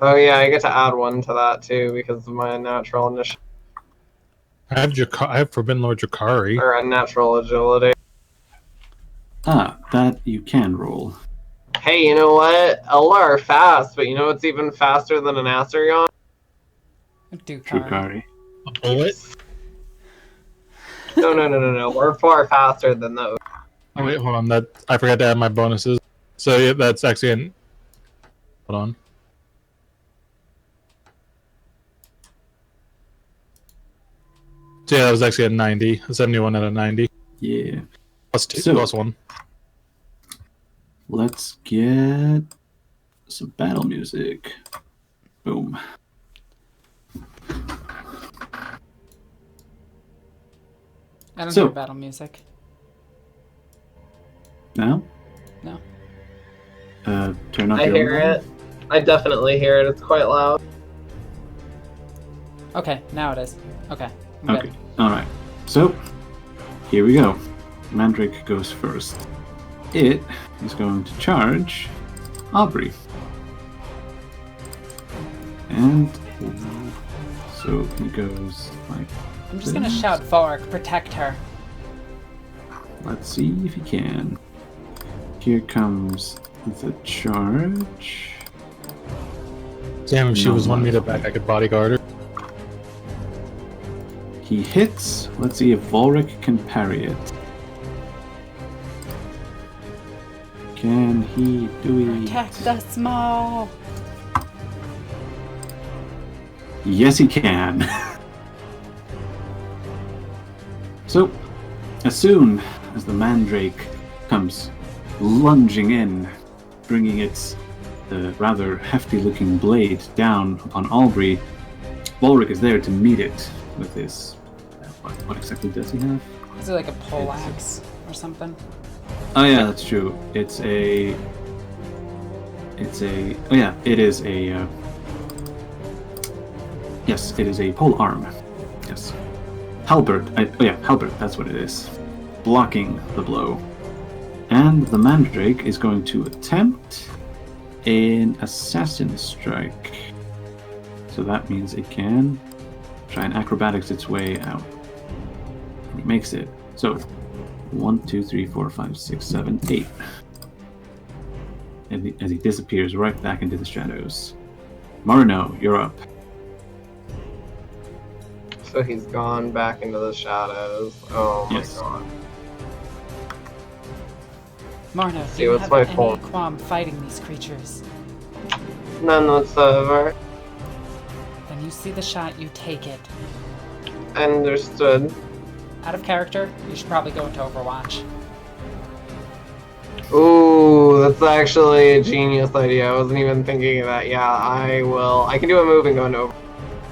Oh yeah, I get to add one to that too because of my natural initiative I have Forbidden Lord Drakari. or unnatural agility. that you can roll. Hey, you know what? Eldar are fast, but you know what's even faster than an Asterion? Dukari. Trukari. A bullet? No. We're far faster than those. Oh wait, hold on. I forgot to add my bonuses. So yeah, that's actually an. Hold on. So yeah, that was actually a 90. A 71 out of 90. Yeah. Plus 2, So- plus 1. Let's get some battle music. Boom. I don't So- hear battle music. Now? No. Turn up I your hear volume. it. I definitely hear it. It's quite loud. Okay, now it is. Okay. I'm Okay. good. Alright. So, here we go. Mandrake goes first. It is going to charge Aubrey. And so he goes like I'm just gonna shout Vark, protect her. let's see if he can. Here comes the charge. Damn, if she No was 1 meter modifier. back, I could bodyguard her. He hits. Let's see if Volric can parry it. Can he do it? Attack the small. Yes, he can. So, as soon as the mandrake comes lunging in, bringing its rather hefty-looking blade down upon Aubrey, Volric is there to meet it with his... What exactly does he have? Is it like a poleaxe or something? Oh yeah, that's true. It is a... yes, it is a pole arm. Yes. Halberd. Halberd, that's what it is. Blocking the blow. And the mandrake is going to attempt an assassin strike. So that means it can try and acrobatics its way out. And it makes it. So, 1, 2, 3, 4, 5, 6, 7, 8. As he disappears right back into the shadows. Marino, you're up. So he's gone back into the shadows. Oh my Yes. god. Marno, See, do you what's have my any fault? qualm fighting these creatures? None whatsoever. When you see the shot, you take it. Understood. Out of character, you should probably go into Overwatch. Ooh, that's actually a genius idea. I wasn't even thinking of that. Yeah, I will. I can do a move and go into over.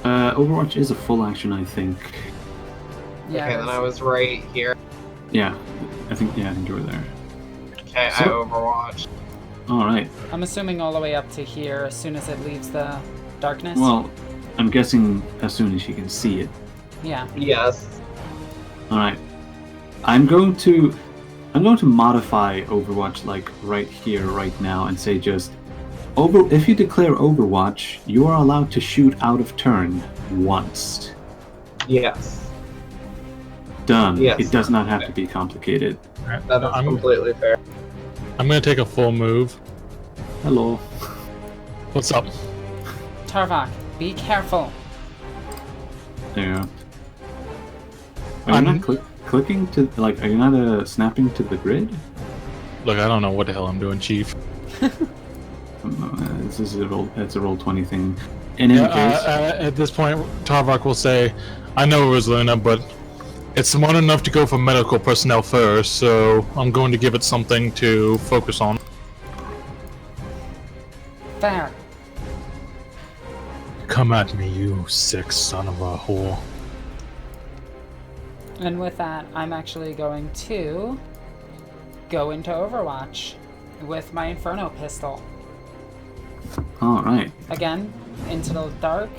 Overwatch is a full action, I think. Yeah, Okay, it then is. I was right here. Yeah, I think you were there. Okay, I So- Overwatch. Alright. I'm assuming all the way up to here as soon as it leaves the darkness. Well, I'm guessing as soon as you can see it. Yeah. Yes. Alright. I'm going to modify Overwatch like right here, right now, and say just if you declare Overwatch, you are allowed to shoot out of turn once. Yes. Done. Yes. It does not have to be complicated. That is completely fair. I'm gonna take a full move. Hello. What's up? Tarvok, be careful. There. Are you not clicking to are you not snapping to the grid? Look, I don't know what the hell I'm doing, Chief. This is it's a roll 20 thing. In any case, At this point, Tarvok will say, I know it was Luna, but it's smart enough to go for medical personnel first, so I'm going to give it something to focus on. Fair. Come at me, you sick son of a whore. And with that, I'm actually going to go into Overwatch with my Inferno pistol. alright. Again, into the dark.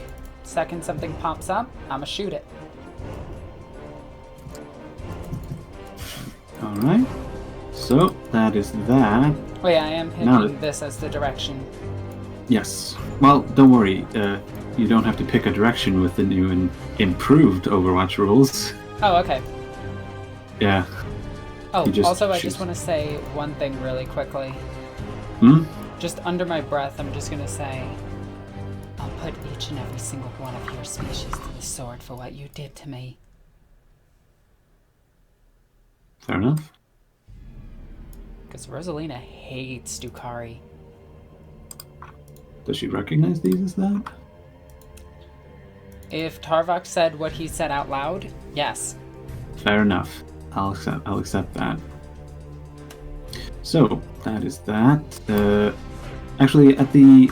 Second something pops up, I'ma shoot it. Alright. So, that is that. Wait, I am Now picking this as the direction. Yes. Well, don't worry. You don't have to pick a direction with the new and improved Overwatch rules. Oh, okay. Yeah. Oh, You just also, I choose. just want to say one thing really quickly. Hmm? Just under my breath, I'm just going to say, I'll put each and every single one of your species to the sword for what you did to me. Fair enough. Because Rosalina hates Dukari. Does she recognize these as that? If Tarvok said what he said out loud, yes. Fair enough. I'll accept that. So, that is that. Actually, at the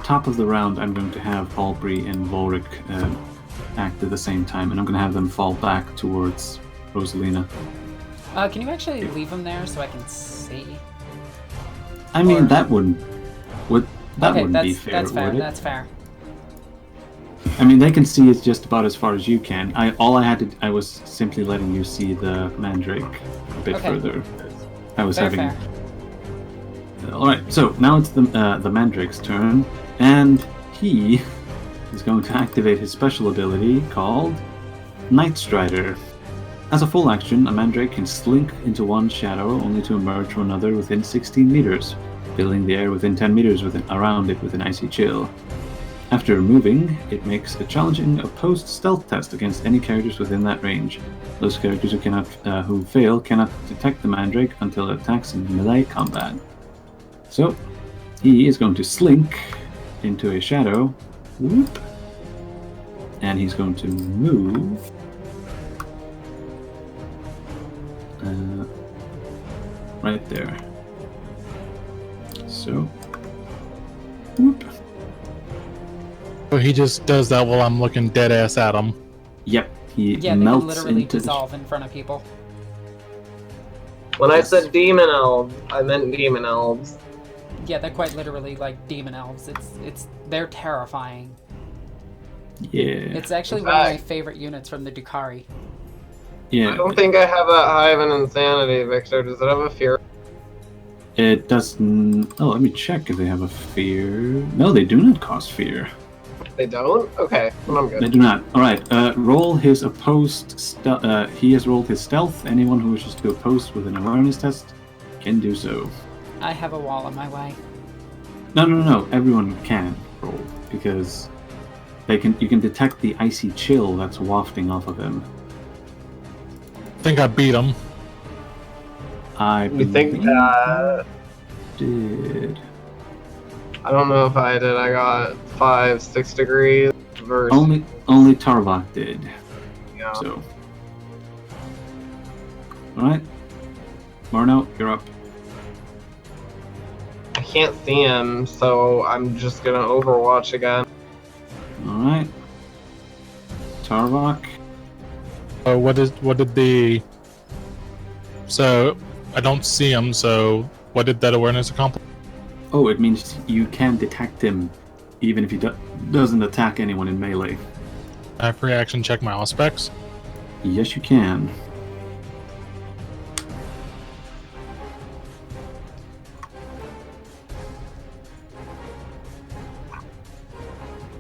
top of the round, I'm going to have Aubrey and Volric act at the same time, and I'm going to have them fall back towards Rosalina. Can you actually leave them there so I can see? I mean, Or- that wouldn't Okay, be fair, that's fair. would it? That's fair. I mean, they can see it just about as far as you can. I was simply letting you see the mandrake a bit Okay. further. I was Fair, having. fair. All right, so now it's the mandrake's turn, and he is going to activate his special ability called Night Strider. As a full action, a mandrake can slink into one shadow only to emerge from another within 16 meters, filling the air within 10 meters around it with an icy chill. After moving, it makes a challenging opposed stealth test against any characters within that range. Those characters who fail cannot detect the mandrake until it attacks in melee combat. So, he is going to slink into a shadow. Whoop. And he's going to move. Right there. So, whoop. So he just does that while I'm looking dead ass at him. Yep, he Yeah, they melts can literally into dissolve in front of people. When I Yes. said demon elves, I meant demon elves. Yeah, they're quite literally like demon elves. They're terrifying. Yeah. It's actually one of my favorite units from the Dukari. Yeah. I don't think I have that high of an insanity, Victor. Does it have a fear? It doesn't. Oh, let me check if they have a fear. No, they do not cause fear. They don't? Okay, then I'm They good. do not. All right. Roll his opposed. He has rolled his stealth. Anyone who wishes to oppose with an awareness test can do so. I have a wall in my way. No. Everyone can roll because they can. You can detect the icy chill that's wafting off of him. I think I beat him. You think believe that? you did. I don't know if I did. I got 6 degrees versus. Only Tarvok did. Yeah. So. Alright. Marno, you're up. I can't see him, so I'm just gonna Overwatch again. Alright. Tarvok. What did the... So, I don't see him, so what did that awareness accomplish? Oh, it means you can detect him even if he doesn't attack anyone in melee. I have free action check my aspects. Yes, you can.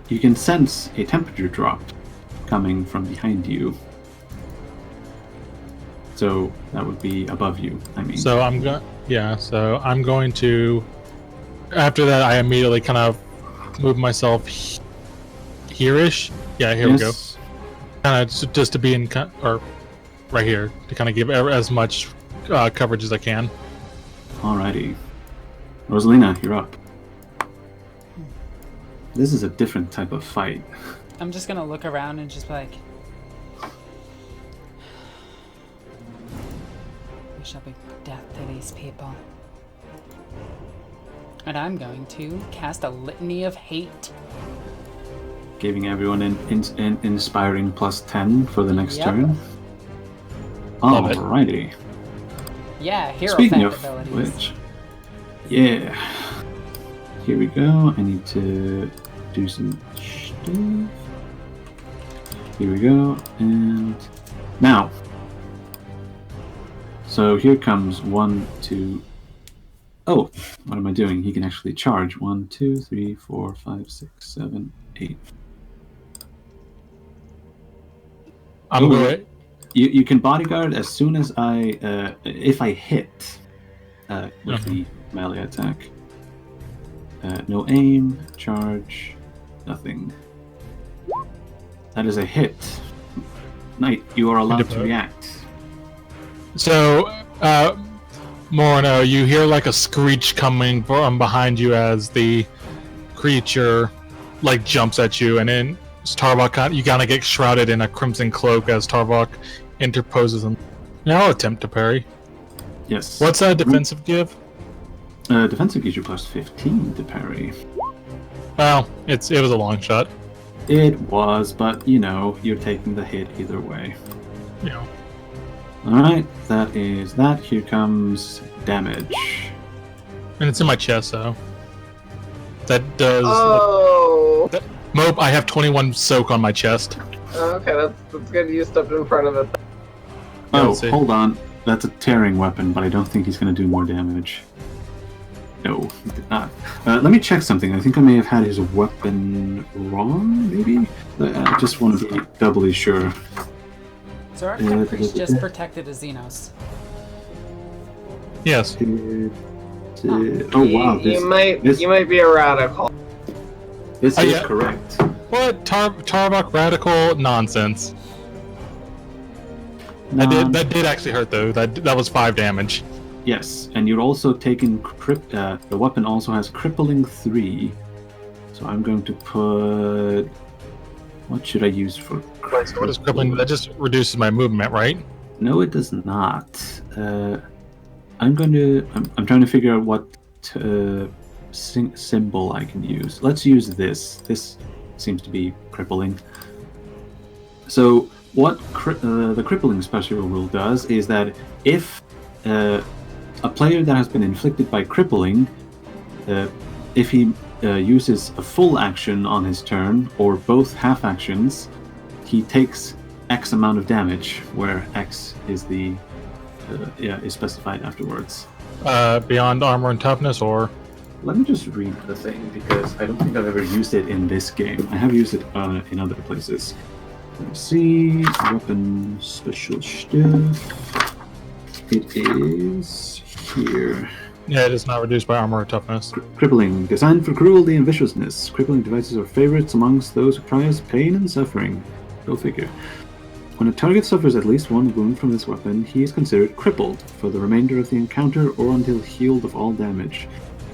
You can sense a temperature drop coming from behind you. So that would be above you, I mean. So I'm going to... After that, I immediately kind of move myself here-ish. Yeah, here we go. Kind of just to be in... Or right here, to kind of give as much coverage as I can. Alrighty. Rosalina, you're up. This is a different type of fight. I'm just gonna look around and just be like, we shall be death to these people. And I'm going to cast a litany of hate. Giving everyone an inspiring +10 for the next Yep. turn. Love it. Alrighty. Yeah, hero Speaking fact of abilities. which, yeah. Here we go. I need to do some stuff. Here we go. And now. So here comes 1, 2. Oh, what am I doing? He can actually charge. 1, 2, 3, 4, 5, 6, 7, 8. I'm going... You can bodyguard as soon as if I hit with the melee attack. No aim, charge, nothing. That is a hit. Knight, you are allowed to react. So, Morno, you hear like a screech coming from behind you as the creature like jumps at you, and then Tarvok, you kind of get shrouded in a crimson cloak as Tarvok interposes him. Now I'll attempt to parry. Yes. What's that defensive give? Defensive gives you +15 to parry. Well, it was a long shot. It was, but you're taking the hit either way. Yeah. Alright, that is that. Here comes damage. And it's in my chest, so that does. Oh! Mope, I have 21 soak on my chest. Okay, that's good. You stepped in front of it. Yeah, Oh, let's see. hold on. That's a tearing weapon, but I don't think he's going to do more damage. No, he did not. Let me check something. I think I may have had his weapon wrong, maybe? I just want to be doubly sure. So our cut priest just protected a Xenos. Yes. Oh, wow. You might be a radical. This Oh, is yeah. correct. What? Tarvok radical nonsense. That did actually hurt though. That was 5 damage. Yes, and you're also taking the weapon also has crippling 3. So I'm going to put. What should I use for Wait, so what is crippling? That just reduces my movement, right? No, it does not. I'm trying to figure out what symbol I can use. Let's use this. This seems to be crippling. So what the crippling special rule does is that if a player that has been inflicted by crippling, if he uses a full action on his turn or both half actions, he takes X amount of damage, where X is the is specified afterwards. Beyond armor and toughness, or Let me just read the thing because I don't think I've ever used it in this game. I have used it in other places. Let me see. Weapon special stuff. It is here. yeah, it is not reduced by armor or toughness. Crippling, designed for cruelty and viciousness. Crippling devices are favorites amongst those who cause pain and suffering. Go figure. When a target suffers at least one wound from this weapon, he is considered crippled for the remainder of the encounter or until healed of all damage.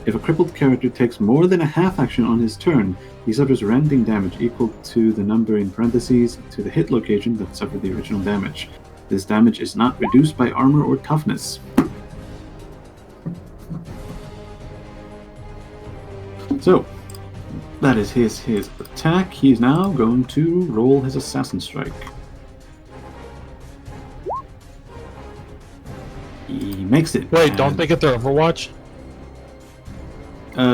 If a crippled character takes more than a half action on his turn, he suffers rending damage equal to the number in parentheses to the hit location that suffered the original damage. This damage is not reduced by armor or toughness. So, that is his attack. He's now going to roll his Assassin Strike. He makes it. Wait, don't they get their Overwatch?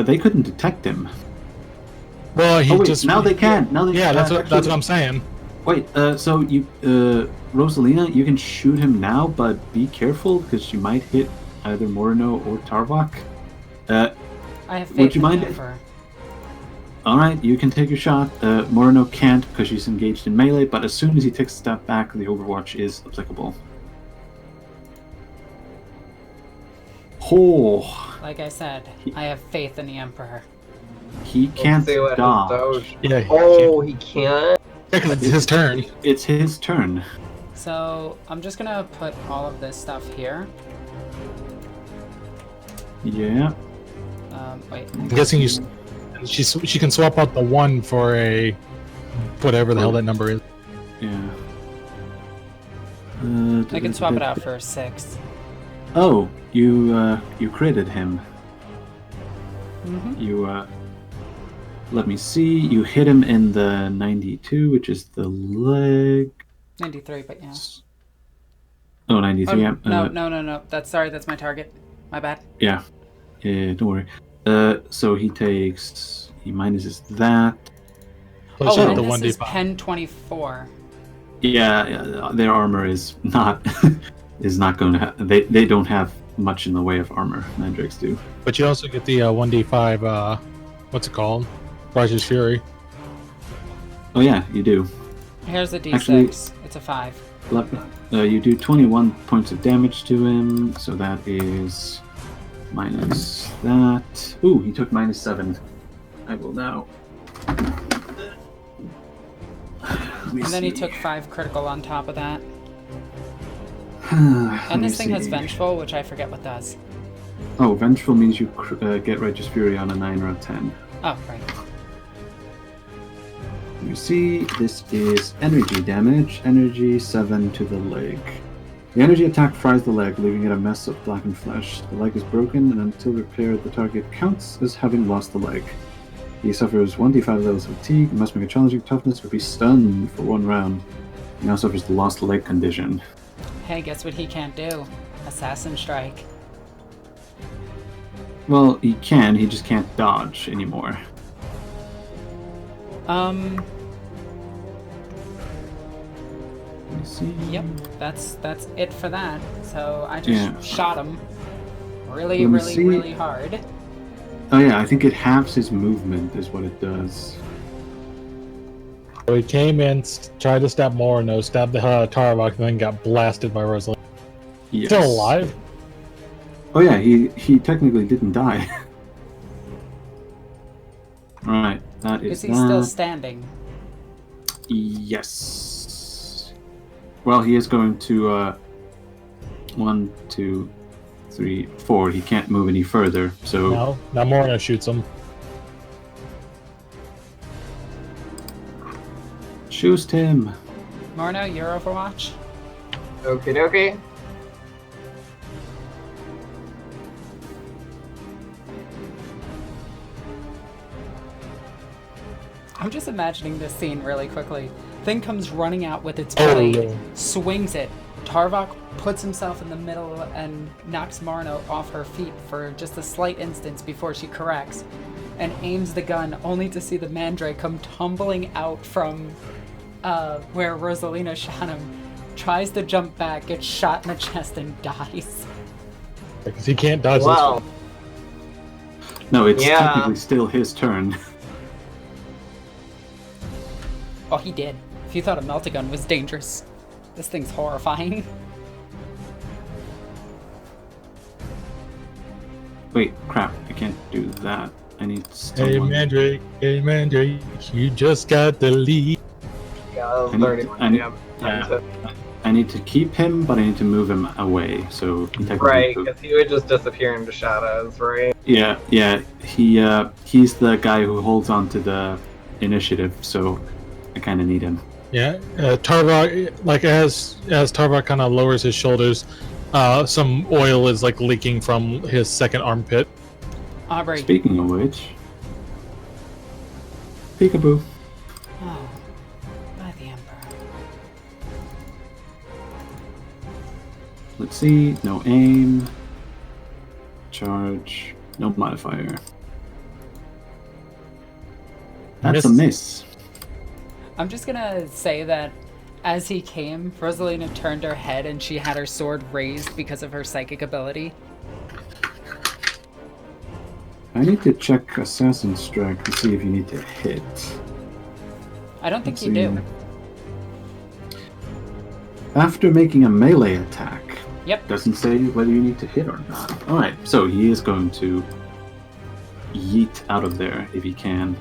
They couldn't detect him. Well, he just now they can. Now they yeah, can. that's what I'm saying. Wait, so you, Rosalina, you can shoot him now, but be careful because she might hit either Morino or Tarvok. I have faith Would you in mind the if- Emperor. All right, you can take your shot. Morino can't because she's engaged in melee, but as soon as he takes a step back, the Overwatch is applicable. Oh, Like I said, I have faith in the Emperor. he can't See what his dodge. doge- Yeah, He can't. because it's his turn. It's his turn. So I'm just gonna put all of this stuff here. Yeah. Wait. I'm guessing she can swap out the 1 for a whatever the hell that number is. Yeah. I can swap it out for a 6. Oh, you critted him. Mm-hmm. You let me see. You hit him in the 92, which is the leg. 93, but yeah. Oh, 93. Oh, no. That's my target. My bad. Yeah, don't worry. So he minuses that. Plus Oh, the and this is 1d5. Pen 24. Yeah, their armor is not going to have. They don't have much in the way of armor. Mandrakes do. But you also get the 1d5. What's it called? Righteous Fury. Oh yeah, you do. Here's a D6. Actually- It's a 5. You do 21 points of damage to him, so that is minus that. Ooh, he took -7. I will now. And then he took 5 critical on top of that. And And this thing has Vengeful, which I forget what does. Oh, Vengeful means you get Righteous Fury on a 9 or a 10. Oh, right. You see, this is energy damage. Energy 7 to the leg. The energy attack fries the leg, leaving it a mess of blackened flesh. The leg is broken, and until repaired, the target counts as having lost the leg. He suffers 1d5 levels of fatigue, must make a challenging toughness, or be stunned for 1 round. He now suffers the lost leg condition. Hey, guess what he can't do? Assassin Strike. Well, he can, he just can't dodge anymore. Let me see. Yep. That's it for that. So I just Yeah. shot him really, Let me really, see. really hard. Oh yeah, I think it halves his movement is what it does. So he came in, tried to stab Morino, stabbed the hell out of Tarvok, and then got blasted by Rosalind. Yes. Still alive? Oh yeah, he technically didn't die. Alright, That is Is he still that. standing? Yes. Well, he is going to 1, 2, 3, 4. He can't move any further, so Now Morna shoots him. shoot him. Morno, your Overwatch? Okie dokie. I'm just imagining this scene really quickly. Thing comes running out with its Oh, blade, no. swings it. Tarvok puts himself in the middle and knocks Marno off her feet for just a slight instance before she corrects, and aims the gun only to see the Mandrake come tumbling out from where Rosalina shot him. Tries to jump back, gets shot in the chest, and dies. Because he can't dodge Well, No, it's Yeah. technically still his turn. Oh, he did. If you thought a meltagun was dangerous, this thing's horrifying. Wait, crap! I can't do that. I need this. someone. Hey Mandrake, you just got the lead. yeah, that was I need 31 to- I need- damage. yeah. I need to keep him, but I need to move him away. So he technically Right, because he would just disappear into shadows, right? Yeah. He's the guy who holds on to the initiative, so I kind of need him. Yeah, Tarvok, like as Tarvok kind of lowers his shoulders, some oil is like leaking from his second armpit. Aubrey. Speaking of which, peekaboo. Oh, by the Emperor. Let's see. No aim. Charge. No modifier. That's a miss. I'm just gonna say that as he came, Rosalina turned her head and she had her sword raised because of her psychic ability. I need to check Assassin's Strike to see if you need to hit. I don't think Let's you do. see. After making a melee attack. Yep. Doesn't say whether you need to hit or not. Alright, so he is going to yeet out of there if he can.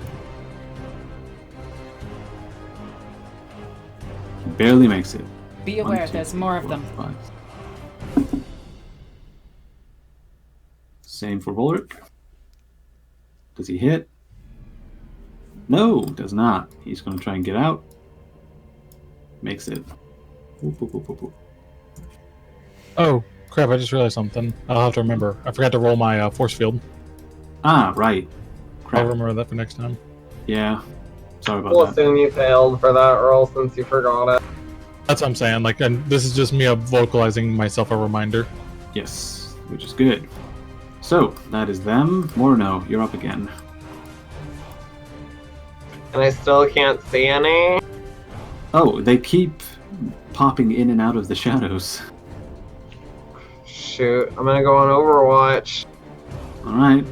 He barely makes it. Be aware, 1, 2, there's 3, more of 4, them. 5. Same for Volric. Does he hit? No, does not. He's going to try and get out. Makes it. Whoop, whoop, whoop, whoop, whoop. Oh crap! I just realized something. I'll have to remember. I forgot to roll my force field. Ah, right. Crap. I'll remember that for next time. Yeah. Sorry about We'll that. assume you failed for that roll since you forgot it. That's what I'm saying. Like, and this is just me vocalizing myself a reminder. Yes, which is good. So, that is them. Morno, you're up again. And I still can't see any. Oh, they keep popping in and out of the shadows. Shoot, I'm gonna go on Overwatch. Alright,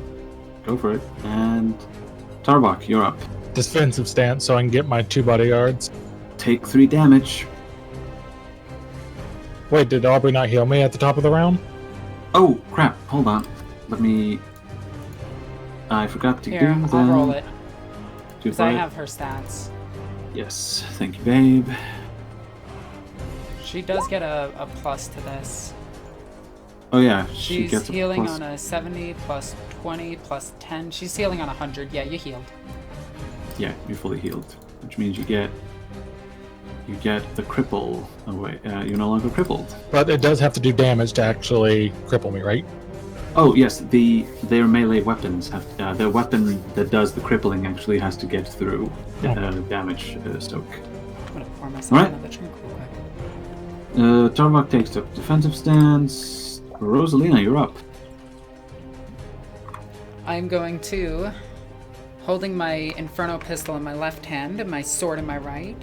go for it. And Tarbok, you're up. Defensive stance, so I can get my 2 bodyguards. Take 3 damage. Wait, did Aubrey not heal me at the top of the round? Oh, crap. Hold on. Let me... I forgot to Here, do that. I'll roll it, Do because I it. have her stats. Yes, thank you, babe. She does get a plus to this. Oh yeah, she She's gets a healing plus. on a 70 plus 20 plus 10. She's healing on 100. Yeah, you healed. Yeah, you're fully healed, which means you get the cripple away. You're no longer crippled. But it does have to do damage to actually cripple me, right? Oh yes, their melee weapons have the weapon that does the crippling actually has to get through damage stoke. I'm gonna pour myself Alright. another drink real quick. Tarvok takes up defensive stance. Rosalina, you're up. I'm going to, holding my Inferno pistol in my left hand and my sword in my right,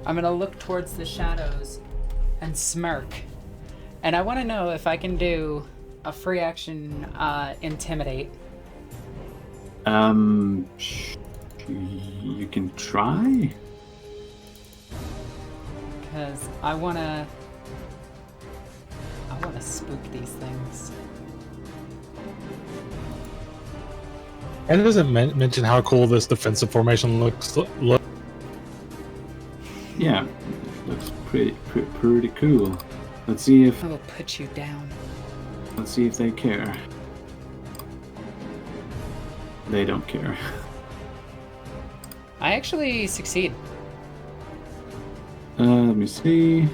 I'm gonna look towards the shadows and smirk. And I want to know if I can do a free action intimidate. You can try. Because I wanna spook these things. And it doesn't mention how cool this defensive formation looks. Yeah, looks pretty cool. Let's see if I will put you down. they care. They don't care. I actually succeed. Let me see.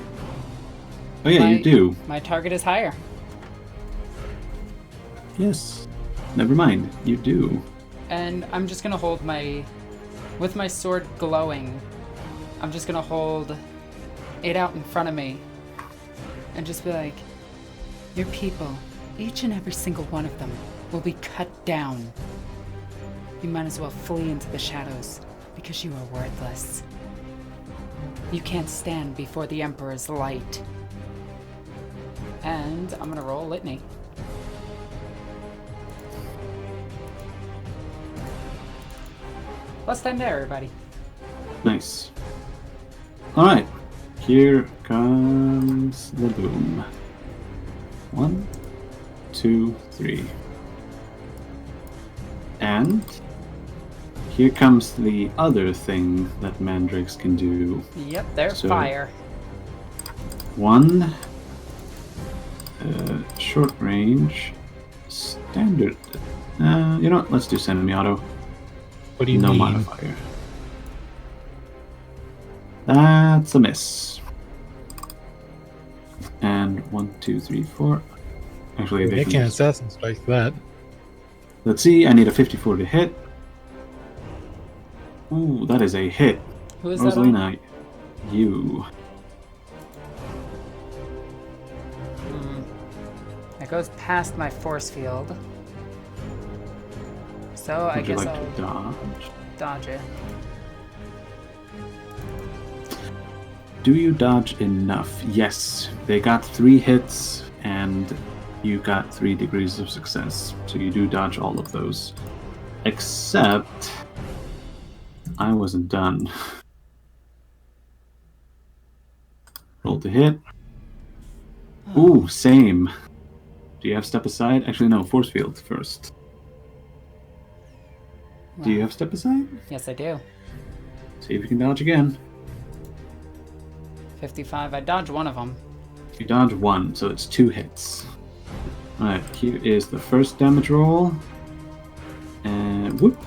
Oh yeah, you do. My target is higher. Yes. Never mind. You do. And I'm just gonna hold with my sword glowing, I'm just gonna hold it out in front of me and just be like, your people, each and every single one of them, will be cut down. You might as well flee into the shadows, because you are worthless. You can't stand before the Emperor's light. And I'm gonna roll Litany. Plus 10 to everybody. Nice. Alright. Here comes the boom. 1, 2, 3. And here comes the other thing that mandrakes can do. Yep, they're So- fire. 1, short range, standard. You know what? Let's do semi-auto. What do you No mean? modifier. That's a miss. And 1, 2, 3, 4. Actually, they They can can't just- assassin strike that. Let's see. I need a 54 to hit. Ooh, that is a hit. Who is that on? Rosalina, you. It goes past my force field. So I Would you guess like I'll to dodge? dodge it. Do you dodge enough? Yes. They got 3 hits, and you got 3 degrees of success. So you do dodge all of those. Except I wasn't done. Roll to hit. Ooh, same. Do you have step aside? Actually, no, force field first. Do you Wow. have step aside? Yes, I do. See if you can dodge again. 55. I dodged one of them. You dodge 1, so it's 2 hits. Alright, here is the first damage roll. And whoop.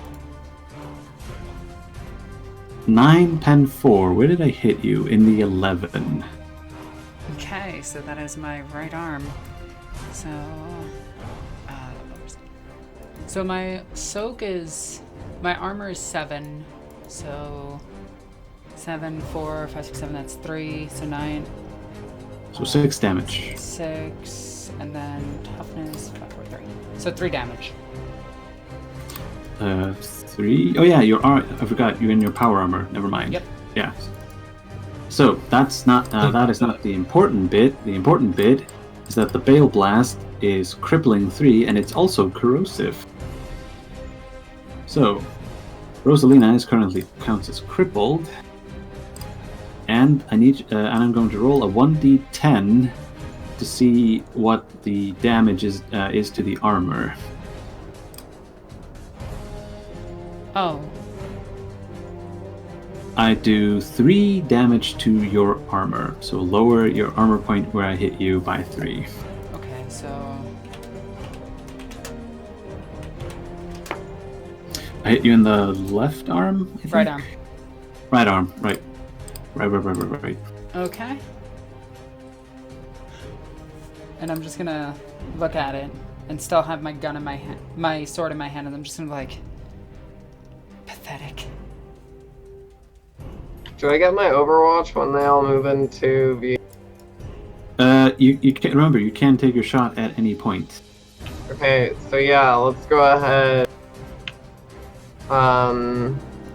9, 10, 4. Where did I hit you? In the 11. Okay, so that is my right arm. So, so my soak is, my armor is 7. So 7, 4, 5, 6, 7. That's 3. So 9, So 6 damage. 6, and then toughness 5, 4, 3. So 3 damage. 3. Oh yeah, I forgot you're in your power armor. Never mind. Yep. Yeah. So that's not. That is not the important bit. The important bit is that the Bale Blast is crippling 3, and it's also corrosive. So, Rosalina is currently counts as crippled, and I'm going to roll a 1d10 to see what the damage is to the armor. Oh, I do 3 damage to your armor, so lower your armor point where I hit you by 3. okay, so I hit you in the left arm? I think? right arm. Right arm, right. Right. Okay. And I'm just gonna look at it and still have my gun in my hand, my sword in my hand, and I'm just gonna be like, pathetic. Do I get my Overwatch when they all move into V? You can remember you can take your shot at any point. Okay, so yeah, let's go ahead.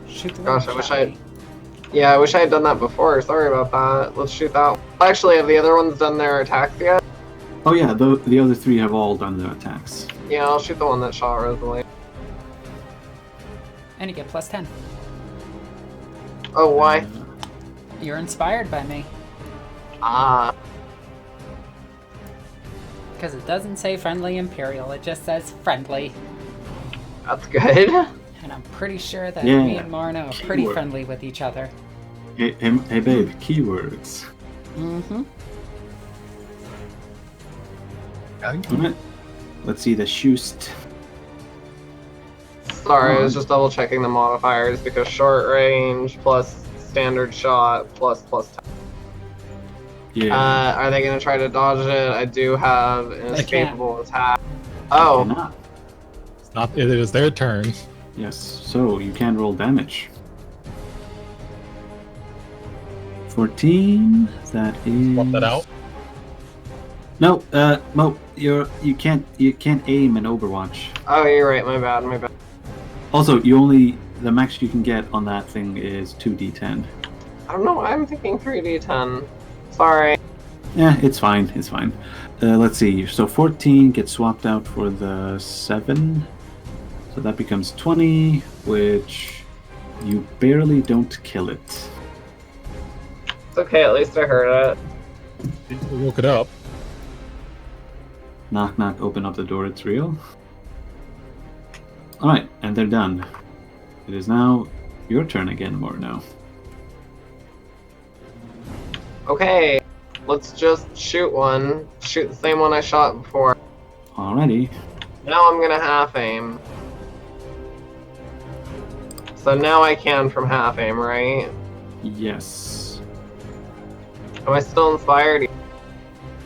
Shoot the Gosh, one I wish shot I- me. Yeah, I wish I had done that before. Sorry about that. Let's shoot that one. Actually, have the other ones done their attacks yet? Oh yeah, the other 3 have all done their attacks. Yeah, I'll shoot the one that shot Rosalie. And you get plus 10. Oh, why? You're inspired by me. Ah, Because it doesn't say friendly Imperial, it just says friendly. That's good. And I'm pretty sure that Yeah. me and Marno are pretty Keyword. friendly with each other. Hey, babe, keywords. Mm-hmm. Alright. Let's see the shoost. Sorry, I was just double checking the modifiers because short range plus standard shot plus 10. Yeah. Are they gonna try to dodge it? I do have an They can't. escapable attack. Oh, Cannot. It's not. It is their turn. Yes, so you can roll damage. 14. That is. Swap that out. No, Mo, you can't aim in Overwatch. oh, you're right. My bad. Also, the max you can get on that thing is 2d10. I don't know why I'm thinking 3d10. Sorry. Yeah, it's fine. Let's see. So 14 gets swapped out for the 7. So that becomes 20, which you barely don't kill it. It's okay. At least I heard it. We woke it up. Knock, knock, open up the door, it's real. Alright, and they're done. It is now your turn again, Morno. Okay, let's just shoot one. Shoot the same one I shot before. Alrighty. Now I'm gonna half aim. So now I can from half aim, right? Yes. Am I still inspired?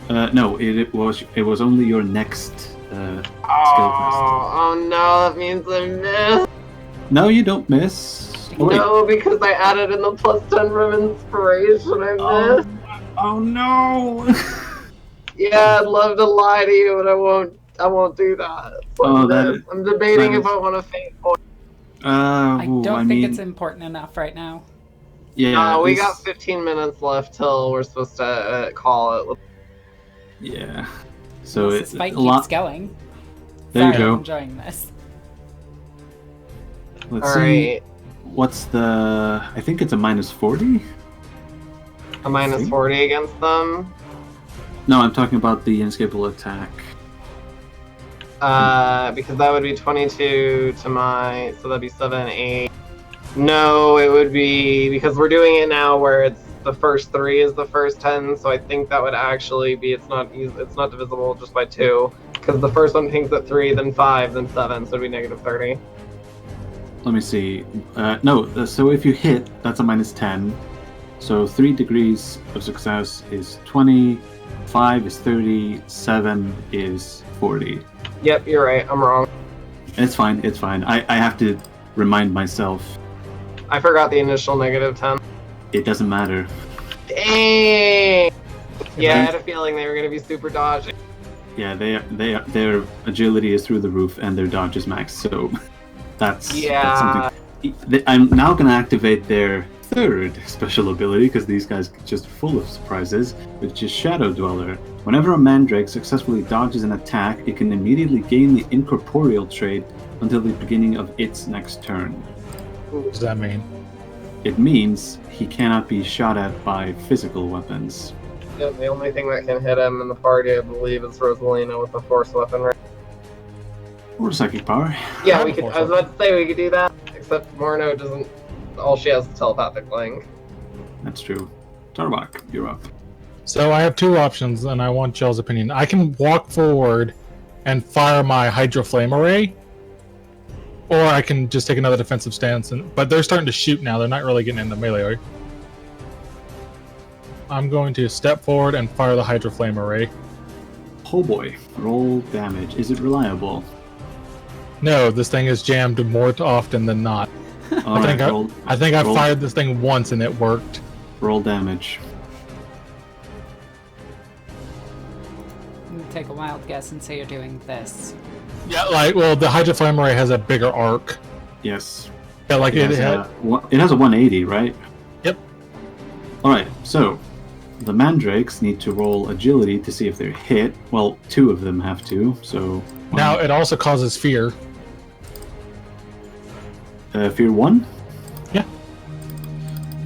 No, it was only your next skill test. Oh no, that means I missed. No, you don't miss. Oh, wait. No, because I added in the plus 10 from inspiration. I missed. Oh no! Yeah, I'd love to lie to you, but I won't do that. So I'm debating if I want to faint point. I don't think it's important enough right now. Yeah, We got 15 minutes left till we're supposed to call it. Yeah. So Unless it's this fight a lot. keeps going. There you Sorry, go. I'm enjoying this. Let's All see. right, What's the? I think it's a minus 40. a minus 40 against them. No, I'm talking about the inescapable attack. Because that would be 22 to my, so that'd be 7, 8. No, it would be, because we're doing it now where it's the first 3 is the first 10, so I think that would actually be, it's not divisible just by 2, because the first one pings at 3, then 5, then 7, so it'd be negative 30. Let me see. No, so if you hit, that's a minus 10. So 3 degrees of success is 20, 5 is 30, 7 is 40. Yep, you're right, I'm wrong. It's fine. I have to remind myself. I forgot the initial negative 10. It doesn't matter. Dang! Yeah, I had a feeling they were going to be super dodgy. Yeah, their agility is through the roof and their dodge is max. So that's something. I'm now going to activate their third special ability because these guys are just full of surprises, which is Shadow Dweller. Whenever a mandrake successfully dodges an attack, it can immediately gain the incorporeal trait until the beginning of its next turn. What does that mean? It means he cannot be shot at by physical weapons. Yep, the only thing that can hit him in the party, I believe, is Rosalina with a force weapon, right? Or psychic power. Yeah, we could. I was about to say we could do that, except Morno doesn't. All she has is telepathic link. That's true. Tarbak, you're up. So I have 2 options, and I want y'all's opinion. I can walk forward and fire my Hydro Flame Array, or I can just take another defensive stance. But they're starting to shoot now. They're not really getting into melee. I'm going to step forward and fire the Hydro Flame Array. Oh boy, roll damage. Is it reliable? No, this thing is jammed more often than not. All right, I think I roll- fired this thing once and it worked. Roll damage. I'm gonna take a wild guess and say you're doing this. Yeah, the Hydro Flame Array has a bigger arc. Yes. Yeah, It has a 180, right? Yep. All right. So the mandrakes need to roll agility to see if they're hit. Well, 2 of them have to. So Now it also causes fear. fear 1. Yeah.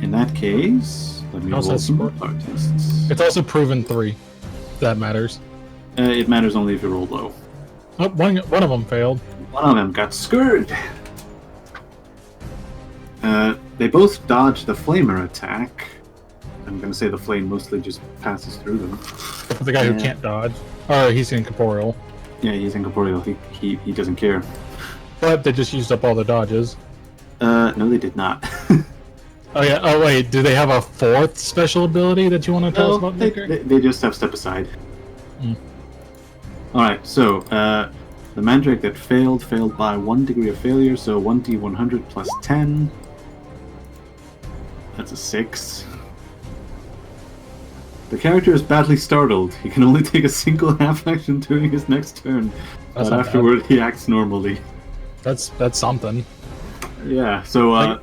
In that case, let me Also roll has some support. more tests. It's also proven 3. If that matters. It matters only if you roll low. Oh, one of them failed. One of them got skewered. They both dodged the flamer attack. I'm gonna say the flame mostly just passes through them. The guy who can't dodge. Oh, he's incorporeal. Yeah, he's incorporeal. He doesn't care. But they just used up all the dodges. No, they did not. Oh yeah. Oh wait, do they have a fourth special ability that you want to tell us about? They just have step aside. Mm. Alright, so the mandrake that failed by 1 degree of failure, so 1d100 plus 10. That's a 6. The character is badly startled. He can only take a single half action during his next turn, That's but not afterward he acts normally. That's something. Yeah, so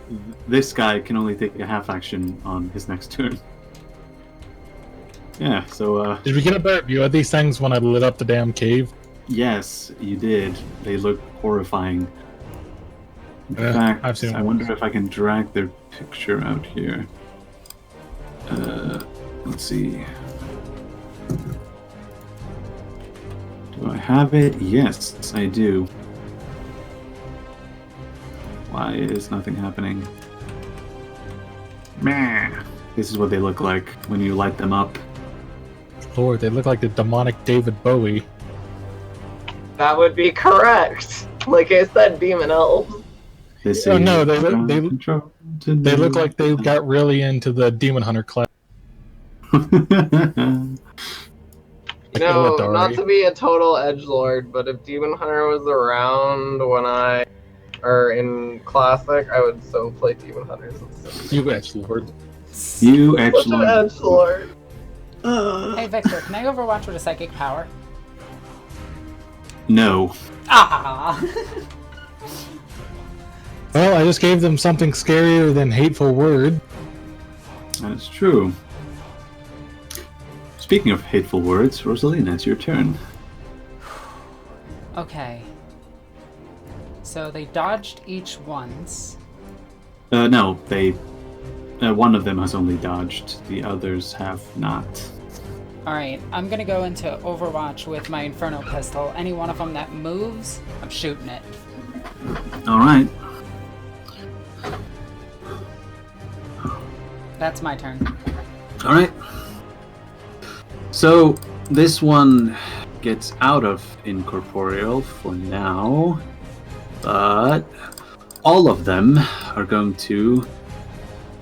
this guy can only take a half action on his next turn. Yeah, so Did we get a better view of these things when I lit up the damn cave? yes, you did. They look horrifying. In Yeah, fact, I've seen I one. wonder if I can drag their picture out here. Let's see. Do I have it? Yes, I do. Why is nothing happening? Meh. This is what they look like when you light them up. Lord, they look like the demonic David Bowie. That would be correct. Like I said, demon elves. This Oh, no, is they look like they got really into the Demon Hunter class. You know, not to be a total edgelord, but if Demon Hunter was around when I, or in Classic, I would so play Demon Hunters. You edgelord. You Such an actually. edgelord. Hey, Victor, can I overwatch with a psychic power? No. Ah! Well, I just gave them something scarier than hateful word. That's true. Speaking of hateful words, Rosalina, it's your turn. Okay. So they dodged each once. No, they. One of them has only dodged, the others have not. Alright, I'm gonna go into Overwatch with my Inferno Pistol. Any one of them that moves, I'm shooting it. Alright. That's my turn. Alright. So, this one gets out of incorporeal for now, but all of them are going to...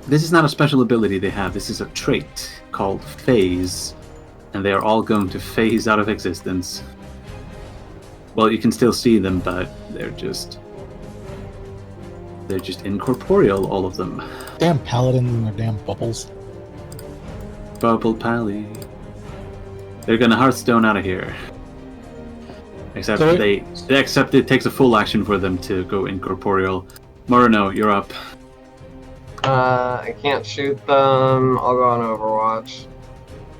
This is not a special ability they have, this is a trait called phase, and they are all going to phase out of existence. Well, you can still see them, but they're just incorporeal, all of them. Damn paladins and their damn bubbles. Bubble Pally. They're gonna Hearthstone out of here. Except So except it takes a full action for them to go incorporeal. Morano, you're up. I can't shoot them. I'll go on Overwatch.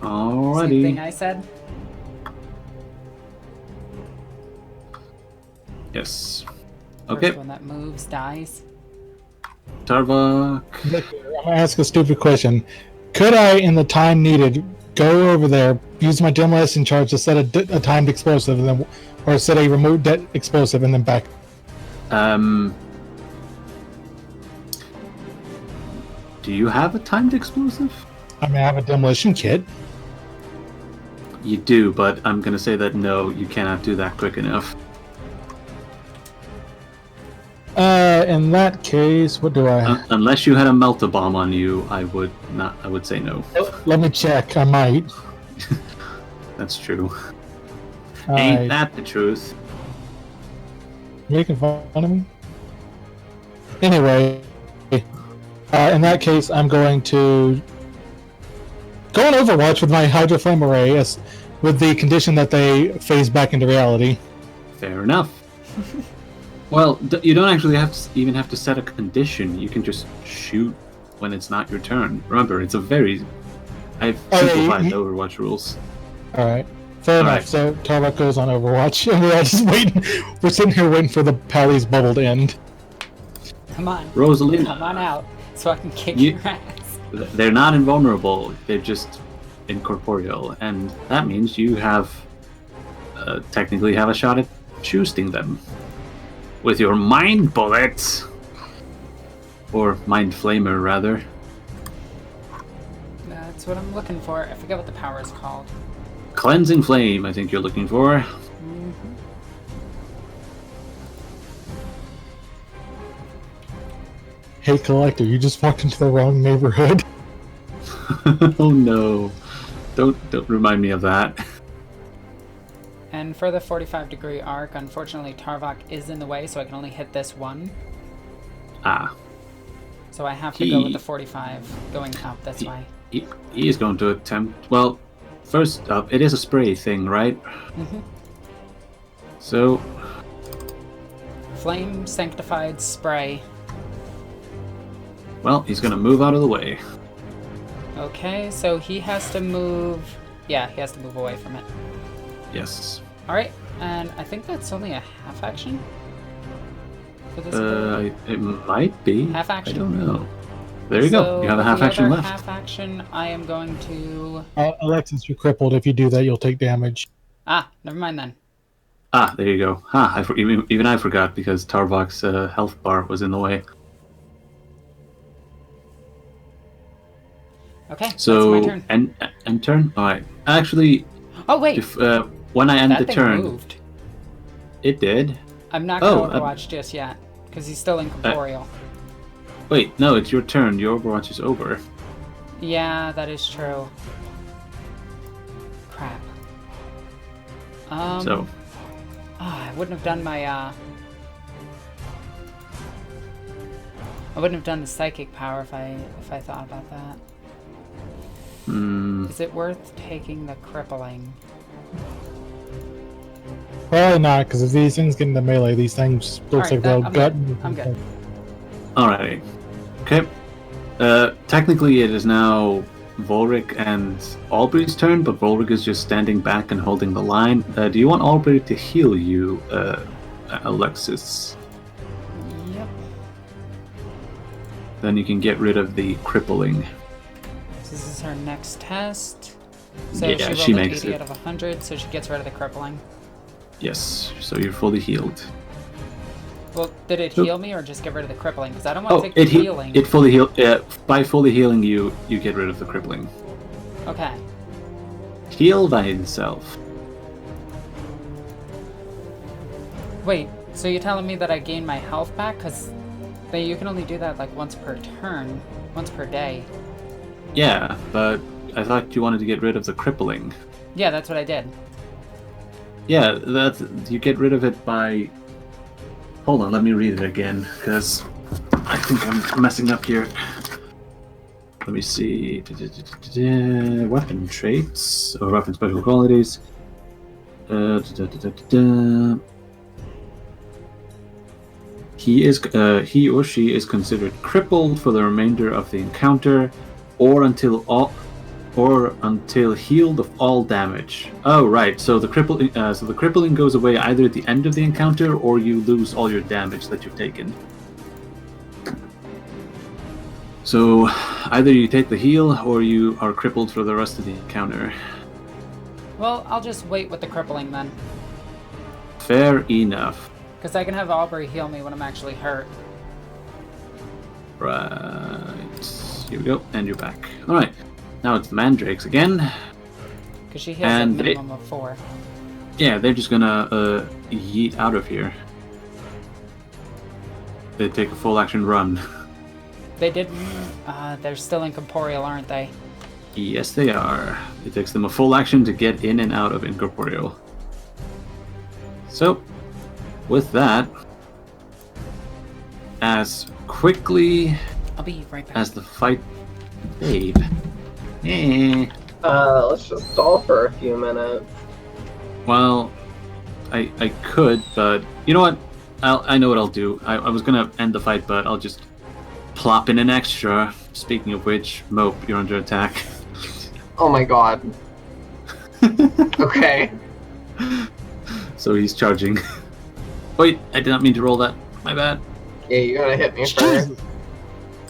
Same thing Alrighty. I said. Yes. First Okay. one that moves dies. Tarvok. I'm gonna ask a stupid question. Could I, in the time needed, go over there, use my demolition charge to set a timed explosive, and then, or set a remote explosive, and then back? Do you have a timed explosive? I mean, I have a demolition kit. You do, but I'm gonna say that no, you cannot do that quick enough. In that case, what do I? Unless you had a melt-a-bomb on you, I would not. I would say no. Let me check. I might. That's true. Ain't that the truth? Making fun of me? Anyway, in that case, I'm going to go on Overwatch with my Hydro Flame Array, with the condition that they phase back into reality. Fair enough. Well, you don't actually even have to set a condition. You can just shoot when it's not your turn. Remember, it's a very... I've simplified the Overwatch rules. Alright. Fair enough. Right. So Tarvok goes on Overwatch, and we're all just waiting. We're sitting here waiting for the Pally's bubble to end. Come on. Rosalina. Come on out so I can kick You- your ass. They're not invulnerable. They're just incorporeal. And that means you have... technically have a shot at shooting them. with your mind bullet. Or mind flamer, rather. That's what I'm looking for. I forget what the power is called. Cleansing flame, I think you're looking for. Hey, Collector, you just walked into the wrong neighborhood. Oh no. Don't remind me of that. And for the 45-degree arc, unfortunately Tarvok is in the way, so I can only hit this one. Ah. So I have to go with the 45, going up, that's why. He is going to attempt... Well, first up, it is a spray thing, right? Mm-hmm. So... Flame Sanctified Spray. Well, he's going to move out of the way. Okay, so he has to move... Yeah, he has to move away from it. Yes. Alright, and I think that's only a half action? For this ability? It might be. Half action. I don't know. There you go. You have a half the action other left. half action, I am going to... Alexis, you're crippled. If you do that, you'll take damage. Ah, never mind then. Ah, there you go. Ah, even I forgot because Tarvok's health bar was in the way. Okay, So, that's my turn. end turn? Alright. Actually, Oh, wait! if when I end that the thing turn, moved. it did. I'm not going to Oh, Overwatch just yet, because he's still incorporeal. Wait, no, it's your turn. Your Overwatch is over. Yeah, that is true. Crap. So, I wouldn't have done my, I wouldn't have done the psychic power if I thought about that. Is it worth taking the crippling? Probably not, because if these things get into melee, these things looks like they'll I'm gut. good. I'm good. alrighty. Okay. Technically, it is now Volric and Aubrey's turn, but Volric is just standing back and holding the line. Do you want Aubrey to heal you, Alexis? Yep. Then you can get rid of the crippling. This is her next test. So Yeah, she she rolled an makes 80 it. out of 100, so she gets rid of the crippling. Yes, so you're fully healed. Well, did it So- heal me or just get rid of the crippling? Because I don't want to take the it healing. it fully heal. By fully healing you, you get rid of the crippling. Okay. Heal thyself. Wait, so you're telling me that I gain my health back? Because you can only do that like once per turn, once per day. Yeah, but I thought you wanted to get rid of the crippling. Yeah, that's what I did. Yeah, that you get rid of it by. Hold on, let me read it again, because I think I'm messing up here. Let me see. Weapon traits or weapon special qualities. He or she is considered crippled for the remainder of the encounter, or until healed of all damage. Oh, right. So the crippling goes away either at the end of the encounter, or you lose all your damage that you've taken. So either you take the heal, or you are crippled for the rest of the encounter. Well, I'll just wait with the crippling then. Fair enough. Because I can have Aubrey heal me when I'm actually hurt. Right. Here we go, and you're back. All right. Now it's the mandrakes again. Because she heals And a minimum of 4. Yeah, they're just gonna yeet out of here. They take a full action run. They did. They're still incorporeal, aren't they? Yes, they are. It takes them a full action to get in and out of incorporeal. So, with that, as quickly I'll be right back. as the fight... Babe. Eh. Let's just stall for a few minutes. Well, I could, but... You know what? I know what I'll do. I was gonna end the fight, but I'll just plop in an extra. Speaking of which, Mope, you're under attack. Oh my god. Okay. So he's charging. Wait, I did not mean to roll that. My bad. Yeah, you gotta hit me first.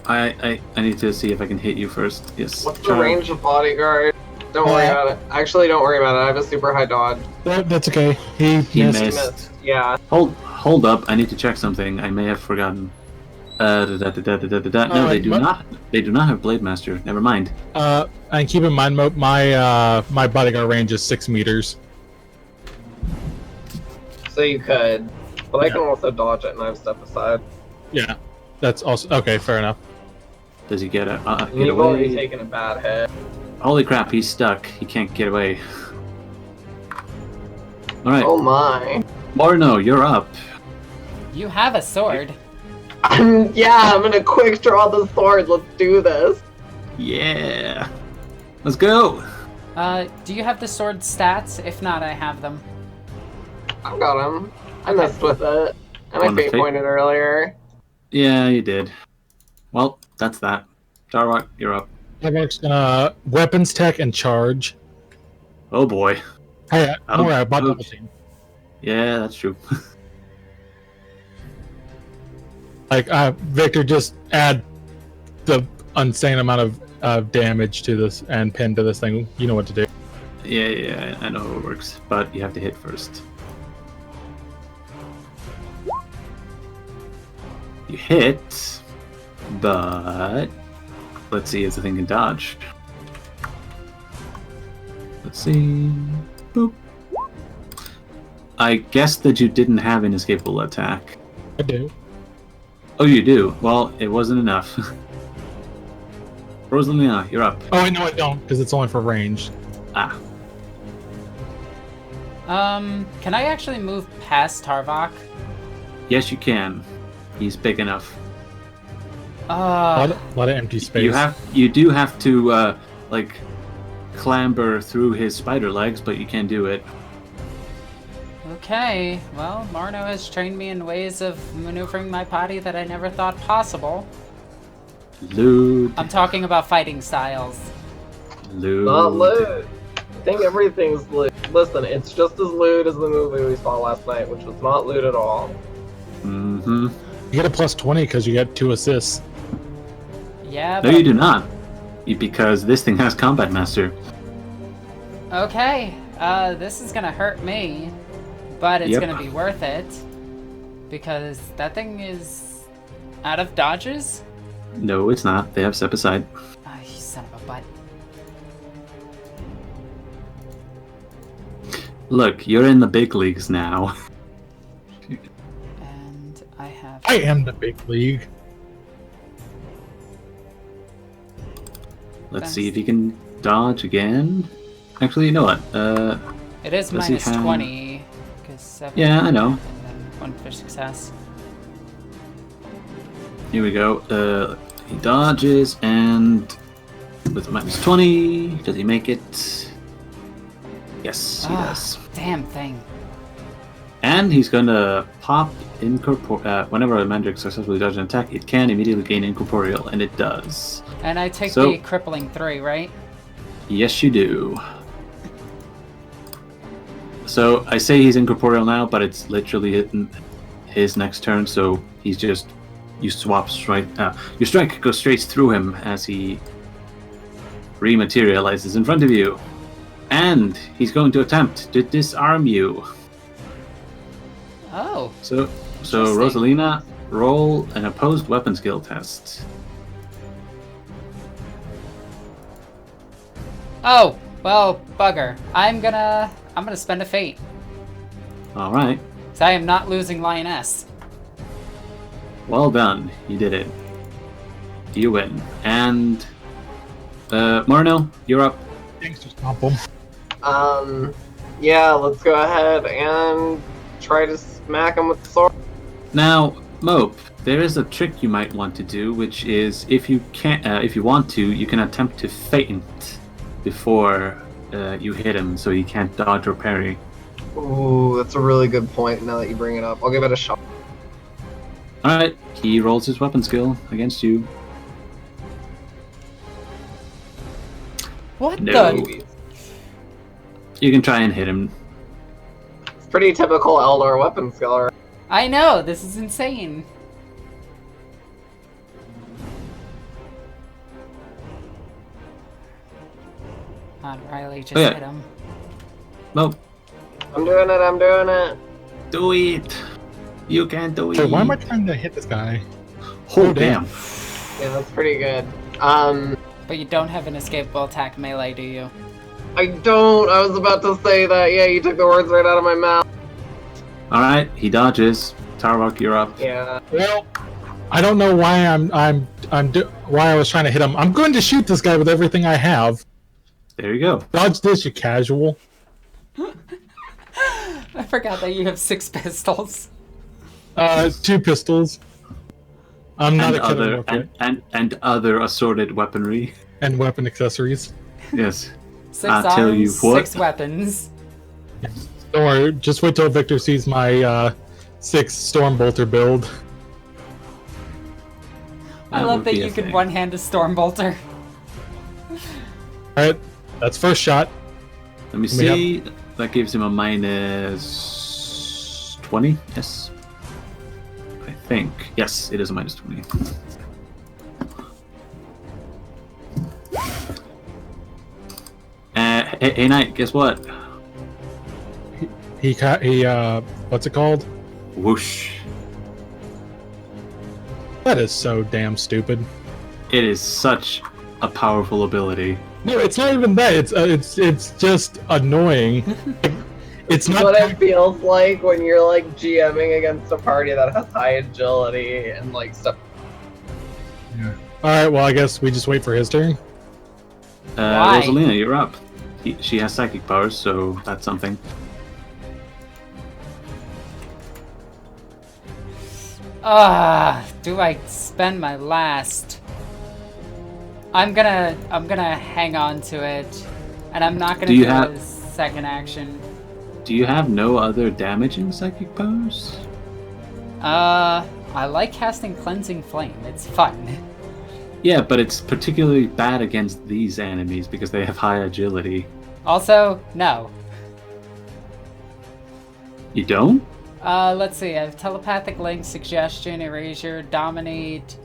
I need to see if I can hit you first. Yes. What's the range of bodyguard? Don't worry about it. Actually, don't worry about it. I have a super high dodge. That's okay. He He missed. missed. Missed. Yeah. Hold hold up, I need to check something. I may have forgotten. No, they do not. They do not have Blade Master. Never mind. And keep in mind, my bodyguard range is 6 meters. So you could, but I can also dodge it and I have step aside. Yeah, that's also okay. Fair enough. Does he get You've already away? taken a bad hit. Holy crap! He's stuck. He can't get away. All right, Oh my. Morno, you're up. You have a sword. Yeah, I'm gonna quick draw the sword. Let's do this. Yeah. Let's go. Do you have the sword stats? If not, I have them. I got him. I messed with it. And I On the fate fate- pointed earlier. Yeah, you did. Well, that's that. Darrock, you're up. That works. Weapons tech and charge. Oh boy. Hey, don't worry, I bought double Ouch. team. Yeah, that's true. Like, Victor, just add the insane amount of damage to this and pin to this thing. You know what to do. yeah, I know how it works, but you have to hit first. You hit, but let's see if the thing can dodge. Let's see. Boop. I guess that you didn't have an escapable attack. I do. Oh, you do? Well, it wasn't enough. Rosalina, you're up. Oh, wait, no, I don't, because it's only for range. Ah, Can I actually move past Tarvok? yes, you can. He's big enough. A lot of empty space. You do have to like clamber through his spider legs, but you can do it. Okay, well, Marno has trained me in ways of maneuvering my body that I never thought possible. Loot. I'm talking about fighting styles. Loot. Not loot. I think everything's loot. Listen, it's just as loot as the movie we saw last night, which was not loot at all. Mm-hmm. You get a plus 20 because you get 2 assists. Yeah, No, but... you do not. Because this thing has Combat Master. Okay, this is gonna hurt me, but it's Yep. gonna be worth it. Because that thing is out of dodges? No, it's not. They have step aside. Ah, you son of a butt. Look, you're in the big leagues now. And I have... I am the big league. Let's see if you can dodge again. Actually, you know what? It is does he minus have- 20, because 7... Yeah, I know. And then 1 for success. Here we go. He dodges, and with a minus 20, does he make it? Yes, he does. Damn thing. And he's gonna pop whenever a Mandric successfully dodges an attack, it can immediately gain incorporeal, and it does. And I take So- the crippling 3, right? Yes, you do. So I say he's incorporeal now, but it's literally hitting his next turn, so he's just your strike goes straight through him as he rematerializes in front of you. And he's going to attempt to disarm you. Oh. So Interesting. Rosalina, roll an opposed weapon skill test. Oh, well, bugger. I'm gonna spend a fate. All right. So I am not losing Lioness. Well done. You did it. You win. And Marno, you're up. Thanks, just pump them. Yeah, let's go ahead and try to smack him with the sword. Now, Mope, there is a trick you might want to do, which is if you want to, you can attempt to feint before you hit him, so he can't dodge or parry. Ooh, that's a really good point now that you bring it up. I'll give it a shot. All right, he rolls his weapon skill against you. What No. the? You can try and hit him. It's pretty typical Eldar weapon skill. Right? I know, this is insane. Come on, Riley, just yeah. hit him. Mope, I'm doing it, I'm doing it. do it. You can't do it. So why am I trying to hit this guy? Oh, damn. Yeah, that's pretty good. But you don't have an escapable attack melee, do you? I don't. I was about to say that. Yeah, you took the words right out of my mouth. Alright, he dodges. Tarvok, you're up. Yeah. Well, I don't know why why I was trying to hit him. I'm going to shoot this guy with everything I have. There you go. Dodge this, you casual. I forgot that you have 6 pistols. 2 pistols. I'm not And a killer. other, and other assorted weaponry. And weapon accessories. Yes. 6 I'll arms, tell you what. 6 weapons. Don't worry, just wait till Victor sees my 6 Stormbolter build. I love would that be a you could thing. one-hand a Stormbolter. Alright, that's first shot. Let me see. That gives him a minus 20. Yes. I think. Yes, it is a minus 20. Hey, Knight, guess what? He what's it called? Whoosh. That is so damn stupid. It is such a powerful ability. No, it's not even that. It's just annoying. It's not What it feels like when you're like GMing against a party that has high agility and like stuff. Alright, well I guess we just wait for his turn. Why? Rosalina, you're up. She has psychic powers, so that's something. Do I spend my last? I'm gonna hang on to it, and I'm not gonna do a second action. Do you have no other damaging psychic powers? I like casting Cleansing Flame. It's fun. Yeah, but it's particularly bad against these enemies because they have high agility. Also, no. You don't? Let's see. I have Telepathic Link, Suggestion, Erasure, Dominate,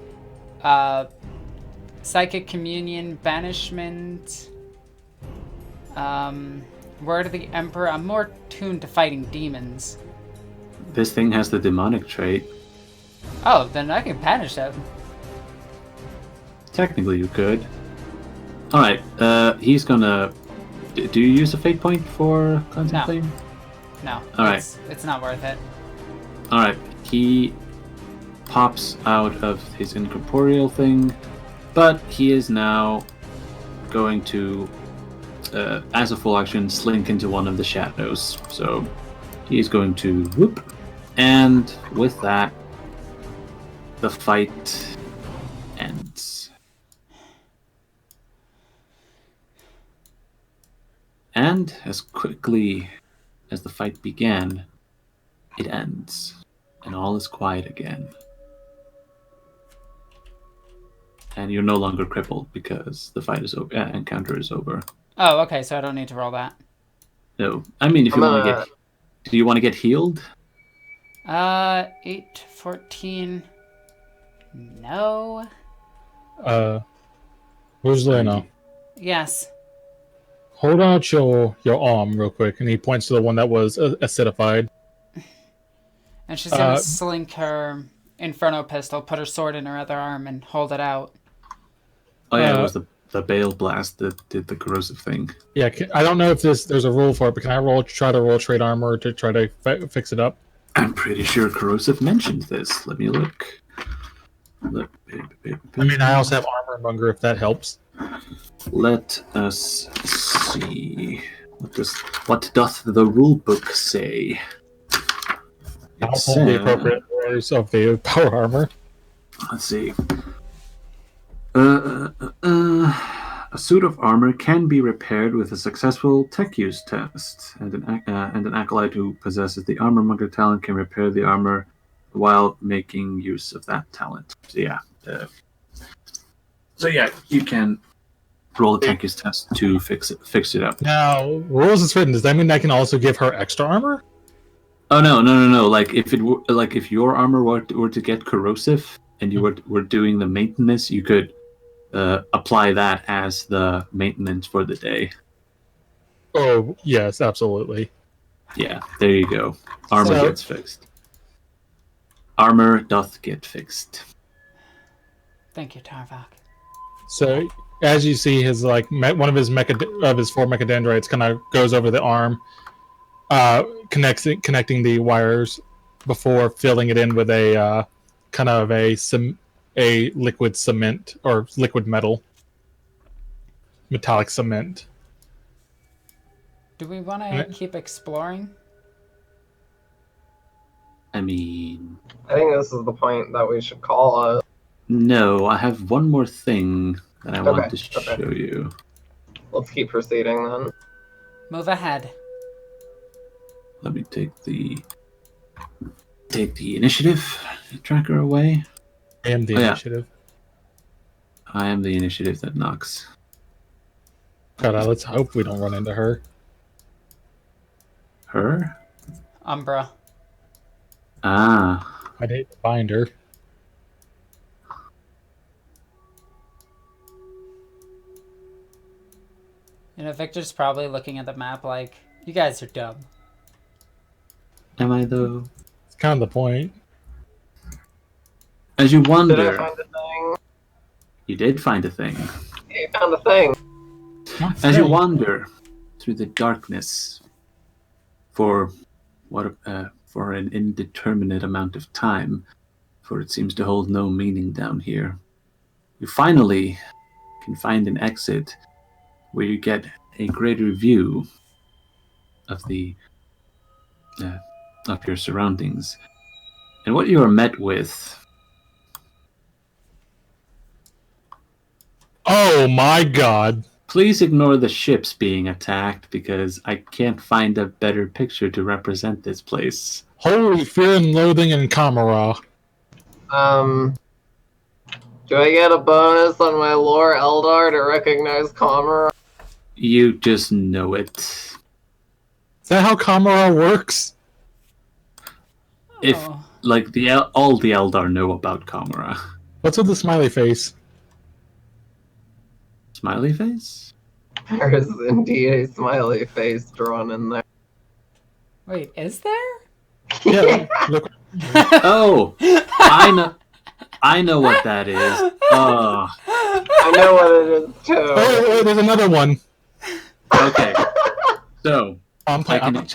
Psychic Communion, Banishment, Word of the Emperor. I'm more tuned to fighting demons. This thing has the demonic trait. Oh, then I can banish them. Technically, you could. Alright, he's gonna... Do you use a fate point for Cleansing No. Flame? No. Alright. It's not worth it. Alright, he pops out of his incorporeal thing, but he is now going to, as a full action, slink into one of the shadows. So he's going to whoop, and with that, the fight ends. And as quickly as the fight began, it ends, and all is quiet again. And you're no longer crippled because the fight is over. Encounter is over. Oh, okay. So I don't need to roll that. No, I mean, if you want to get, do you want to get healed? 8, 14. No. Where's Lena? Yes. Hold out your arm real quick, and he points to the one that was acidified. And she's gonna slink her Inferno pistol, put her sword in her other arm, and hold it out. Oh yeah, it was the Bale Blast that did the corrosive thing. Yeah, I don't know if there's a rule for it, but can I try to roll trade armor to try to fix it up? I'm pretty sure corrosive mentioned this. Let me look. I mean, I also have armor monger if that helps. Let us see. What doth the rule book say? It All the appropriate rollers of the power armor. Let's see. A suit of armor can be repaired with a successful tech use test, and an acolyte who possesses the armor monger talent can repair the armor while making use of that talent. So yeah, you can roll a tech use test to fix it up. Now, rules is written. Does that mean I can also give her extra armor? Oh no! Like if your armor were to get corrosive and you were doing the maintenance, you could apply that as the maintenance for the day. Oh yes, absolutely. Yeah, there you go. Armor gets fixed. armor doth get fixed. Thank you, Tarvak. So as you see, his one of his four mechadendrites kind of goes over the arm, connecting the wires before filling it in with a kind of a liquid cement or liquid metallic cement. Do we want to keep exploring? I mean, I think this is the point that we should call it. no, I have one more thing that I want to Okay. show you. Let's keep proceeding then. Move ahead. Let me take the initiative tracker away. I am the initiative. I am the initiative that knocks. God, let's hope we don't run into her. Her? Umbra. Ah. I'd hate to find her. You know, Victor's probably looking at the map like, you guys are dumb. Am I, though? It's kind of the point. As you wonder... Did I find a thing? You did find a thing. Yeah, you found a thing. As you wander through the darkness for an indeterminate amount of time, for it seems to hold no meaning down here, you finally can find an exit where you get a greater view of of your surroundings. And what you are met with... Oh my god! Please ignore the ships being attacked, because I can't find a better picture to represent this place. Holy fear and loathing in Kamara. Do I get a bonus on my lore Eldar to recognize Kamara? You just know it. Is that how Kamara works? If, Oh. like, all the Eldar know about Kamara. What's with the smiley face? Smiley face? There is indeed a smiley face drawn in there. Wait, is there? Yeah, look. Oh! I know what that is. Oh. I know what it is too. Oh, there's another one. Okay. So, I'm gonna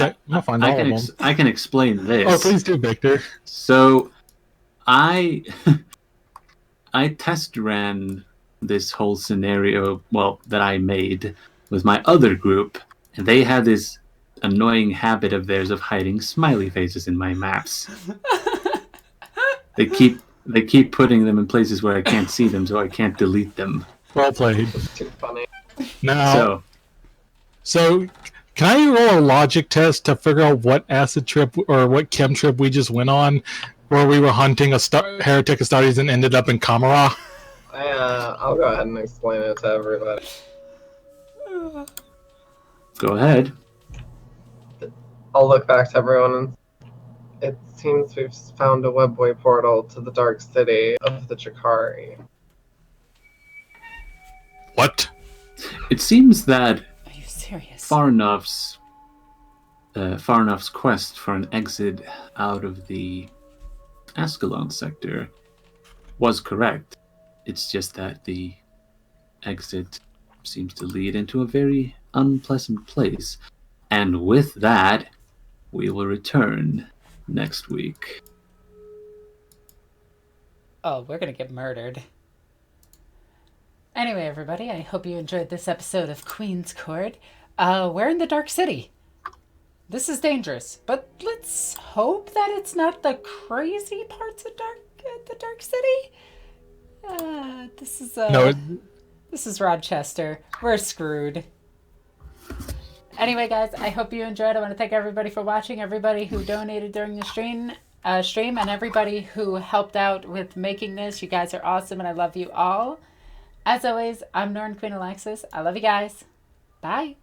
find all of them. I can explain this. Oh, please do, Victor. So, I test ran this whole scenario, that I made with my other group, and they had this annoying habit of theirs of hiding smiley faces in my maps. They keep putting them in places where I can't see them, so I can't delete them. Well played. It's too funny. Now, so can I roll a logic test to figure out what acid trip or what chem trip we just went on, where we were hunting heretic Astartes and ended up in Kamara? I'll go ahead and explain it to everybody. Go ahead. I'll look back to everyone and it seems we've found a webway portal to the dark city of the Chikari. What? It seems that Are you serious? Farnav's quest for an exit out of the Ascalon sector was correct. It's just that the exit seems to lead into a very unpleasant place. And with that, we will return next week. Oh, we're gonna get murdered. Anyway, everybody, I hope you enjoyed this episode of Queen's Court. We're in the Dark City. This is dangerous, but let's hope that it's not the crazy parts of the Dark City. This is Rochester. We're screwed. Anyway, guys, I hope you enjoyed. I want to thank everybody for watching, everybody who donated during the stream, and everybody who helped out with making this. You guys are awesome, and I love you all. As always, I'm Egoqueenalexis. I love you guys. Bye.